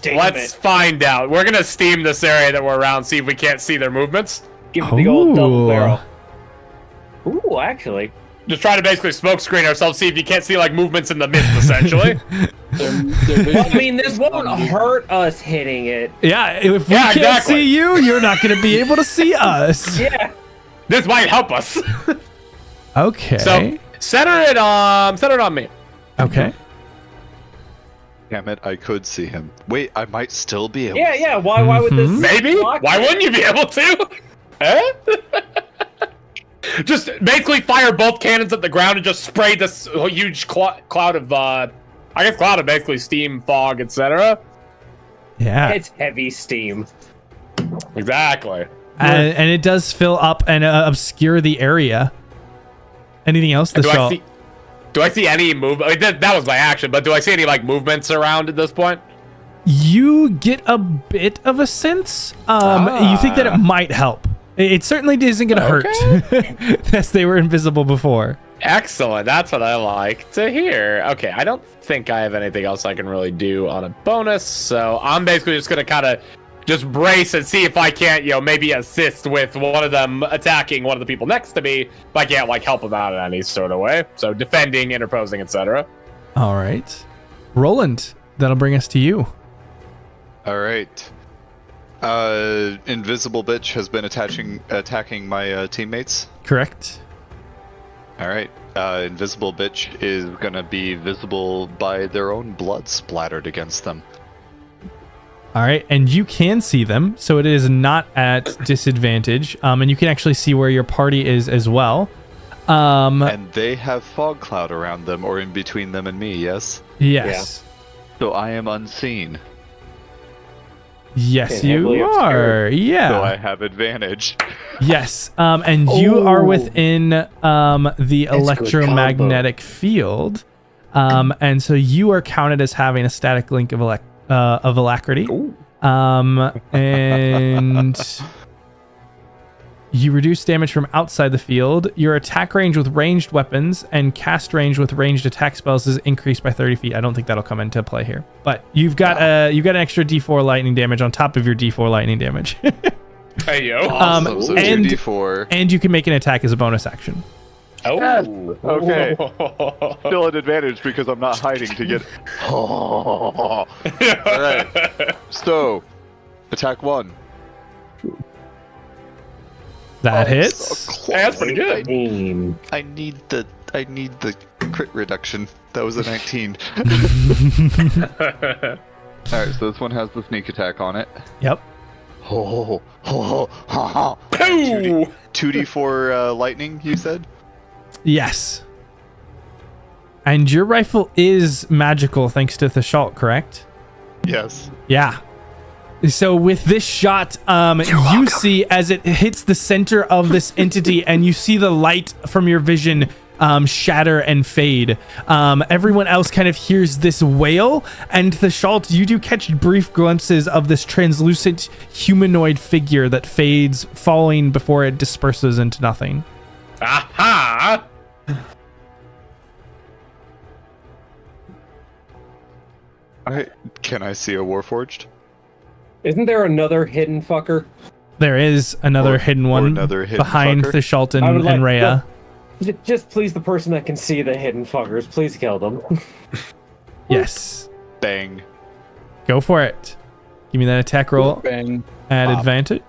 Let's find out. We're gonna steam this area that we're around, see if we can't see their movements. Give it the old double Ooh. barrel. Ooh, actually. Just try to basically smoke screen ourselves, see if you can't see like movements in the mist, essentially. Well, I mean, this won't hurt us hitting it. Yeah, if we can't see you, you're not going to be able to see us. Yeah. This might help us. Okay. So center it on me. Okay. Damn it, I could see him. Wait, I might still be able Yeah, yeah. Why would this? Maybe? block Why it? wouldn't you be able to? Eh? Just basically fire both cannons at the ground and just spray this huge cloud of, I guess cloud of basically steam, fog, etc. Yeah. It's heavy steam. Exactly. And it does fill up and obscure the area. Anything else? Do I see any movement? I mean, that was my action, but do I see any like movements around at this point? You get a bit of a sense. You think that it might help. It certainly isn't going to hurt, as they were invisible before. Excellent. That's what I like to hear. Okay, I don't think I have anything else I can really do on a bonus, so I'm basically just going to kind of just brace and see if I can't, maybe assist with one of them attacking one of the people next to me, if I can't, like, help them out in any sort of way. So defending, interposing, etc. All right. Roland, that'll bring us to you. All right. Invisible bitch has been attacking my teammates. Correct. All right. Invisible bitch is gonna be visible by their own blood splattered against them. All right, and you can see them, so it is not at disadvantage, and you can actually see where your party is as well. And they have fog cloud around them, or in between them and me. Yes. Yes. Yeah. So I am unseen. Yes, you are. Yeah. So I have advantage. Yes. And you are within the electromagnetic field. And so you are counted as having a static link of alacrity. And you reduce damage from outside the field. Your attack range with ranged weapons and cast range with ranged attack spells is increased by 30 feet. I don't think that'll come into play here. But you've got an extra D4 lightning damage on top of your D4 lightning damage. Hey, yo. Awesome. So and 2d4. and you can make an attack as a bonus action. Oh. Okay. Still an advantage because I'm not hiding to get. All right. So, attack 1. That Oh, hits. so close. Hey, that's pretty good. I need the crit reduction. That was a 19. All right, so this one has the sneak attack on it. Yep. 2d4 lightning, you said? Yes. And your rifle is magical thanks to Theschault, correct? Yes. Yeah. So with this shot, you see as it hits the center of this entity, and you see the light from your vision shatter and fade. Everyone else kind of hears this wail, and Theschault, you do catch brief glimpses of this translucent humanoid figure that fades, falling before it disperses into nothing. Aha! Can I see a warforged? Isn't there another hidden fucker? There is another hidden one another hidden behind fucker? Theschault I would and like- Rhea. Just please, the person that can see the hidden fuckers, please kill them. Yes. Bang. Go for it. Give me that attack roll Bang. at Pop. advantage.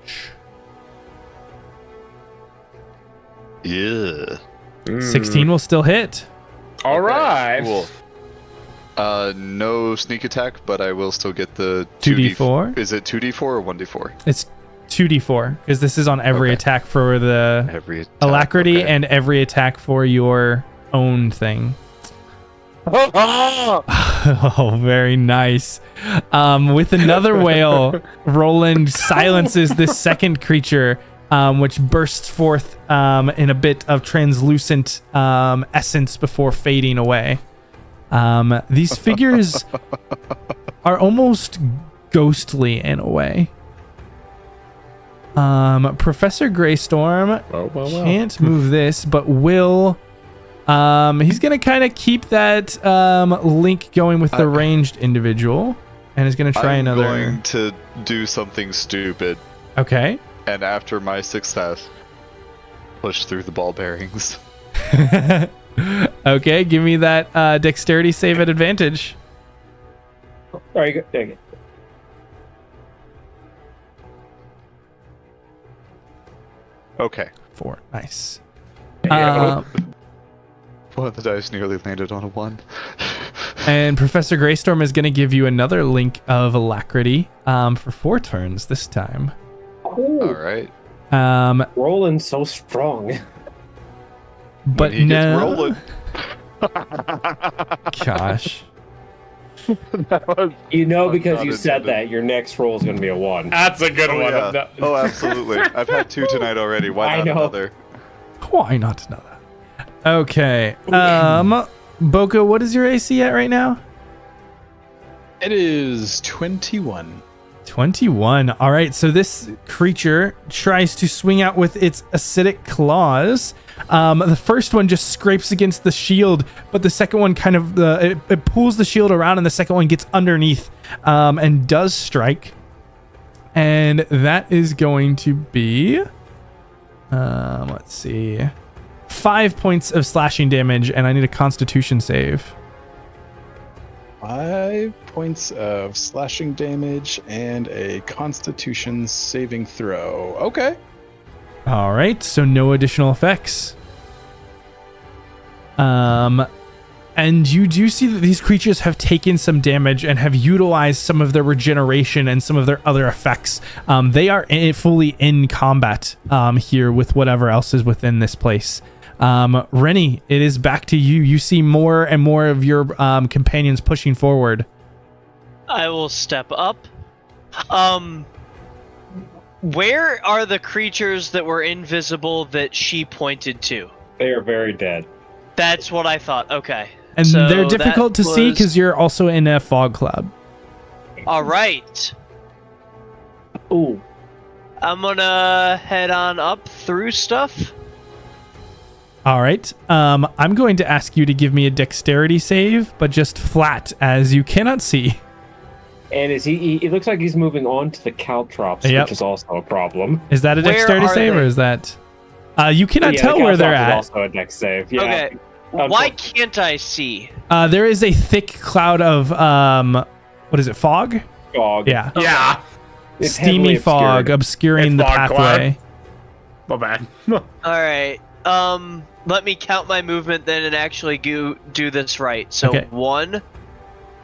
Yeah. 16 will still hit. All right. Cool. No sneak attack, but I will still get the 2d4. Is it 2d4 or 1d4? It's 2d4 because this is on every Okay. attack for the Every attack, alacrity okay. and every attack for your own thing. Oh, very nice. With another wail, Roland silences this second creature, which bursts forth in a bit of translucent essence before fading away. These figures are almost ghostly in a way. Professor Greystorm can't move this, but will. He's gonna kind of keep that link going with the ranged individual, and is gonna try another. I'm going to do something stupid, Okay. and after my success, push through the ball bearings. Okay, give me that dexterity save at advantage. All right, okay. Okay. 4. Nice. Yeah. One of the dice nearly landed on a 1. And Professor Greystorm is going to give you another link of alacrity for 4 turns this time. All right. Roland's so strong. But When he no. gets rolling. Gosh. That was You know, because not you said intended. that, your next roll is going to be a 1. That's a good Oh, one. yeah. Oh, absolutely. I've had 2 tonight already. Why I not know. another? Why not know that? Okay. Boko, what is your AC at right now? It is 21. 21. All right. So this creature tries to swing out with its acidic claws. The first one just scrapes against the shield, but the second one kind of it pulls the shield around, and the second one gets underneath and does strike. And that is going to be, let's see, 5 points of slashing damage, and I need a Constitution save. 5 points of slashing damage and a Constitution saving throw. Okay. All right, so no additional effects. And you do see that these creatures have taken some damage and have utilized some of their regeneration and some of their other effects. They are fully in combat here with whatever else is within this place. Rennie, it is back to you. You see more and more of your companions pushing forward. I will step up. Where are the creatures that were invisible that she pointed to? They are very dead. That's what I thought. Okay. And So they're difficult to that see was- because you're also in a fog cloud. All right. Ooh. I'm gonna head on up through stuff. All right. I'm going to ask you to give me a dexterity save, but just flat, as you cannot see. And is he it looks like he's moving on to the caltrops, which is also a problem. Is that a dexterity save, or is that... you cannot tell where they're at. Also a dex save. Yeah. Okay. Why can't I see? There is a thick cloud of what is it? Fog. Fog. Yeah. Yeah. It's steamy fog obscuring the pathway. My bad. All right. Let me count my movement then and actually do this right. So 1,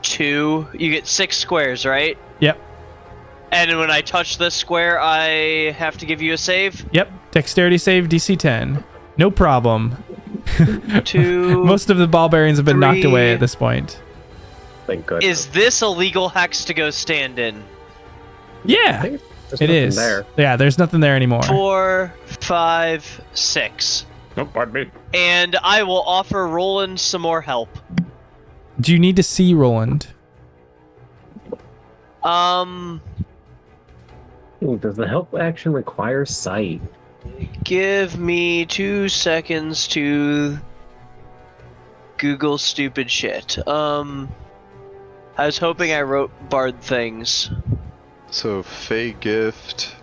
2. You get 6 squares, right? Yep. And when I touch this square, I have to give you a save? Yep. Dexterity save, DC 10. No problem. 2. Most of the barbarians have been knocked away at this point. Thank goodness. Is this a legal hex to go stand in? Yeah. It is. There. Yeah, there's nothing there anymore. 4, 5, 6. Nope, pardon me. And I will offer Roland some more help. Do you need to see Roland? Ooh, does the help action require sight? Give me 2 seconds to Google stupid shit. I was hoping I wrote bard things. So, Fey Gift.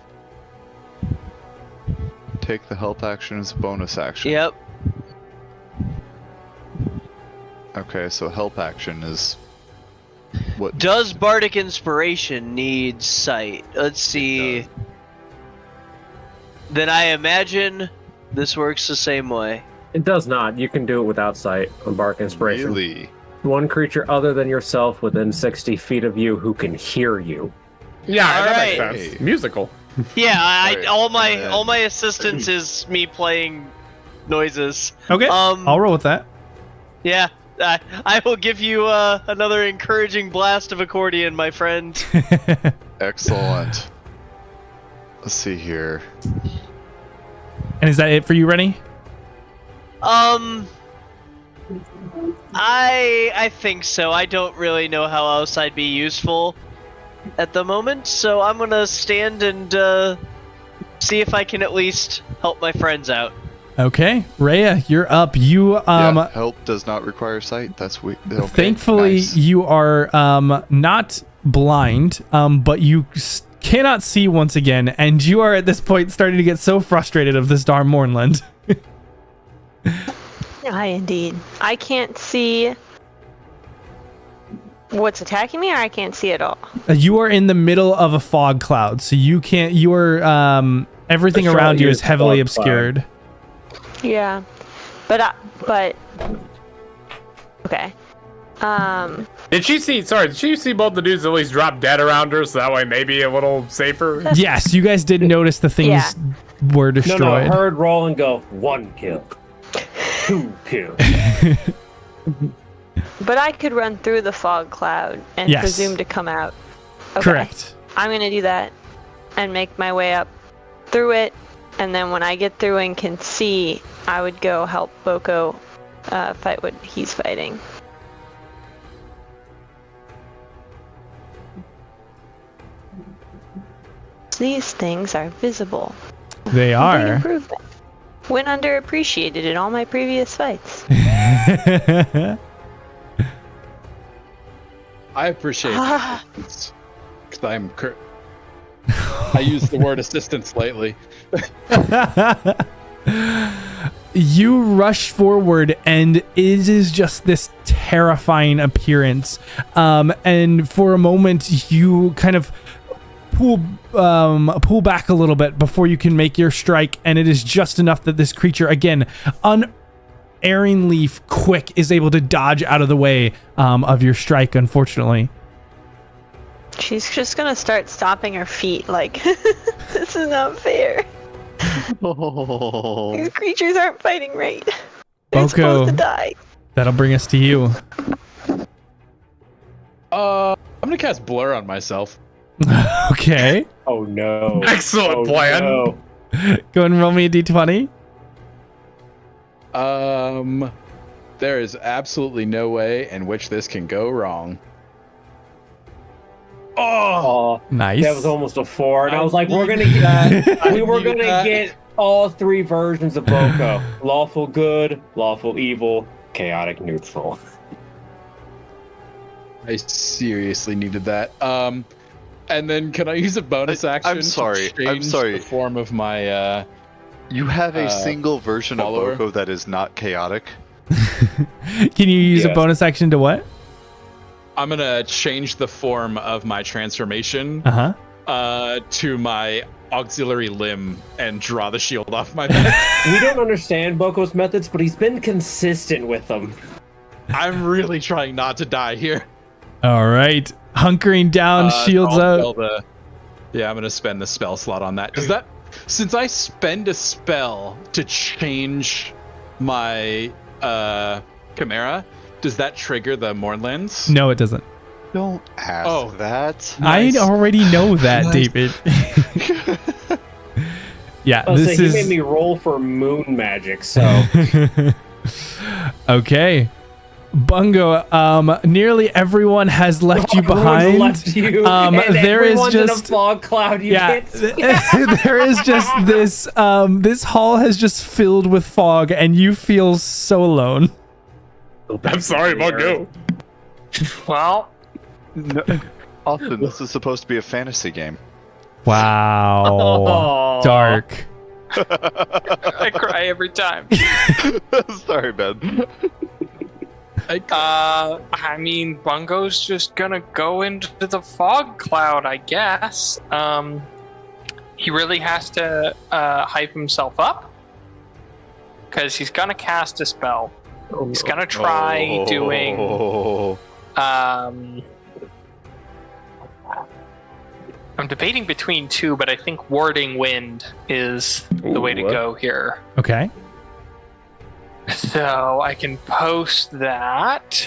Take the help action as a bonus action. Yep. Okay, so help action is... What? Does Bardic Inspiration need sight? Let's see. Then I imagine this works the same way. It does not. You can do it without sight on Bark Inspiration. Really? One creature other than yourself within 60 feet of you who can hear you. Yeah, that Alright. makes sense. Musical. Yeah, all my assistance is me playing noises. Okay, I'll roll with that. Yeah, I will give you another encouraging blast of accordion, my friend. Excellent. Let's see here. And is that it for you, Rennie? I think so. I don't really know how else I'd be useful at the moment, so I'm gonna stand and see if I can at least help my friends out. Okay, Rhea, you're up. You Yeah, help does not require sight. That's weak. Okay, thankfully nice. you are not blind, but you cannot see once again, and you are at this point starting to get so frustrated of this darn Mournland. Aye, indeed. I can't see what's attacking me, or I can't see at all. You are in the middle of a fog cloud, so you can't. You are everything around you is heavily obscured. Yeah, but okay. Did she see both the dudes at least drop dead around her, so that way maybe a little safer? Yes, you guys did notice the things were destroyed. No, I heard Roland go, 1 kill. 2 kill. But I could run through the fog cloud and presume to come out. Okay. Correct. I'm gonna do that and make my way up through it, and then when I get through and can see, I would go help Boko fight what he's fighting. These things are visible. They are. Improvement. When underappreciated in all my previous fights. I appreciate it. Because I use the word assistance lately. You rush forward, and it is just this terrifying appearance. And for a moment, you kind of pull back a little bit before you can make your strike, and it is just enough that this creature, again, unerringly quick, is able to dodge out of the way of your strike, unfortunately. She's just gonna start stomping her feet like, this is not fair. These creatures aren't fighting right. They're supposed to die. That'll bring us to you. I'm gonna cast Blur on myself. Okay. Oh no. Excellent plan. No. Go and roll me a d20. There is absolutely no way in which this can go wrong. Oh, nice. That was almost a 4, and I was like, we're gonna get. We were gonna get all 3 versions of Boko: lawful good, lawful evil, chaotic neutral. I seriously needed that. And then can I use a bonus action? I'm sorry. The form of my. You have a single version follower? of Boko that is not chaotic. Can you use a Yes. bonus action to what? I'm gonna change the form of my transformation to my auxiliary limb and draw the shield off my back. We don't understand Boko's methods, but he's been consistent with them. I'm really trying not to die here. All right, hunkering down, shields out. Yeah, I'm gonna spend the spell slot on that. Does that, since I spend a spell to change my chimera, does that trigger the Mournlands? No, it doesn't. Don't ask that. I already know that, David. Yeah, this He is. made me roll for moon magic, so. Okay. Bungo, nearly everyone has left you behind. Left you, and there is everyone's just in a fog cloud. You can't see. there is just this. This hall has just filled with fog, and you feel so alone. I'm sorry, Bungo. Well, No, Austin, this is supposed to be a fantasy game. Wow, Oh. dark. I cry every time. Sorry, Ben. I mean, Bungo's just gonna go into the fog cloud, I guess. He really has to hype himself up because he's gonna cast a spell. He's gonna try doing. I'm debating between two, but I think warding wind is the way to go here. Okay. So I can post that.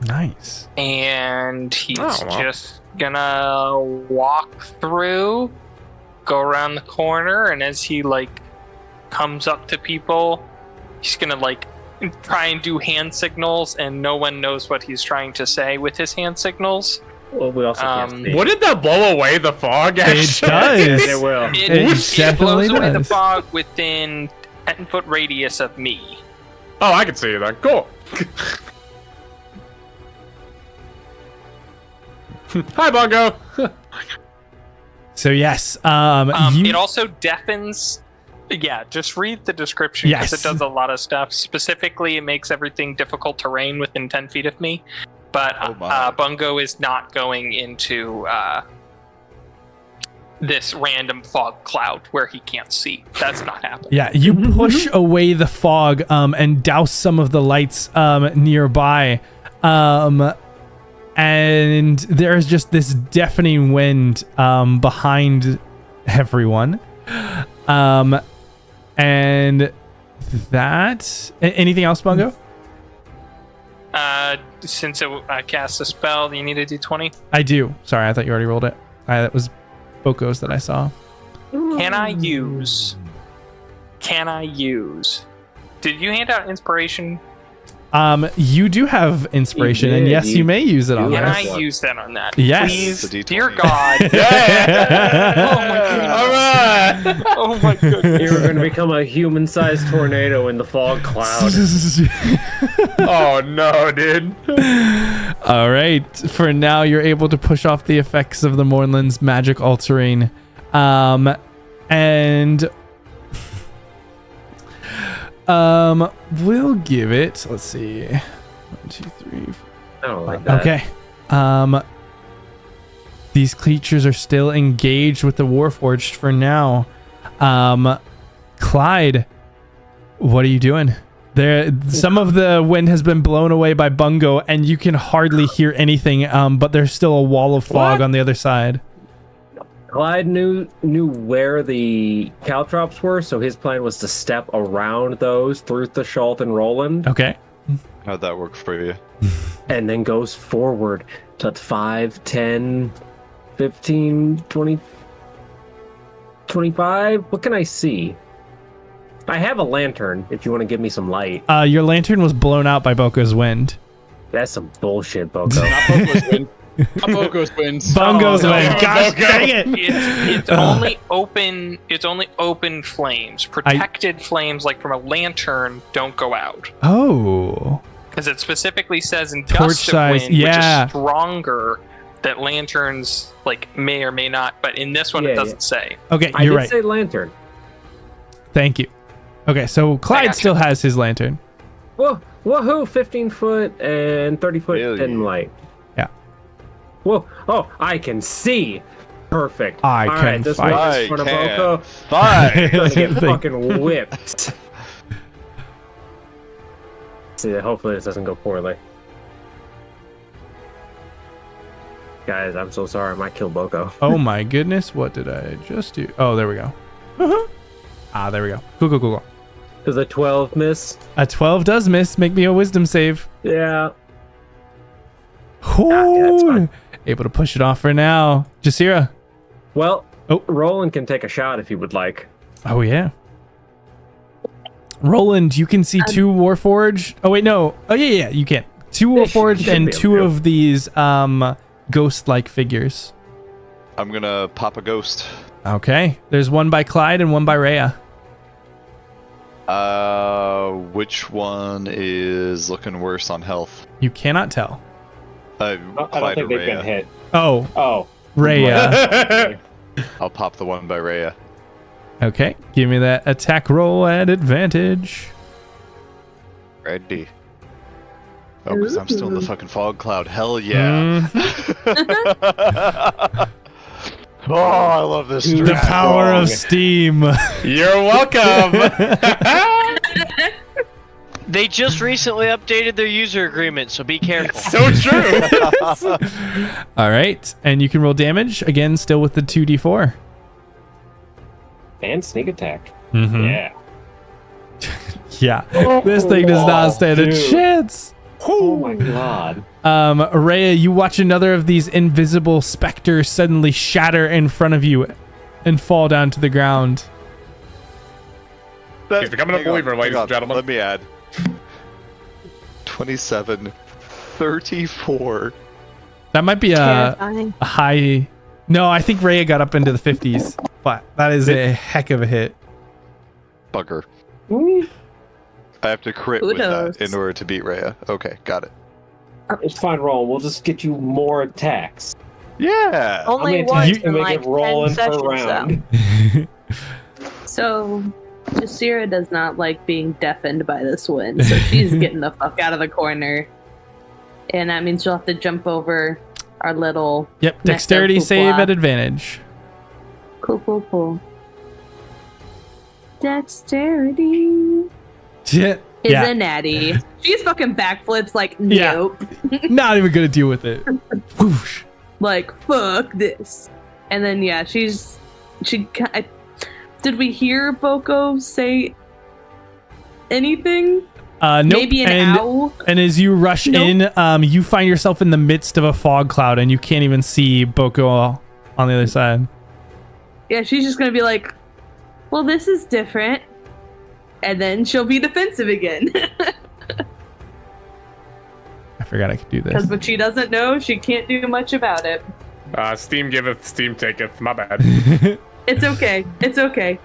Nice. And he's just gonna walk through, go around the corner, and as he comes up to people, he's gonna try and do hand signals, and no one knows what he's trying to say with his hand signals. Well, we also can't see. Wouldn't that blow away the fog? It Actually? does. It will. It definitely blows away the does. fog within 10-foot radius of me. Oh, I can see you then. Cool. Hi, Bungo. So yes, It also deafens. Yeah, just read the description because Yes. it does a lot of stuff. Specifically, it makes everything difficult terrain within 10 feet of me. But Bungo is not going into this random fog cloud where he can't see. That's not happening. Yeah, you push away the fog and douse some of the lights nearby. And there's just this deafening wind behind everyone. And that... Anything else, Bungo? Since I cast a spell, you need to do 20. I do. Sorry, I thought you already rolled it. That was Boko's that I saw. Can I use? Did you hand out inspiration? You do have inspiration, and yes, you may use it on Can that. I use that on that? Yes. Please, The D20. dear God. All right. Oh my goodness. You're going to become a human-sized tornado in the fog cloud. Oh no, dude. All right. For now, you're able to push off the effects of the Mournland's magic altering. And we'll give it, let's see. 1, 2, 3, 4. I don't like that. Okay. These creatures are still engaged with the warforged for now. Clyde, what are you doing? Some of the wind has been blown away by Bungo, and you can hardly hear anything. But there's still a wall of fog on the other side. Clyde knew where the caltrops were, so his plan was to step around those through Theschault and Roland. Okay. How'd that work for you? And then goes forward to 5, 10, 15, 20, 25. What can I see? I have a lantern if you want to give me some light. Your lantern was blown out by Boko's wind. That's some bullshit, Boko. Not Boko's wind. Boko's wins. Bungo's win. Gosh dang it! It's only open. It's only open flames. Protected flames, like from a lantern, don't go out. Oh. Because it specifically says in Torch gust of size, wind, yeah. which is stronger, that lanterns like may or may not. But in this one, it doesn't say. Okay, I you're did right. say lantern. Thank you. Okay, so Clyde still has his lantern. Whoa, woohoo! 15 foot and 30 foot in light. Yeah. Whoa! Oh, I can see. Perfect. I All can right, this fight. one is for the Boko. Fight. Gonna get fucking whipped. See, hopefully this doesn't go poorly. Guys, I'm so sorry. I might kill Boko. Oh my goodness, what did I just do? Oh, there we go. There we go. Cool. Does a 12 miss? A 12 does miss. Make me a wisdom save. Yeah. Ooh, that's fine. able to push it off for now. Jasira. Well, Oh. Roland can take a shot if he would like. Oh, yeah. Roland, you can see 2 warforged. Oh, wait, no. Oh, yeah, you can. 2 warforged and 2 of these ghost-like figures. I'm gonna pop a ghost. Okay. There's one by Clyde and one by Rhea. Which one is looking worse on health? You cannot tell. I don't Clyde think or they've been Rhea? hit. Oh, Oh. Rhea. I'll pop the one by Rhea. Okay. Give me that attack roll at advantage. Ready. Oh, because I'm still in the fucking fog cloud. Hell yeah. Oh, I love this. The strat. power of steam. You're welcome. They just recently updated their user agreement, so be careful. So true. All right. And you can roll damage. Again, still with the 2d4. And sneak attack. Mm-hmm. Yeah. Yeah. This thing does not stand a dude. chance. Oh my god. Rhea, you watch another of these invisible specters suddenly shatter in front of you and fall down to the ground. He's becoming a believer, ladies and gentlemen. Let me add. 27, 34. That might be a Terrifying. high. No, I think Rhea got up into the 50s, but that is a heck of a hit. Bugger. I have to crit with Kudos. that in order to beat Rhea. Okay, got it. It's fine, Roland. We'll just get you more attacks. Yeah. Only How many once attacks can in we like get Roland 10 per sessions, round? though. So, Jasira does not like being deafened by this wind, so she's getting the fuck out of the corner. And that means she'll have to jump over our little... Yep, dexterity save at advantage. Cool. Dexterity Yeah. is a natty. She's fucking backflips like, Yeah. nope. Not even gonna deal with it. Whoosh. Like, fuck this. And then, yeah, did we hear Boko say anything? Nope. Maybe an owl? And as you rush Nope. in, you find yourself in the midst of a fog cloud and you can't even see Boko on the other side. Yeah, she's just gonna be like, well, this is different. And then she'll be defensive again. I forgot I could do Because this. what she doesn't know, she can't do much about it. Steam giveth, Steam taketh. My bad. It's okay. It's okay.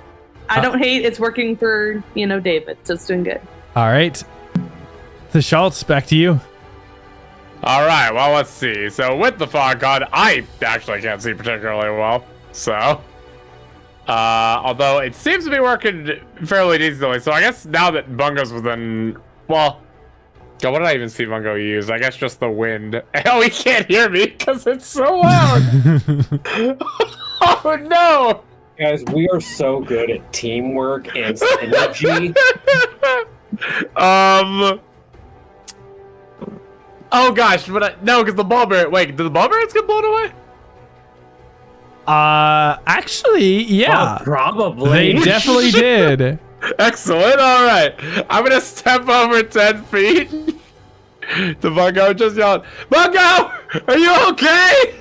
I don't hate. It's working for, David, so it's doing good. All right. Theschault, back to you. All right, well, let's see. So with the fog god, I actually can't see particularly well. So, although it seems to be working fairly decently. So I guess now that Bungo's within, well, God, what did I even see Bungo use? I guess just the wind. Oh, he can't hear me because it's so loud. Oh no! Guys, we are so good at teamwork and synergy. Oh gosh, but no, because the ball bear. Wait, did the ball bearings get blown away? Actually, yeah. Probably. They definitely did. Excellent. All right, I'm gonna step over 10 feet. The Bungo just yelled, "Bungo, are you okay?"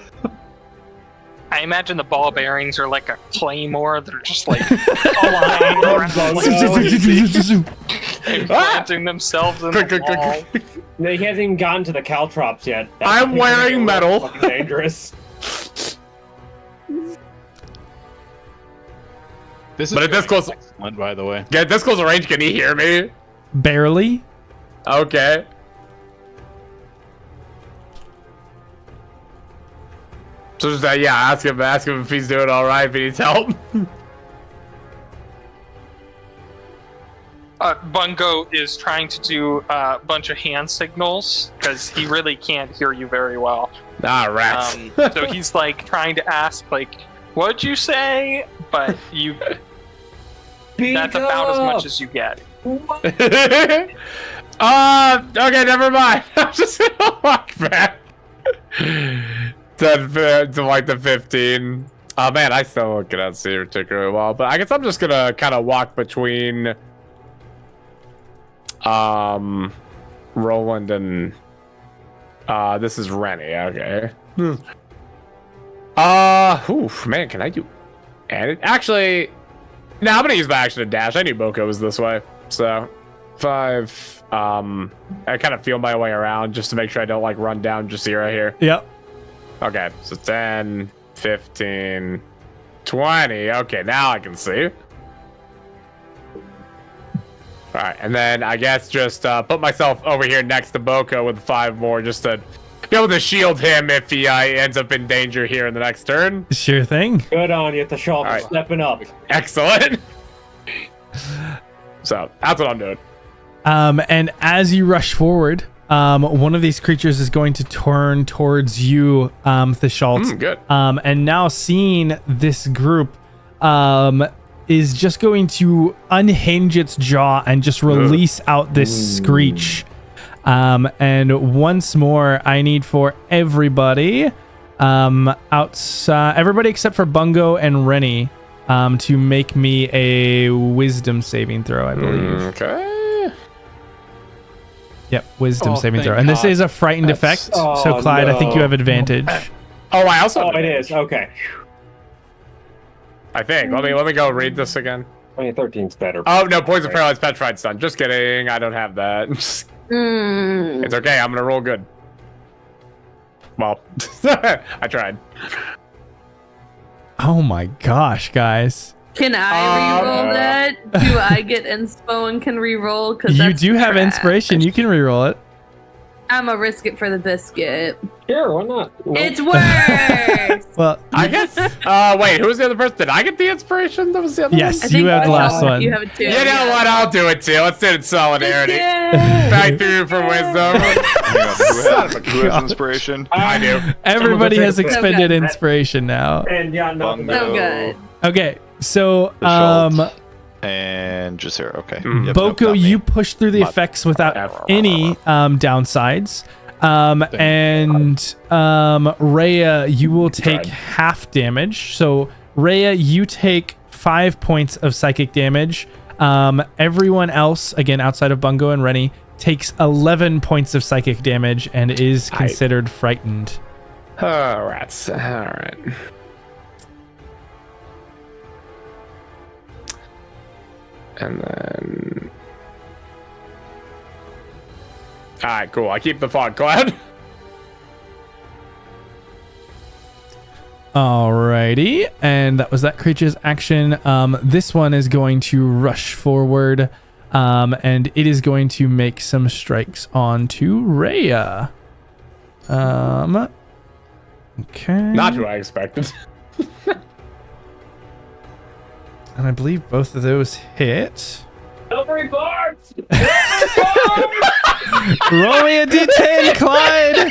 I imagine the ball bearings are like a claymore. They're just like flying around, like, implanting themselves in the wall. No, he hasn't even gotten to the caltrops yet. I'm wearing metal. Fucking dangerous. This is But at this close, excellent, by the way. yeah, this close range, can he hear me? Barely. Okay. So just yeah, ask him if he's doing all right, if he needs help. Bungo is trying to do a bunch of hand signals because he really can't hear you very well. Rats. So he's like trying to ask, like, "What'd you say?" But that's about as much as you get. Okay, never mind. I'm just gonna walk back to like the 15. Oh man, I still cannot see particularly well, but I guess I'm just gonna kind of walk between Roland and this is Rennie. Okay. Oof, man, can I do? And actually, no, I'm gonna use my action to dash. I knew Boko was this way, so 5. I kind of feel my way around just to make sure I don't like run down Jasira here. Yep. Okay, so 10, 15, 20. Okay, now I can see. Alright, and then I guess just put myself over here next to Boko with 5 more just to be able to shield him if he ends up in danger here in the next turn. Sure thing. Good on you, Theschault, All right. stepping up. Excellent. So, that's what I'm doing. And as you rush forward, one of these creatures is going to turn towards you, Theschault. Good. And now seeing this group, is just going to unhinge its jaw and just release out this screech. And once more, I need for everybody, outside, everybody except for Bungo and Rennie, to make me a wisdom saving throw, I believe. Okay. Yep, wisdom saving thank throw. And this God. is a frightened effect. So Clyde, I think you have advantage. Oh, I also. Oh, it is. Okay. I think. Let me go read this again. 13's better. Oh no, poison paralyzed petrified stun. Just kidding. I don't have that. It's okay. I'm gonna roll good. Well, I tried. Oh my gosh, guys. Can I reroll that? Do I get inspo and can reroll? Because You do have inspiration. You can reroll it. I'm gonna risk it for the biscuit. Sure, why not? Nope. It's worse. Well, I guess. Wait, who was the other person? Did I get the inspiration? That was the other yes, one? you have the last one. You have it too. You know what? I'll do it too. Let's do it in solidarity. Yeah. Back through for wisdom. Who has inspiration? I do. Everybody has expended Okay. inspiration now. And yeah, no. Bungo. So good. Okay, so Theschault, and Jasira. Okay. Yep, Boko, nope, not me. you push through the Not- effects without any downsides. And Rhea, you will take half damage. So Rhea, you take 5 points of psychic damage. Everyone else, again outside of Bungo and Rennie, takes 11 points of psychic damage and is considered frightened. Oh, rats. All right. And then. All right, cool. I keep the fog cloud. Alrighty, and that was that creature's action. This one is going to rush forward, and it is going to make some strikes onto Rhea. Okay. Not who I expected. And I believe both of those hit. Silvery barbs! Roll me a d10, Clyde!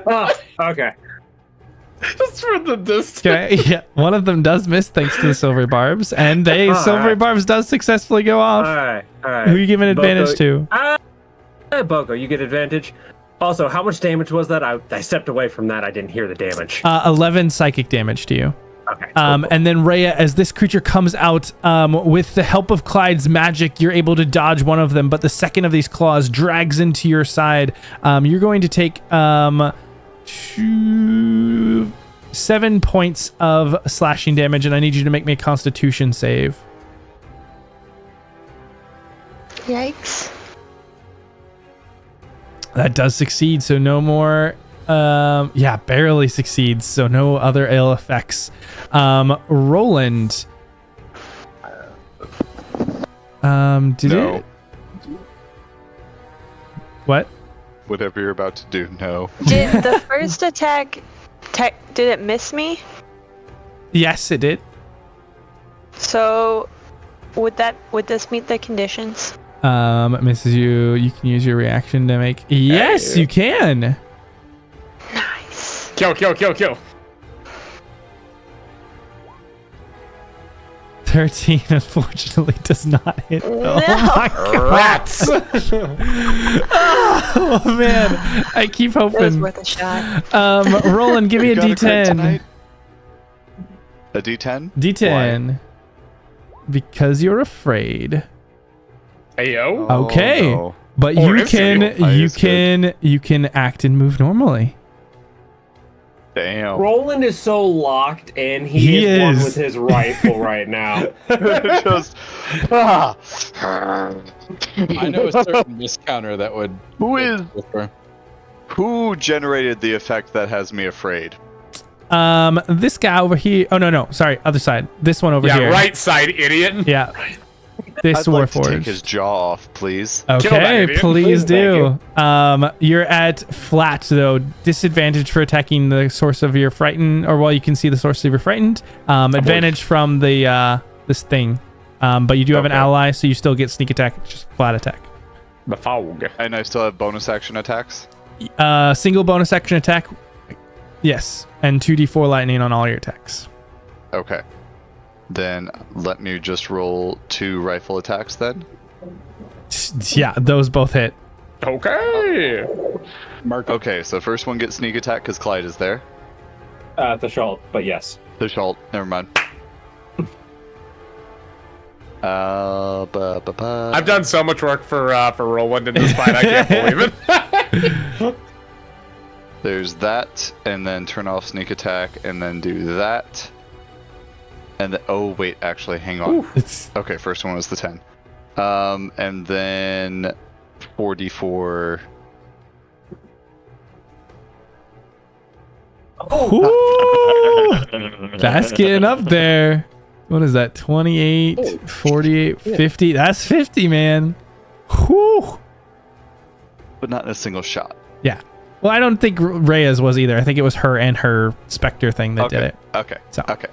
Oh, okay. Just for the distance. Okay, yeah, one of them does miss thanks to the silver barbs, and silver barbs does successfully go off. All right. Who are you giving advantage to? Boko, you get advantage. Also, how much damage was that? I stepped away from that. I didn't hear the damage. 11 psychic damage to you. Okay. Cool. And then Rhea, as this creature comes out, with the help of Clyde's magic, you're able to dodge one of them, but the second of these claws drags into your side. You're going to take 7 points of slashing damage, and I need you to make me a Constitution save. Yikes. That does succeed, so no more. Yeah, barely succeeds, so no other ill effects. Roland. Did No. it? What? Whatever you're about to do, no. Did the first attack, did it miss me? Yes, it did. So, would this meet the conditions? Misses you. You can use your reaction to make. Yes, you can. Nice. Kill. 13, unfortunately, does not hit. No. Oh my god. Rats! Oh man, I keep It was hoping. worth a shot. Roland, give me a You got a crit D10. tonight? A D10? D10. Because you're afraid. Ayo. Oh, Okay. no. But Or you instantly. you can act and move normally. Damn. Roland is so locked in. He He is one is. with his rifle right now. Just. Ah. I know a certain miscounter that would. Who generated the effect that has me afraid? This guy over here. Oh no, sorry, other side. This one over Yeah, here. right side, idiot. Yeah. This I'd like to take warforged. his jaw off, please. Kill that Okay, idiot. please do. Thank You're at flat though. Disadvantage for attacking the source of your frightened, or well, you can see the source of your frightened. Advantage from the this thing. But you do have an Okay. ally, so you still get sneak attack. It's just flat attack. The fog. And I still have bonus action attacks? Single bonus action attack. Yes, and 2d4 lightning on all your attacks. Okay. Then let me just roll 2 rifle attacks then. Yeah, those both hit. Okay. Okay, so first one gets sneak attack because Clyde is there. Theschault, but yes. Theschault, never mind. I've done so much work for Roland in this fight. I can't believe it. There's that, and then turn off sneak attack, and then do that. And oh wait, actually, hang on. It's Okay, first one was the 10. And then 4d4. Ooh, that's getting up there. What is that? 28, 48, 50. That's 50, man. Whew. But not in a single shot. Yeah. Well, I don't think Rhea's was either. I think it was her and her Spectre thing that did it. Okay. So. Okay.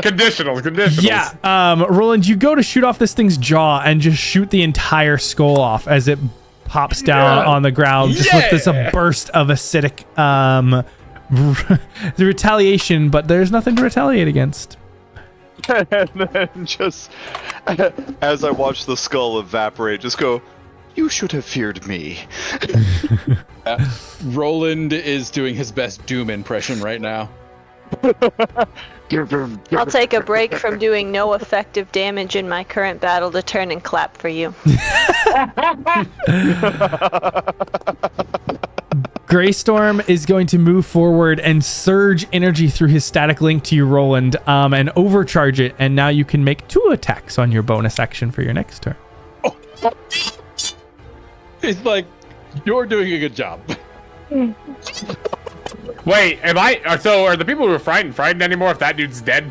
Conditionals. Yeah. Roland, you go to shoot off this thing's jaw and just shoot the entire skull off as it pops down on the ground, just with this burst of acidic the retaliation, but there's nothing to retaliate against. And then just as I watch the skull evaporate, just go, "You should have feared me." Roland is doing his best Doom impression right now. I'll take a break from doing no effective damage in my current battle to turn and clap for you. Greystorm is going to move forward and surge energy through his static link to you, Roland, and overcharge it, and now you can make 2 attacks on your bonus action for your next turn. It's like, you're doing a good job. Wait, so are the people who are frightened anymore if that dude's dead?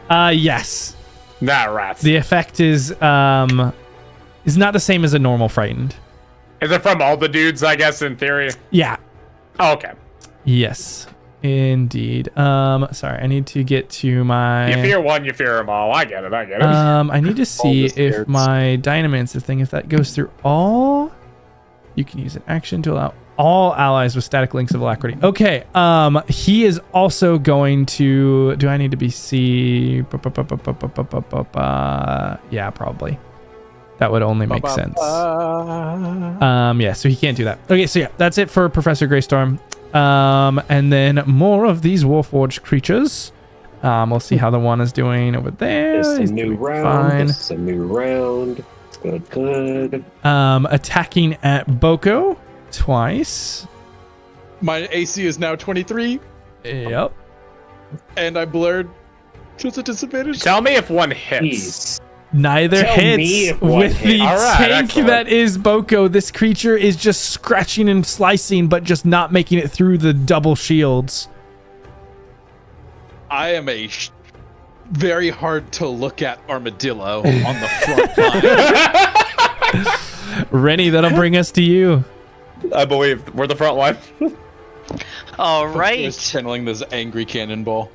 Yes. Nah, rats. The effect is not the same as a normal frightened. Is it from all the dudes, I guess, in theory? Yeah. Oh, okay. Yes. Indeed. Sorry, I need to get to my... You fear one, you fear them all. I get it. I need to see if my Dynamancer thing, if that goes through all... You can use an action to allow all allies with static links of alacrity. Okay, he is also going to... Do I need to be C? Yeah, probably. That would only make sense. Yeah, so he can't do that. Okay, so yeah, that's it for Professor Greystorm. And then more of these warforged creatures. We'll see how the one is doing over there. This is He's a new doing round. fine. This is a new round. Good. Attacking at Boko twice. My AC is now 23, Yep. and I blurred. Just a disadvantage. Tell me if one hits. Jeez. Neither Tell me hits. if one With hit. the All right, tank excellent. that is Boko, this creature is just scratching and slicing, but just not making it through the double shields. I am a very hard to look at armadillo on the front line. Rennie, that'll bring us to you. I believe we're the front line. All Just right. channeling this angry cannonball.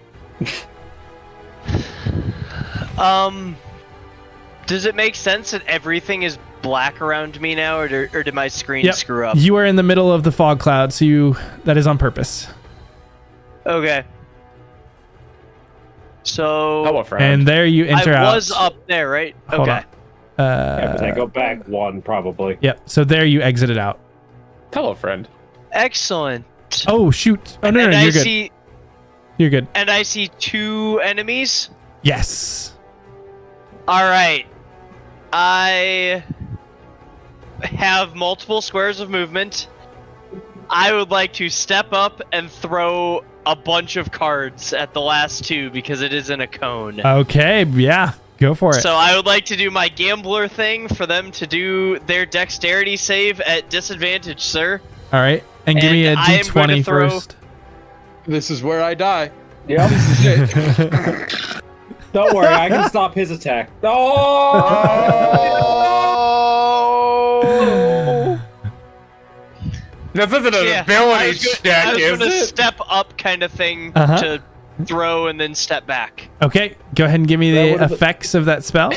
Does it make sense that everything is black around me now, or did my screen Yep. screw up? You are in the middle of the fog cloud, so that is on purpose. Okay. So Hello, friend. And there you enter I out. was up there, right? Hold Okay. on. Yeah, but I go back one probably. Yep. So there you exited out. Hello, friend. Excellent. Oh shoot! Oh no, and no, I you're good. see, You're good. and I see 2 enemies. Yes. All right. I have multiple squares of movement. I would like to step up and throw a bunch of cards at the last 2 because it is in a cone. Okay. Yeah. Go for it. So I would like to do my gambler thing for them to do their dexterity save at disadvantage, sir. All right. And give me a And I am going to d20 throw- first. This is where I die. Yep. This is it. Don't worry, I can stop his attack. Oh! This isn't an Yeah, ability I check, was is going to it? step up kind of thing Uh-huh. to throw and then step back. Okay. Go ahead and give me That the would've- effects of that spell.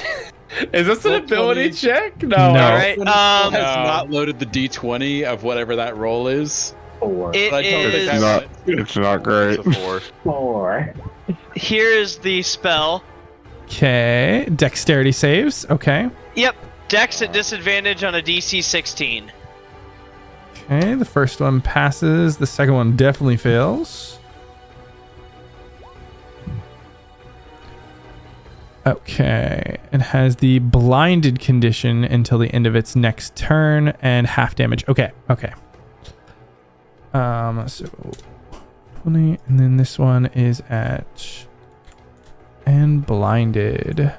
Is this an Roll ability 20. check? No. No. All right. Has not loaded the d20 of whatever that roll is. 4. It But I don't think is. that It's not great. It's a 4. 4. Here is the spell. Okay. Dexterity saves. Okay. Yep. Dex at disadvantage on a DC 16. Okay. The first one passes. The second one definitely fails. Okay. It has the blinded condition until the end of its next turn and half damage. Okay. Okay. So 20, and then this one is at and blinded.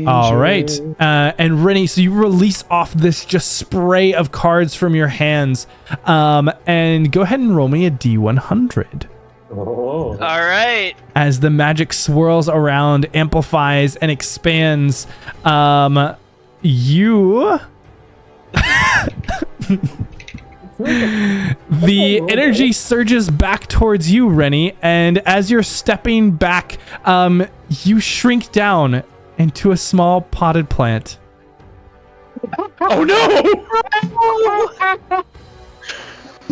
All right. And Rennie, so you release off this just spray of cards from your hands. And go ahead and roll me a D100. Oh. All right. As the magic swirls around, amplifies, and expands, you... The energy surges back towards you, Rennie, and as you're stepping back, you shrink down into a small potted plant. Oh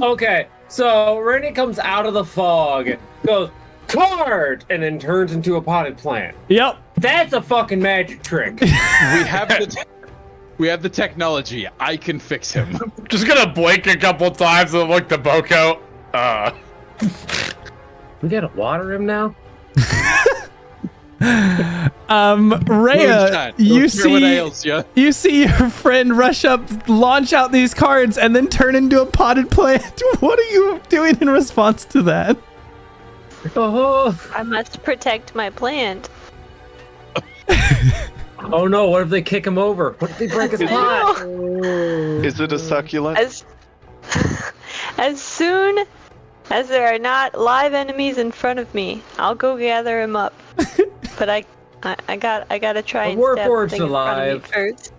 no! Okay, so Rennie comes out of the fog, goes, card, and then turns into a potted plant. Yep. That's a fucking magic trick. We have the technology. I can fix him. Just gonna blink a couple times and look to Boko. We gotta water him now? Rhea, you see your friend rush up, launch out these cards, and then turn into a potted plant. What are you doing in response to that? Oh, I must protect my plant. oh no, what if they kick him over? What if they break his pot? Is it a succulent? As soon as there are not live enemies in front of me, I'll go gather him up. But I gotta try and stab the warforged thing in front of me alive. first.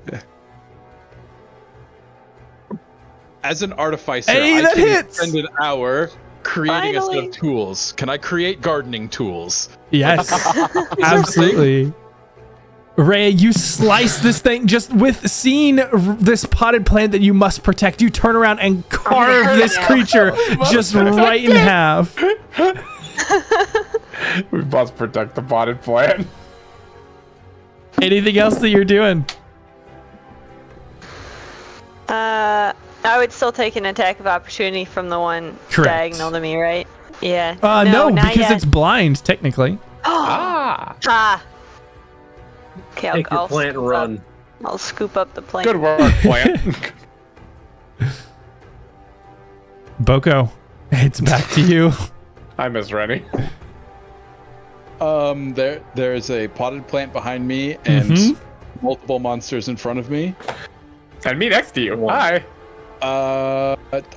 As an artificer, Hey, I that can hits! spend an hour creating a set Finally. of tools. Can I create gardening tools? Yes, absolutely. Rhea, you slice this thing just with seeing this potted plant that you must protect. You turn around and carve this creature just right in half. We must protect the potted plant. Anything else that you're doing? I would still take an attack of opportunity from the one Correct. diagonal to me, right? Yeah. No, not because yet. it's blind, technically. Ah. Okay, Take your I'll plant and run. I'll scoop up the plant. Good work, plant. Boko, it's back to you. I miss Rennie. There's a potted plant behind me and multiple monsters in front of me. And me next to you. Hi.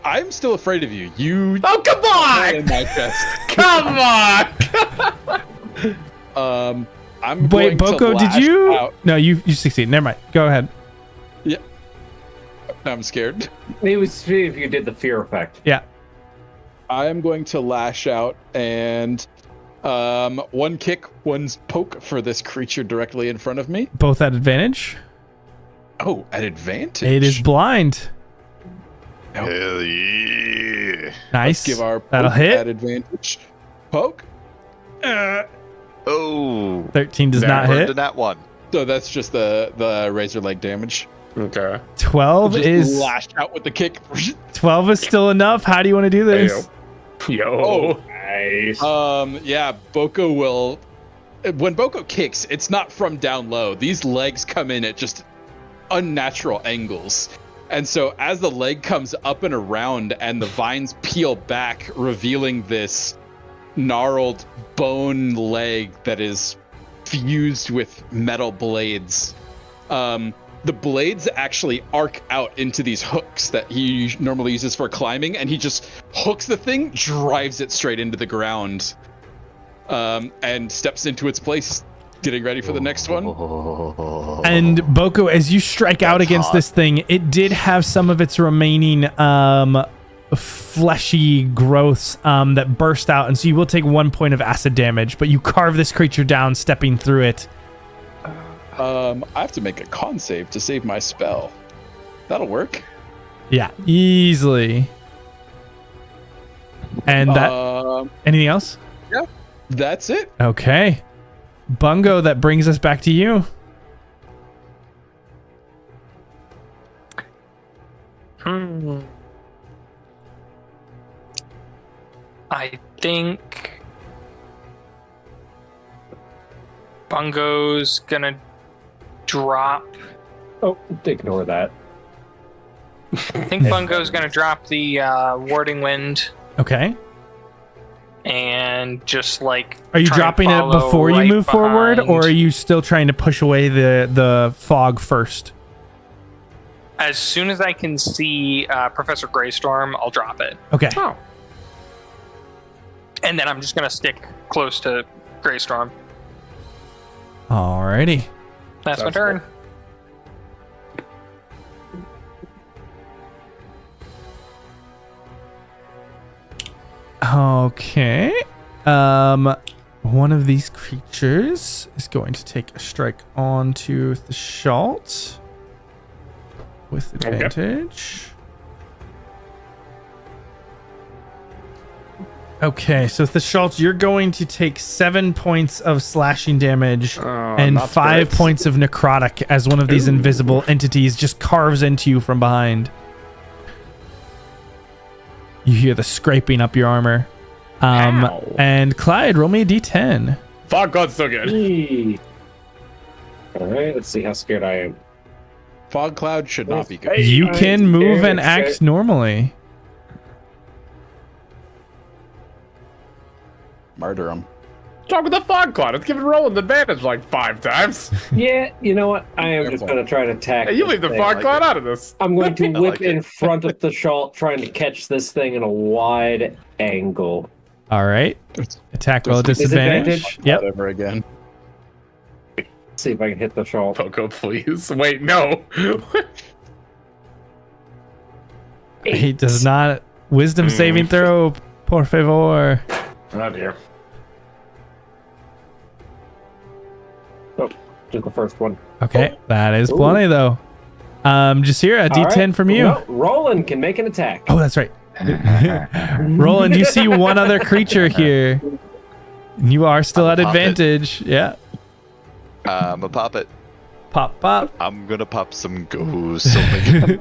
I'm still afraid of you. You. Oh, come on! In my chest. Come on! I'm Wait, going Boko, to did lash you? out. No, you succeed. Never mind. Go ahead. Yeah. I'm scared. It was if you did the fear effect. Yeah. I am going to lash out and one kick, one poke for this creature directly in front of me. Both at advantage. Oh, at advantage. It is blind. Hell yeah. Nice. Give our That'll poke hit. at advantage. Poke. Oh. 13 does not Burned hit. in that one. So that's just the razor leg damage. Okay. 12 Just is lashed out with the kick. 12 is still enough. How do you want to do this? Yo. Nice. Yeah, Boko will. When Boko kicks, it's not from down low. These legs come in at just unnatural angles. And so as the leg comes up and around and the vines peel back, revealing this gnarled bone leg that is fused with metal blades, the blades actually arc out into these hooks that he normally uses for climbing, and he just hooks the thing, drives it straight into the ground, and steps into its place, getting ready for the next one. And Boko, as you strike out against this thing, it did have some of its remaining fleshy growths that burst out, and so you will take 1 point of acid damage, but you carve this creature down, stepping through it. I have to make a con save to save my spell. That'll work. Yeah, easily. And that. Anything else? Yeah, that's it. Okay. Bungo, that brings us back to you. I think Bungo's gonna drop. Oh, ignore that. I think Bungo's gonna drop the warding wind Okay. and just like. Are you try and dropping it follow before you right move forward, behind. or are you still trying to push away the fog first? As soon as I can see Professor Greystorm, I'll drop it. Okay. Oh. And then I'm just gonna stick close to Greystorm. Alrighty. That's my turn. Okay. One of these creatures is going to take a strike onto Theschault with advantage. Okay, so Theschault, you're going to take 7 points of slashing damage and 5 points of necrotic as one of these invisible entities just carves into you from behind. You hear the scraping up your armor. And Clyde, roll me a d10. Fog Cloud's still good. Alright, let's see how scared I am. Fog Cloud should not be good. You can move and act normally. Murder him. Talk with the Fog Cloud. It's giving Roland advantage like 5 times. Yeah, you know what? I am just going to try to attack. Hey, you leave the Fog Cloud out of this. I'm going to whip like in it. front of the Theschault, trying to catch this thing in a wide angle. All right. Attack roll disadvantage. Yep. Whatever again. See if I can hit the Theschault. Boko, please. Wait, no. He does not. Wisdom saving throw. Por favor. Oh, dear. Oh, just the first one. Okay, that is plenty though. Jasira, a D10 All right. from you. No, Roland can make an attack. Oh, that's right. Roland, you see one other creature here. You are still at Pop it. advantage. Yeah. I'ma pop it. Pop, pop. I'm gonna pop some ghosts. Something.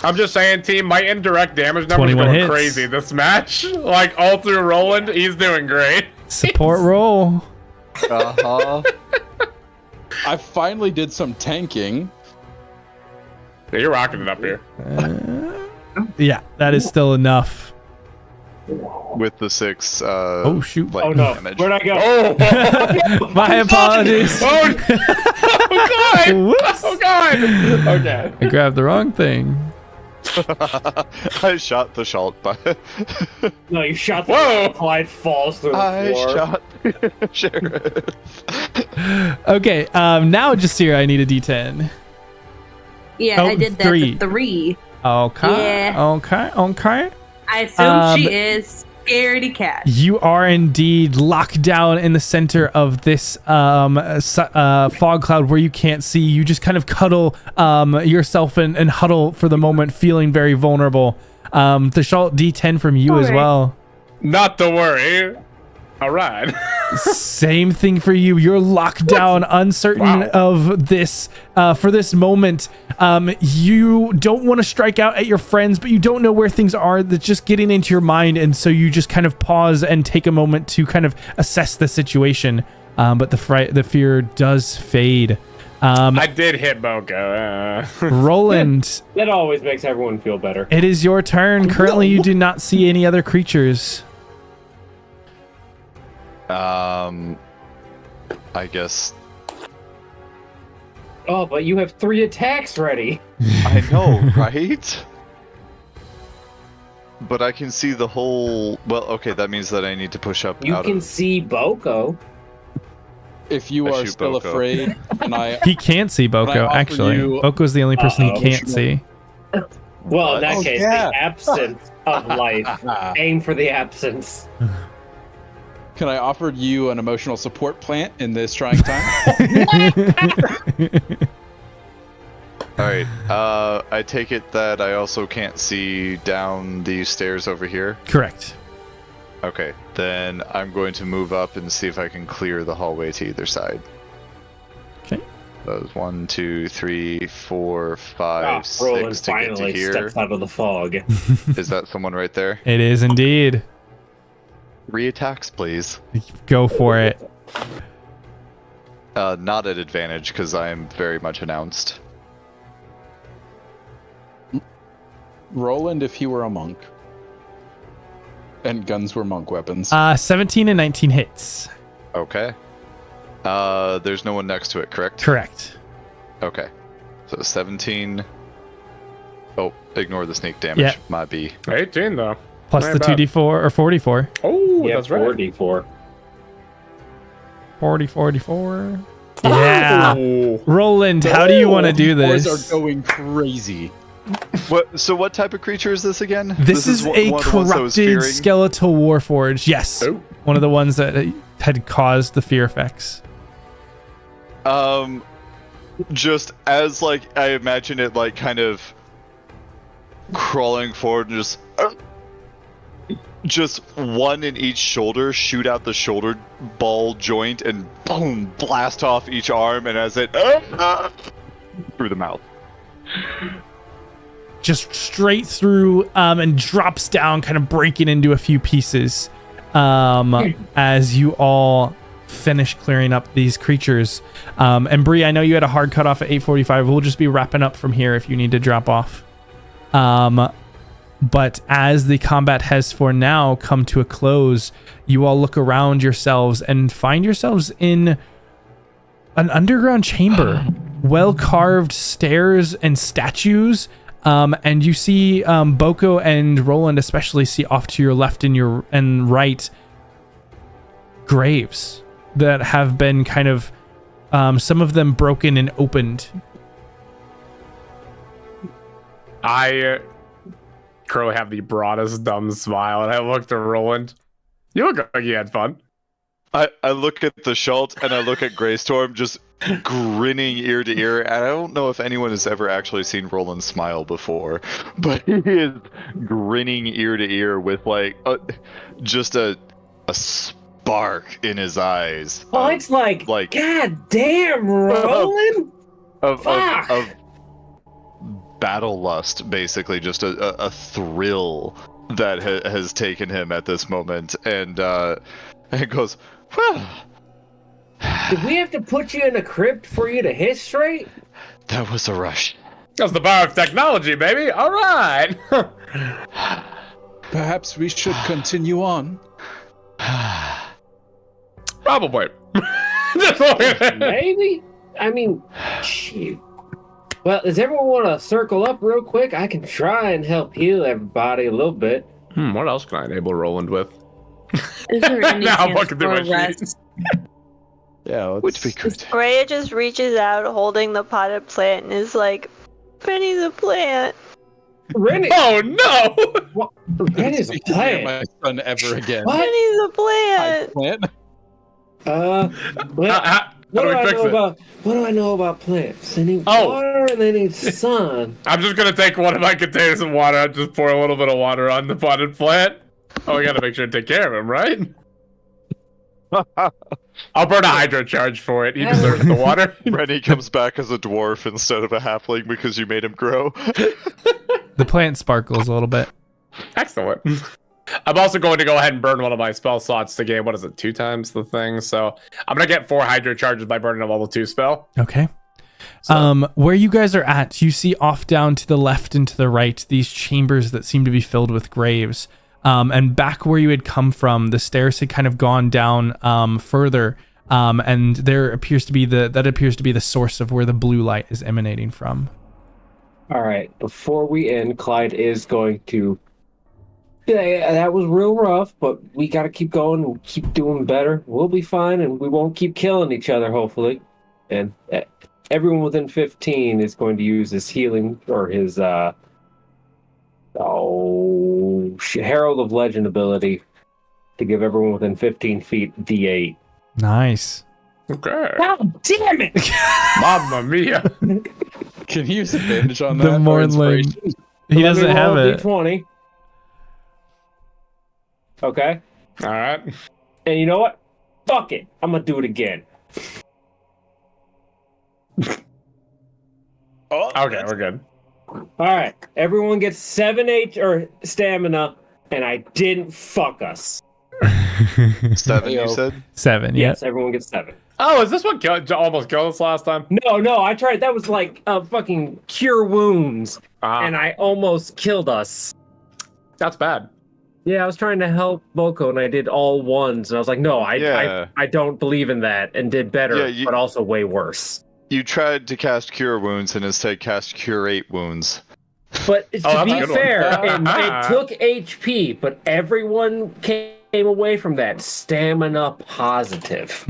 I'm just saying, team, my indirect damage numbers are 21 going hits. crazy this match. Like, all through Roland, he's doing great. Support roll. Uh-huh. I finally did some tanking. Yeah, you're rocking it up here. Yeah, that is still enough. with the 6. Oh shoot! lightning Oh no! damage. Where'd I go? Oh, My apologies. oh God! Whoops. Oh God! Okay. I grabbed the wrong thing. I shot the Theschault, but No, you shot the Whoa! Clyde falls through the I floor. shot Sheriff. Okay, now Jasira, I need a D10. Yeah, Oh, I did that 3. to 3. Okay. Yeah. Okay. I assume she is scaredy cat. You are indeed locked down in the center of this fog cloud where you can't see. You just kind of cuddle yourself and huddle for the moment, feeling very vulnerable. Theschault, D10 from you as well. Not to worry. All right. Same thing for you. You're locked down, uncertain of this for this moment. You don't want to strike out at your friends, but you don't know where things are. That's just getting into your mind, and so you just kind of pause and take a moment to kind of assess the situation. But the fear does fade. I did hit Boko. Roland, That always makes everyone feel better. it is your turn. Currently, you do not see any other creatures. I guess. Oh, but you have 3 attacks ready. I know, right? But I can see the whole. Well, okay, that means that I need to push up. You out can of... see Boko. If you I are shoot still Boko. afraid, and I He can't see Can I Boko, offer actually. you- Boko's the only person Uh-oh. he can't see. Well, in that Oh, case, yeah. the absence of life. Aim for the absence. can I offer you an emotional support plant in this trying time? All right. I take it that I also can't see down these stairs over here. Correct. Okay, then I'm going to move up and see if I can clear the hallway to either side. Okay. That was 1, 2, 3, 4, 5, Ah, 6 Roland to get to finally here. steps out of the fog. Is that someone right there? It is indeed. Re-attacks, please. Go for it. Not at advantage because I am very much announced. Roland, if he were a monk, and guns were monk weapons. 17 and 19 hits. Okay. There's no one next to it, correct? Correct. Okay. So 17. Oh, ignore the sneak damage. Yeah. Might be. 18 though. Plus Not the bad. 2d4 or 44. Oh, Yeah, that's right. 44. 44. Yeah. Oh. Roland, how do you want to do Boys this? are going crazy. What type of creature is this again? This is one- a one of the ones that was corrupted fearing? skeletal warforged. Yes. Oh. One of the ones that had caused the fear effects. Just as like I imagine it like kind of crawling forward and just one in each shoulder, shoot out the shoulder ball joint and boom, blast off each arm, and as it through the mouth. Just straight through and drops down, kind of breaking into a few pieces as you all finish clearing up these creatures. And Bree, I know you had a hard cutoff at 8:45. We'll just be wrapping up from here if you need to drop off. But as the combat has for now come to a close, you all look around yourselves and find yourselves in an underground chamber. Well-carved stairs and statues. And you see Boko and Roland especially see off to your left and right graves that have been kind of some of them broken and opened. I currently have the broadest dumb smile, and I looked at Roland. You look like you had fun. I look at the Schultz and I look at Greystorm just grinning ear to ear, and I don't know if anyone has ever actually seen Roland smile before, but he is grinning ear to ear with like just a spark in his eyes. Oh, it's like, God damn, Roland! Of battle lust, basically, just a thrill that has taken him at this moment, and it goes, well, did we have to put you in a crypt for you to hit straight? That was a rush. That's the power of technology, baby. All right. Perhaps we should continue on. Probably. Maybe. I mean, shoot. Well, does everyone want to circle up real quick? I can try and help heal everybody a little bit. What else can I enable Roland with? Is there any Now I'm chance looking through for my rest? sheets. Yeah, Would be good. Rhea just reaches out holding the potted plant and is like, Rennie's a plant. Rennie! Oh no! What? Rennie's a Hear plant. my son ever again. What? Rennie's a Hi, plant. plant. Well, How what do do we I fix know it? about? What do I know about plants? They need Oh. water and they need sun. I'm just gonna take one of my containers of water and just pour a little bit of water on the potted plant. Oh, we gotta make sure to take care of him, right? I'll burn a hydro charge for it. He deserves the water. Rennie comes back as a dwarf instead of a halfling because you made him grow. The plant sparkles a little bit. Excellent. I'm also going to go ahead and burn one of my spell slots to gain, 2 times the thing. So I'm going to get 4 hydro charges by burning a level 2 spell. Okay. So- Where you guys are at, you see off down to the left and to the right these chambers that seem to be filled with graves. And back where you had come from, the stairs had kind of gone down further, and there appears to be the source of where the blue light is emanating from. All right. Before we end, Clyde is going to. Yeah, that was real rough, but we got to keep going and keep doing better. We'll be fine, and we won't keep killing each other, hopefully. And everyone within 15 is going to use his healing or his Herald of Legend ability to give everyone within 15 feet D8. Nice. Okay. God damn it! Mamma mia. Can you use advantage on The that? for Mournland. inspiration? He doesn't have it. D20. Okay. All right. And you know what? Fuck it. I'm gonna do it again. Okay, we're good. All right. Everyone gets 7 or stamina, and I didn't fuck us. 7, you said? 7, yeah. Yes, everyone gets 7. Oh, is this what almost killed us last time? No, I tried. That was like fucking cure wounds, Ah, and I almost killed us. that's bad. Yeah, I was trying to help Boko, and I did all ones, and I was like, no, Yeah. I don't believe in that, and did better, Yeah, but also way worse. You tried to cast Cure Wounds and instead cast Curate Wounds. But Oh, to that's a be good one. fair, it took HP, but everyone came away from that stamina positive.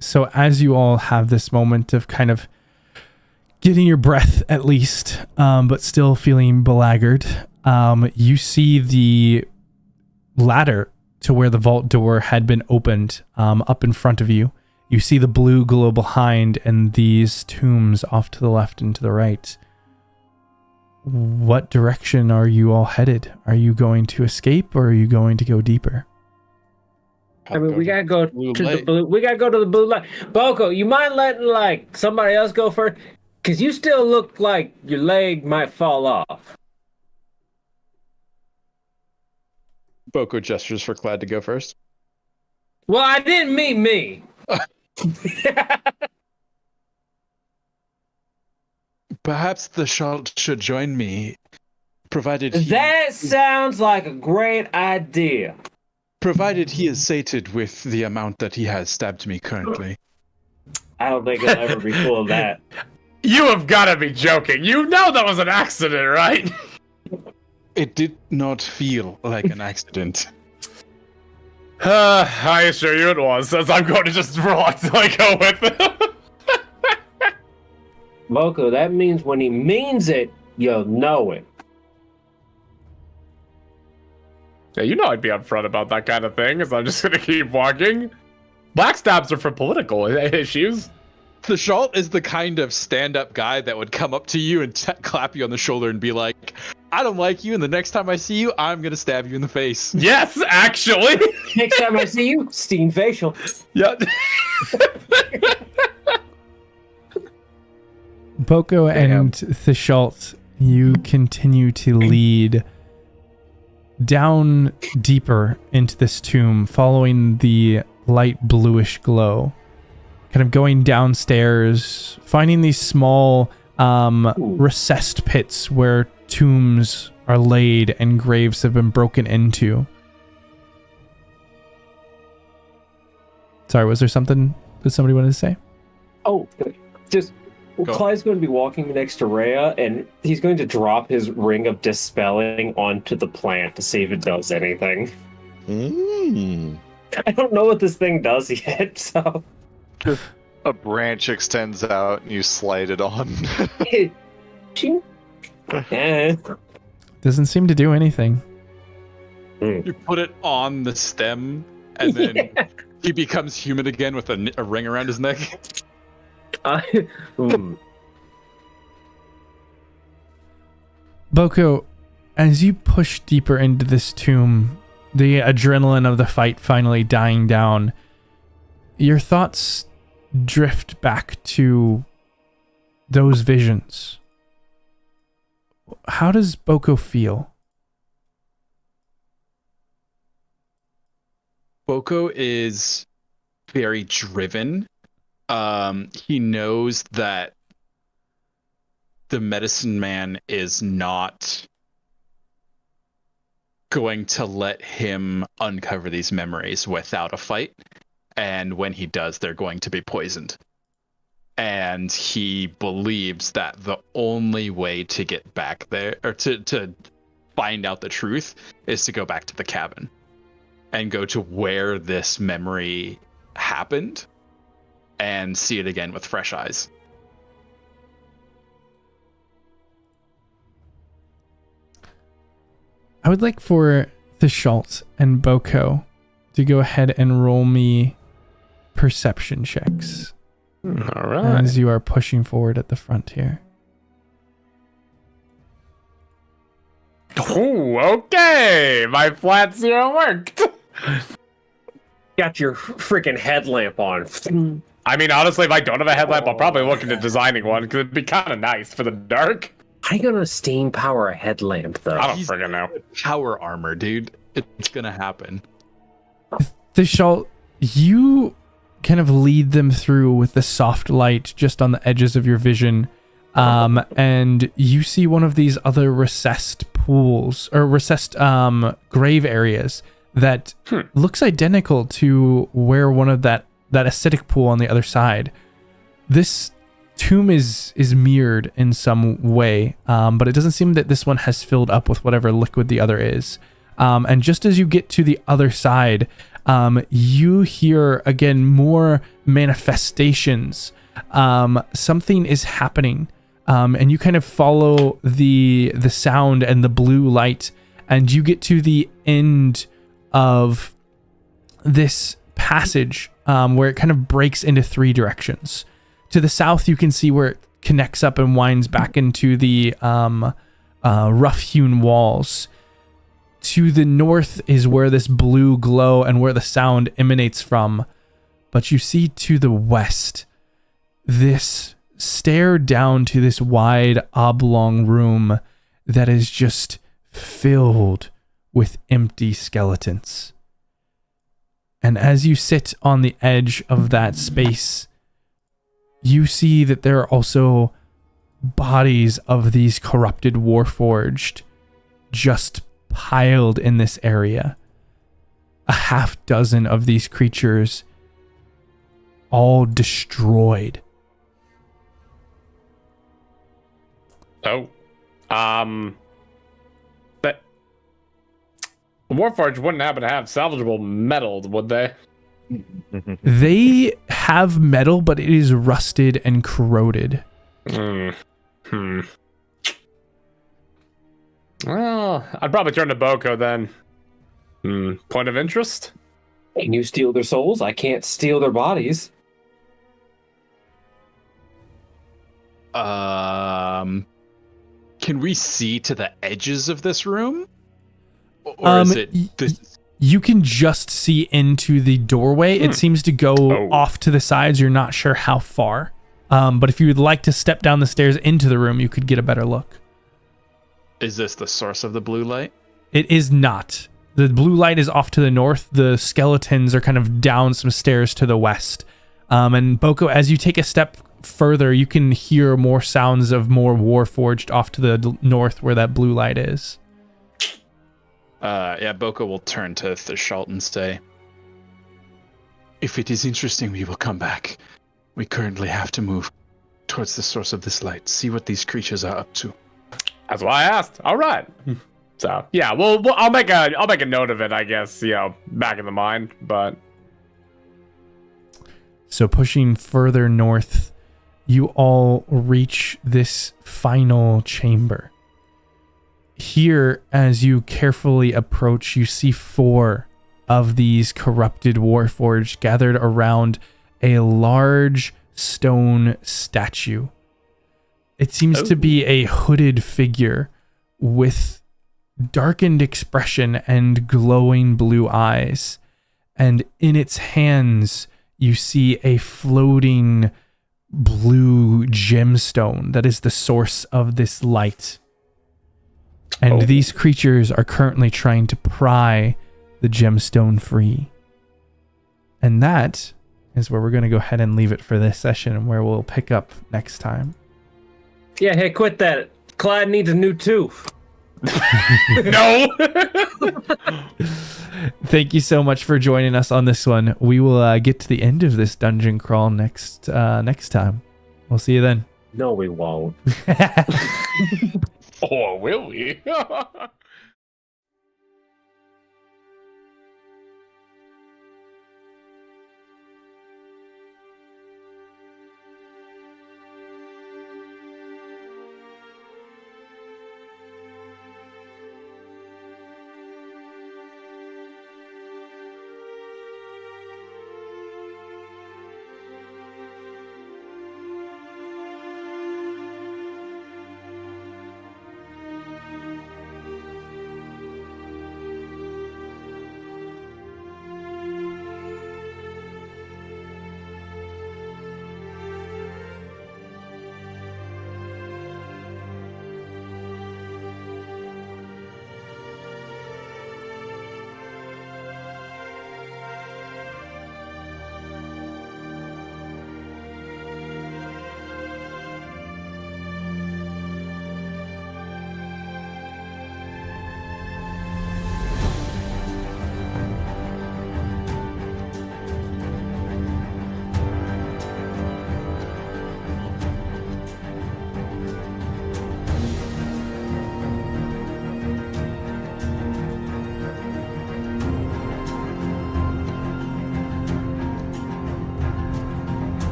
So as you all have this moment of kind of getting your breath at least, but still feeling belagged, you see the ladder to where the vault door had been opened up in front of you. You see the blue glow behind and these tombs off to the left and to the right. What direction are you all headed? Are you going to escape or are you going to go deeper? I mean, we gotta go Blue to the light. blue. We gotta go to the blue light. Boko, you mind letting like somebody else go first? Cause you still look like your leg might fall off. Boko gestures for Clad to go first. Well, I didn't mean me. Perhaps the Theschault should join me, provided he, That sounds like a great idea. provided he is sated with the amount that he has stabbed me currently. I don't think he'll ever be full of that. You have got to be joking. You know that was an accident, right? It did not feel like an accident. I assure you it was, as I'm going to just reluctantly go with it. Boko, that means when he means it, you'll know it. Yeah, you know I'd be upfront about that kind of thing, as I'm just going to keep walking. Backstabs are for political issues. The Theschault is the kind of stand-up guy that would come up to you and clap you on the shoulder and be like, I don't like you, and the next time I see you, I'm going to stab you in the face. Yes, actually. Next time I see you, steam facial. Yeah. Boko and Theschault, you continue to lead down deeper into this tomb, following the light bluish glow, kind of going downstairs, finding these small recessed pits where tombs are laid and graves have been broken into. Sorry, was there something that somebody wanted to say? Oh, just Clyde's going to be walking next to Rhea, and he's going to drop his ring of dispelling onto the plant to see if it does anything. I don't know what this thing does yet, so... Just a branch extends out and you slide it on. Doesn't seem to do anything. You put it on the stem, and then he becomes human again with a ring around his neck. Boko, as you push deeper into this tomb, the adrenaline of the fight finally dying down, your thoughts drift back to those visions. How does Boko feel? Boko is very driven. He knows that the medicine man is not going to let him uncover these memories without a fight. And when he does, they're going to be poisoned. And he believes that the only way to get back there, or to find out the truth, is to go back to the cabin and go to where this memory happened and see it again with fresh eyes. I would like for Theschault and Boko to go ahead and roll me perception checks. All right. As you are pushing forward at the front here. Oh, okay. My flat zero worked. Got your freaking headlamp on. I mean, honestly, if I don't have a headlamp, I'll probably look into designing one because it'd be kind of nice for the dark. How you gonna steam power a headlamp, though? I don't friggin' know. Power armor, dude. It's gonna happen. Theschault, you kind of lead them through with the soft light just on the edges of your vision. And you see one of these other recessed pools, or recessed grave areas that looks identical to where one of that acidic pool on the other side. This tomb is mirrored in some way, but it doesn't seem that this one has filled up with whatever liquid the other is. And just as you get to the other side, you hear again more manifestations. Something is happening, and you kind of follow the sound and the blue light, and you get to the end of this passage, where it kind of breaks into three directions. To the south, you can see where it connects up and winds back into the rough-hewn walls. To the north is where this blue glow and where the sound emanates from. But you see to the west, this stare down to this wide oblong room that is just filled with empty skeletons. And as you sit on the edge of that space, you see that there are also bodies of these corrupted warforged just piled in this area. A half dozen of these creatures, all destroyed. Oh. But Warforged wouldn't happen to have salvageable metal, would they? They have metal, but it is rusted and corroded. Well, I'd probably turn to Boko then. Point of interest? Can you steal their souls? I can't steal their bodies. Can we see to the edges of this room? Or is it this? You can just see into the doorway. It seems to go off to the sides. You're not sure how far. But if you would like to step down the stairs into the room, you could get a better look. Is this the source of the blue light? It is not. The blue light is off to the north. The skeletons are kind of down some stairs to the west. And Boko, as you take a step further, you can hear more sounds of more warforged off to the north where that blue light is. Boko will turn to Theschault and say, if it is interesting, we will come back. We currently have to move towards the source of this light, see what these creatures are up to. That's why I asked. All right. So yeah, well, I'll make a note of it, I guess, back in the mind. But so pushing further north, you all reach this final chamber. Here, as you carefully approach, you see 4 of these corrupted warforged gathered around a large stone statue. It seems to be a hooded figure with darkened expression and glowing blue eyes. And in its hands, you see a floating blue gemstone that is the source of this light. And these creatures are currently trying to pry the gemstone free. And that is where we're going to go ahead and leave it for this session, and where we'll pick up next time. Yeah, hey, quit that. Clyde needs a new tooth. no. Thank you so much for joining us on this one. We will get to the end of this dungeon crawl next time. We'll see you then. No, we won't. Or will we?